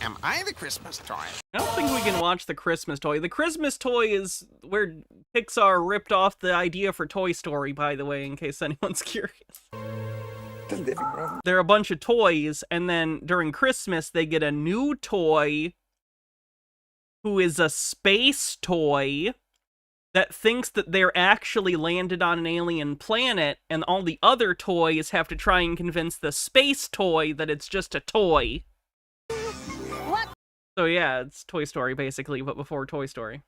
Am I the Christmas toy? I don't think we can watch The Christmas Toy. The Christmas Toy is where Pixar ripped off the idea for Toy Story, by the way, in case anyone's curious. There are a bunch of toys, and then during Christmas, they get a new toy who is a space toy that thinks that they're actually landed on an alien planet, and all the other toys have to try and convince the space toy that it's just a toy. What So yeah, it's Toy Story, basically, but before Toy Story.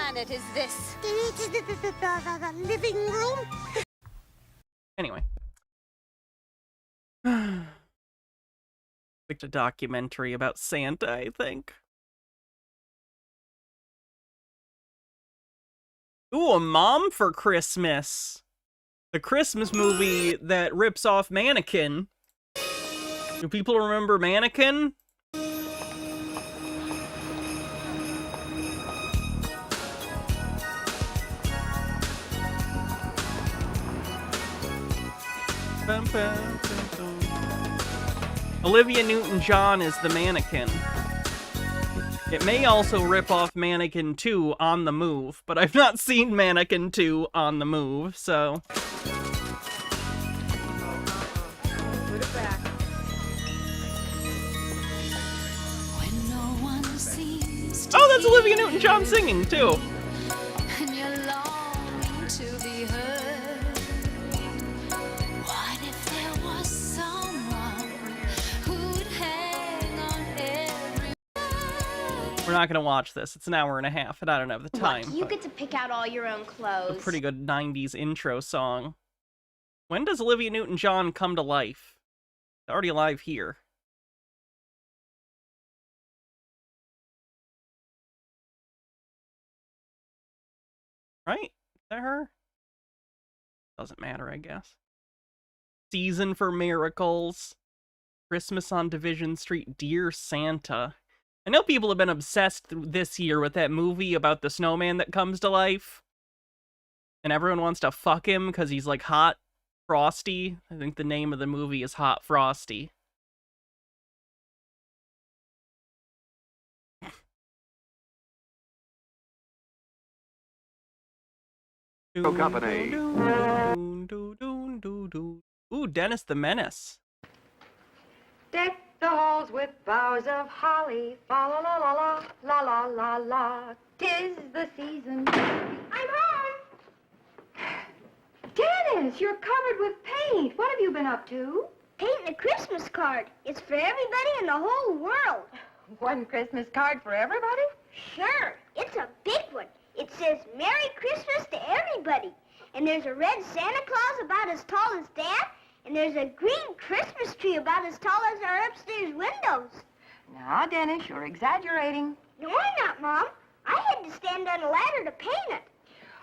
planet is this? The living room? Anyway. It's a documentary about Santa, I think. Ooh, A Mom for Christmas. The Christmas movie that rips off Mannequin. Do people remember Mannequin? Olivia Newton-John is the Mannequin. It may also rip off Mannequin 2 On the Move, but I've not seen Mannequin 2 On the Move, so... Put it back. Oh, that's Olivia Newton-John singing, too! And you're longing to be heard. What if there was someone who'd hang on every... We're not gonna watch this. It's an hour and a half, and I don't have the time. Look, you get to pick out all your own clothes. A pretty good 90s intro song. When does Olivia Newton-John come to life? It's already alive here. Right? Is that her? Doesn't matter, I guess. Season for Miracles. Christmas on Division Street. Dear Santa. I know people have been obsessed this year with that movie about the snowman that comes to life. And everyone wants to fuck him because he's like hot Frosty. I think the name of the movie is Hot Frosty. Company. Ooh, Dennis the Menace. Deck the halls with boughs of holly, fa la la la la, la la la la. 'Tis the season. I'm home. Dennis, you're covered with paint. What have you been up to? Painting a Christmas card. It's for everybody in the whole world. One Christmas card for everybody? Sure. It's a big one. It says, Merry Christmas to everybody. And there's a red Santa Claus about as tall as Dad. And there's a green Christmas tree about as tall as our upstairs windows. Now, Dennis, you're exaggerating. No, I'm not, Mom. I had to stand on a ladder to paint it.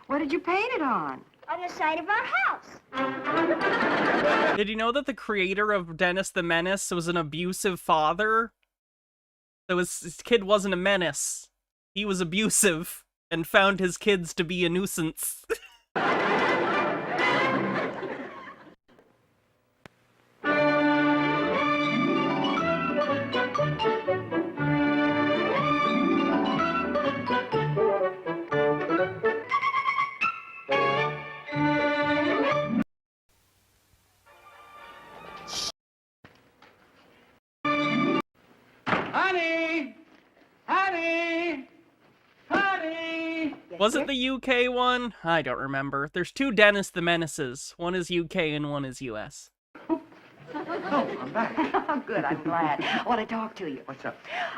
What did you paint it on? On the side of our house. Did you know that the creator of Dennis the Menace was an abusive father? So his kid wasn't a menace. He was abusive and found his kids to be a nuisance. Honey! Honey! Honey! Was it the UK one? I don't remember. There's two Dennis the Menaces. One is UK and one is US. Oh, I'm back. Good, I'm glad. I want to talk to you. What's up?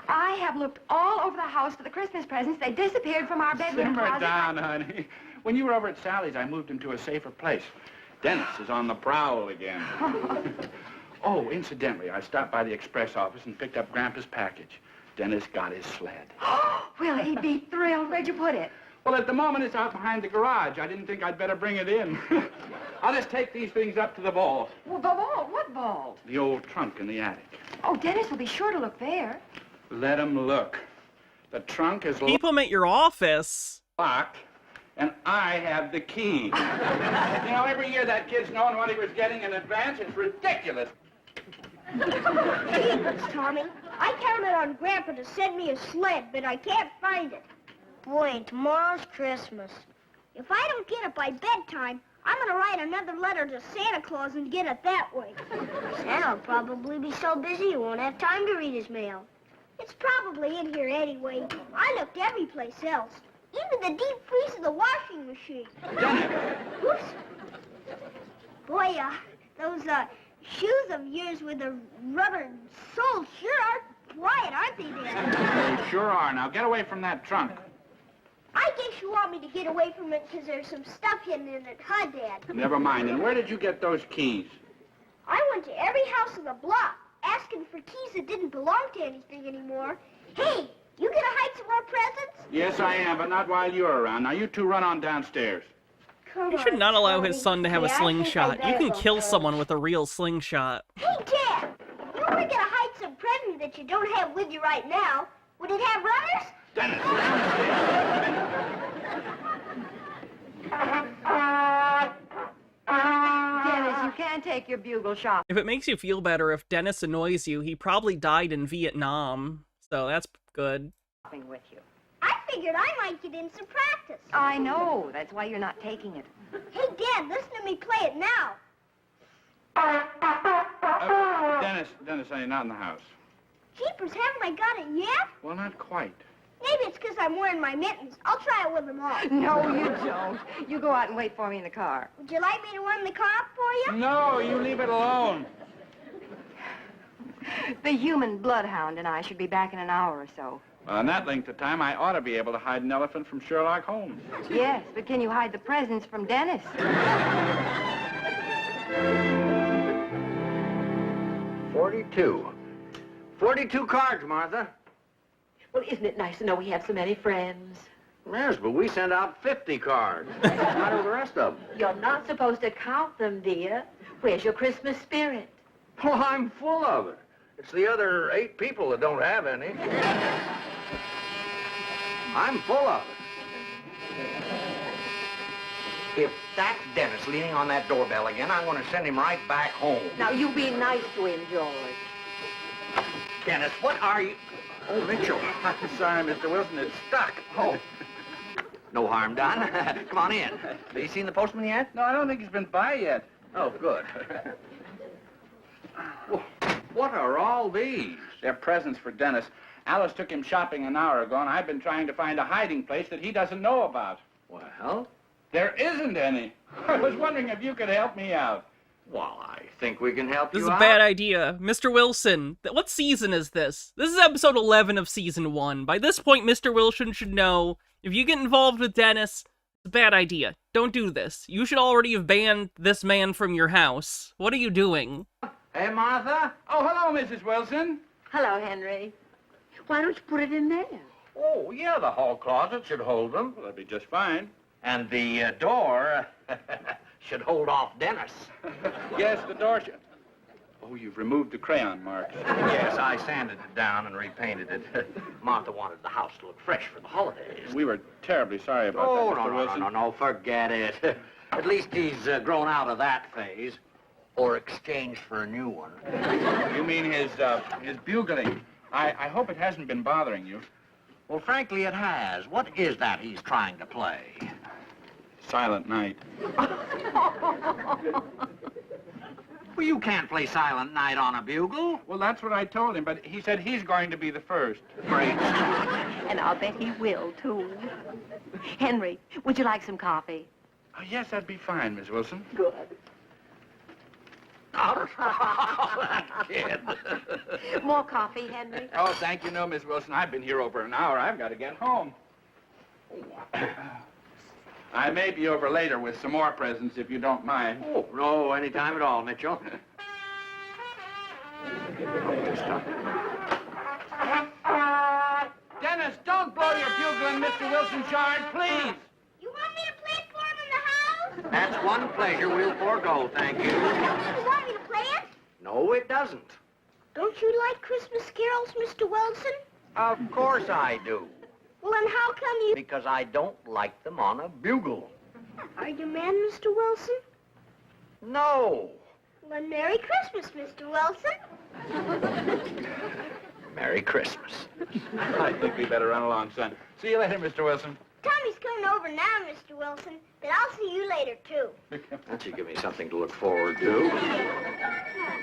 I have looked all over the house for the Christmas presents. They disappeared from our bedroom Simmer closet. down, honey. When you were over at Sally's, I moved him to a safer place. Dennis is on the prowl again. Oh, incidentally, I stopped by the express office and picked up Grandpa's package. Dennis got his sled. Well, he'd be thrilled. Where'd you put it? Well, at the moment, it's out behind the garage. I didn't think I'd better bring it in. I'll just take these things up to the vault. Well, the vault? What vault? The old trunk in the attic. Oh, Dennis will be sure to look there. Let him look. The trunk is Keep him at your office. locked, and I have the key. You know, every year that kid's knowing what he was getting in advance. It's ridiculous. Tommy, I counted on Grandpa to send me a sled, but I can't find it. Boy, and tomorrow's Christmas. If I don't get it by bedtime, I'm gonna write another letter to Santa Claus and get it that way. Santa will probably be so busy he won't have time to read his mail. It's probably in here anyway. I looked every place else. Even the deep freeze of the washing machine. Oops. Boy, those shoes of yours with the rubber soles sure are quiet, aren't they, Dad? They sure are. Now, get away from that trunk. I guess you want me to get away from it because there's some stuff hidden in it, huh, Dad? Never mind. And where did you get those keys? I went to every house on the block asking for keys that didn't belong to anything anymore. Hey, you gonna hide some more presents? Yes, I am, but not while you're around. Now, you two run on downstairs. Come You should on, not allow Tommy. his son to have a Yeah, I think slingshot. I You better can go kill first. someone with a real slingshot. Hey, Dad, you were gonna hide some present that you don't have with you right now. Would it have runners? Dennis, Dennis, you can't take your bugle shot. If it makes you feel better, if Dennis annoys you, he probably died in Vietnam. So that's good. With you. I figured I might get in some practice. I know. That's why you're not taking it. Hey, Dad, listen to me play it now. Dennis, are you not in the house? Jeepers, haven't I got it yet? Well, not quite. Maybe it's because I'm wearing my mittens. I'll try it with them on. No, you don't. You go out and wait for me in the car. Would you like me to warm the car up for you? No, you leave it alone. The human bloodhound and I should be back in an hour or so. Well, in that length of time, I ought to be able to hide an elephant from Sherlock Holmes. Yes, but can you hide the presents from Dennis? 42 cards, Martha. Well, isn't it nice to know we have so many friends? Yes, but we sent out 50 cards. What's the matter with the rest of them? You're not supposed to count them, dear. Where's your Christmas spirit? Well, I'm full of it. It's the other 8 people that don't have any. I'm full of it. If that's Dennis leaning on that doorbell again, I'm going to send him right back home. Now, you be nice to him, George. Dennis, what are you... Oh, Mitchell. I'm sorry, Mr. Wilson. It's stuck. Oh. No harm done. Come on in. Have you seen the postman yet? No, I don't think he's been by yet. Oh, good. Well, what are all these? They're presents for Dennis. Alice took him shopping an hour ago, and I've been trying to find a hiding place that he doesn't know about. Well? There isn't any. I was wondering if you could help me out. Well, I think we can help This you is a out. bad idea. Mr. Wilson, what season is this? This is episode 11 of season 1. By this point, Mr. Wilson should know, if you get involved with Dennis, it's a bad idea. Don't do this. You should already have banned this man from your house. What are you doing? Hey, Martha. Oh, hello, Mrs. Wilson. Hello, Henry. Why don't you put it in there? Oh, yeah, the hall closet should hold them. Well, that'd be just fine. And the door should hold off Dennis. Yes, the door should... Oh, you've removed the crayon marks. Yes, I sanded it down and repainted it. Martha wanted the house to look fresh for the holidays. We were terribly sorry about Oh, that, Mr. Wilson. no, forget it. At least he's grown out of that phase. Or exchanged for a new one. You mean his bugling? I hope it hasn't been bothering you. Well, frankly, it has. What is that he's trying to play? Silent Night. Well, you can't play Silent Night on a bugle. Well, that's what I told him, but he said he's going to be the first. Great. And I'll bet he will, too. Henry, would you like some coffee? Oh, yes, that'd be fine, Miss Wilson. Good. Oh, that kid. More coffee, Henry? Oh, thank you, no, Miss Wilson. I've been here over an hour. I've got to get home. I may be over later with some more presents, if you don't mind. Oh, no, any time at all, Mitchell. Dennis, don't blow your bugle in Mr. Wilson's yard, please. You want me to play for him in the house? That's one pleasure we'll forego, thank you. You want me to play it? No, it doesn't. Don't you like Christmas carols, Mr. Wilson? Of course I do. Well, then how come you... Because I don't like them on a bugle. Are you man, Mr. Wilson? No. Well, then Merry Christmas, Mr. Wilson. Merry Christmas. I think we better run along, son. See you later, Mr. Wilson. Tommy's coming over now, Mr. Wilson, but I'll see you later, too. That should give me something to look forward to.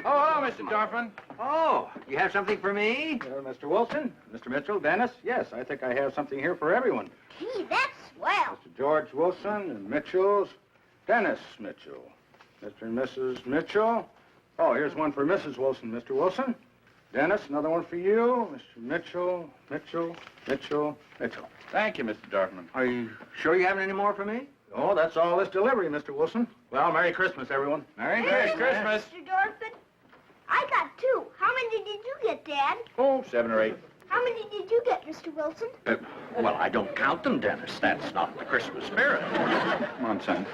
Oh, hello, Mr. Dorfman. Oh, you have something for me? Mr. Wilson, Mr. Mitchell, Dennis, yes, I think I have something here for everyone. Gee, that's swell. Mr. George Wilson and Mitchell's, Dennis Mitchell. Mr. and Mrs. Mitchell. Oh, here's one for Mrs. Wilson, Mr. Wilson. Dennis, another one for you. Mr. Mitchell, Mitchell, Mitchell, Mitchell. Thank you, Mr. Dorfman. Are you sure you haven't any more for me? Oh, that's all this delivery, Mr. Wilson. Well, Merry Christmas, everyone. Merry Merry Christmas. Mr. Dorfman. I got 2. How many did you get, Dad? Oh, 7 or 8. How many did you get, Mr. Wilson? Well, I don't count them, Dennis. That's not the Christmas spirit. Come on, son.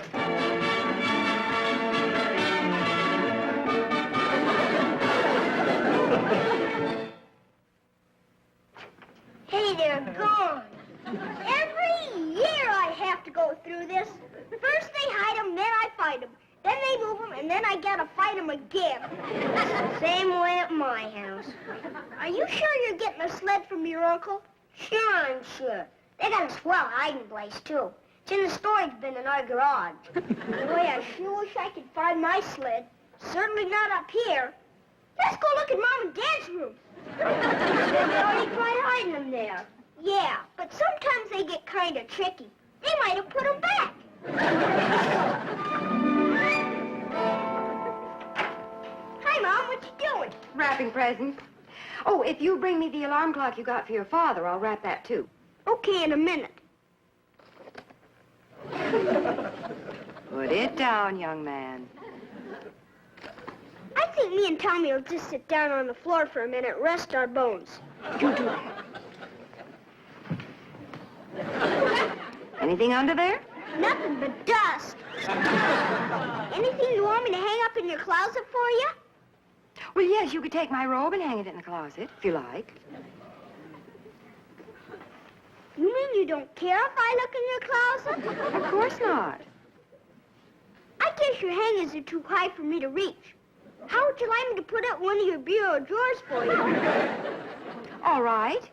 Hey, they're gone. Every year I have to go through this. First they hide them, then I find them. Then they move them, and then I gotta fight them again. Same way at my house. Are you sure you're getting a sled from your uncle? Sure, I'm sure. They got a swell hiding place, too. It's in the storage bin in our garage. Boy, I sure wish I could find my sled. Certainly not up here. Let's go look at Mom and Dad's room. They already tried hiding them there. Yeah, but sometimes they get kind of tricky. They might have put them back. Hi, Mom. What you doing? Wrapping presents. Oh, if you bring me the alarm clock you got for your father, I'll wrap that too. Okay, in a minute. Put it down, young man. I think me and Tommy will just sit down on the floor for a minute, rest our bones. You do that. Anything under there? Nothing but dust. Anything you want me to hang up in your closet for you? Well, yes, you could take my robe and hang it in the closet, if you like. You mean you don't care if I look in your closet? Of course not. I guess your hangers are too high for me to reach. How would you like me to put up one of your bureau drawers for you? All right.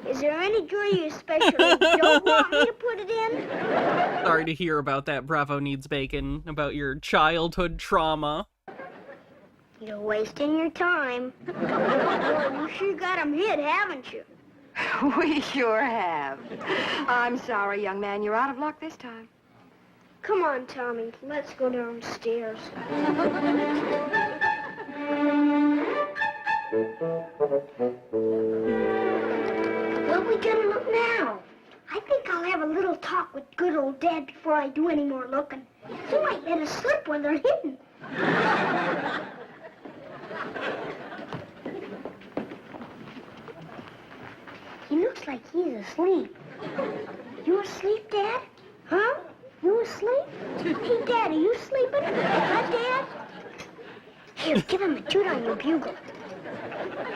Is there any drawer you especially don't want me to put it in? Sorry to hear about that, Bravo Needs Bacon, about your childhood trauma. You're wasting your time. Boy, you sure got 'em hid, haven't you? We sure have. I'm sorry, young man. You're out of luck this time. Come on, Tommy. Let's go downstairs. Where are we gonna look now? I think I'll have a little talk with good old Dad before I do any more looking. He might let us slip when they're hidden. He looks like he's asleep. You asleep, Dad? Huh? You asleep? Hey, Dad, are you sleeping? Huh, Dad? Here, give him a toot on your bugle.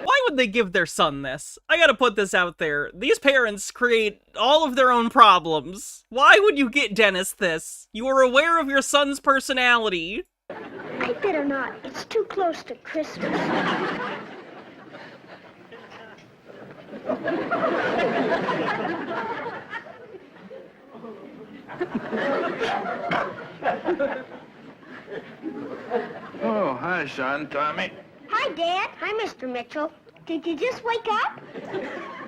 Why would they give their son this? I gotta put this out there. These parents create all of their own problems. Why would you get Dennis this? You are aware of your son's personality. I better not. It's too close to Christmas. Oh, hi, son. Tommy. Hi, Dad. Hi, Mr. Mitchell. Did you just wake up?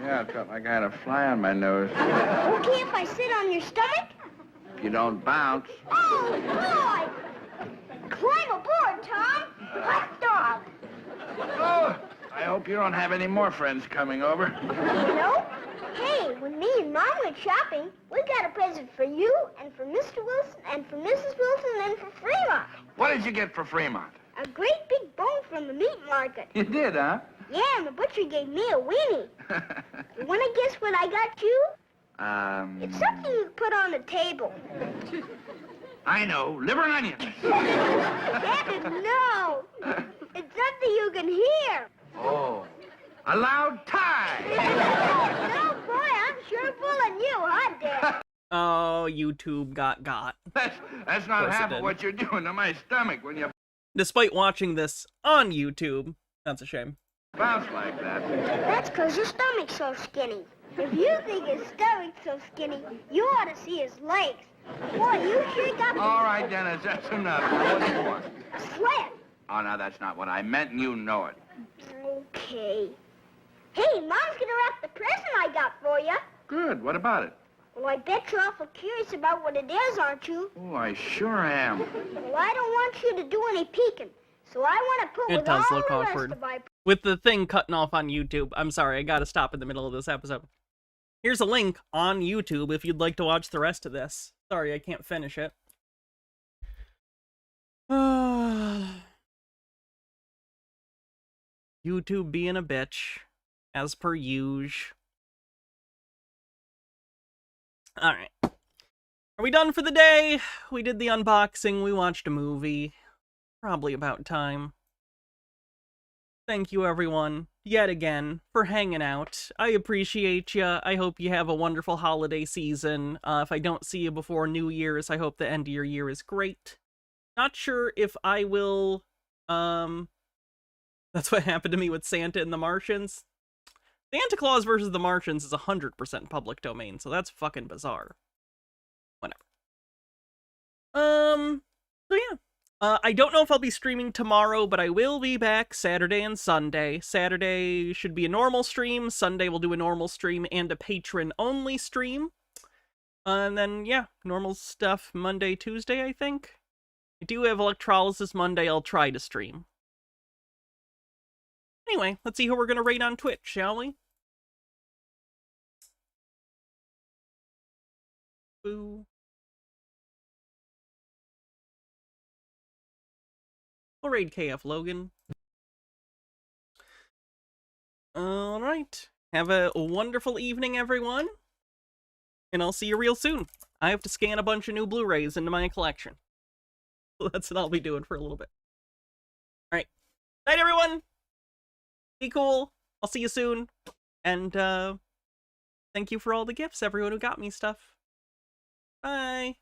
Yeah, I felt like I had a fly on my nose. Okay if I sit on your stomach? If you don't bounce. Oh, boy! Climb aboard, Tom. Hot dog. Oh, I hope you don't have any more friends coming over. No? Hey, when me and Mom went shopping, we got a present for you and for Mr. Wilson and for Mrs. Wilson and for Fremont. What did you get for Fremont? A great big bone from the meat market. You did, huh? Yeah, and the butcher gave me a weenie. You want to guess what I got you? It's something you put on the table. I know. Liver and onions. Dad, no. It's something you can hear. Oh. A loud tie. No, boy, I'm sure fooling you, huh, Dad? Oh, YouTube got. That's not half of what you're doing to my stomach when you Despite watching this on YouTube. That's a shame. bounce like that. That's because your stomach's so skinny. If you think his stomach's so skinny, you ought to see his legs. Boy, you sure got... All right, Dennis, that's enough. What do you want? A sled. Oh, now that's not what I meant, and you know it. Okay. Hey, Mom's gonna wrap the present I got for you. Good. What about it? Well, I bet you're awful curious about what it is, aren't you? Oh, I sure am. Well, I don't want you to do any peeking, so I want to put It with does all look the awkward. rest of my... With the thing cutting off on YouTube. I'm sorry, I gotta stop in the middle of this episode. Here's a link on YouTube if you'd like to watch the rest of this. Sorry, I can't finish it. YouTube being a bitch, as per usual. Alright. Are we done for the day? We did the unboxing, we watched a movie. Probably about time. Thank you, everyone, yet again, for hanging out. I appreciate ya. I hope you have a wonderful holiday season. If I don't see you before New Year's, I hope the end of your year is great. Not sure if I will, that's what happened to me with Santa and the Martians. Santa Claus versus the Martians is 100% public domain, so that's fucking bizarre. Whatever. So yeah. I don't know if I'll be streaming tomorrow, but I will be back Saturday and Sunday. Saturday should be a normal stream, Sunday we'll do a normal stream and a patron-only stream. And then, yeah, normal stuff Monday, Tuesday, I think. I do have electrolysis Monday, I'll try to stream. Anyway, let's see who we're gonna raid on Twitch, shall we? Boo. We'll raid KF Logan. Alright. Have a wonderful evening, everyone. And I'll see you real soon. I have to scan a bunch of new Blu-rays into my collection. So that's what I'll be doing for a little bit. Alright. Night, everyone! Be cool. I'll see you soon. And, thank you for all the gifts, everyone who got me stuff. Bye!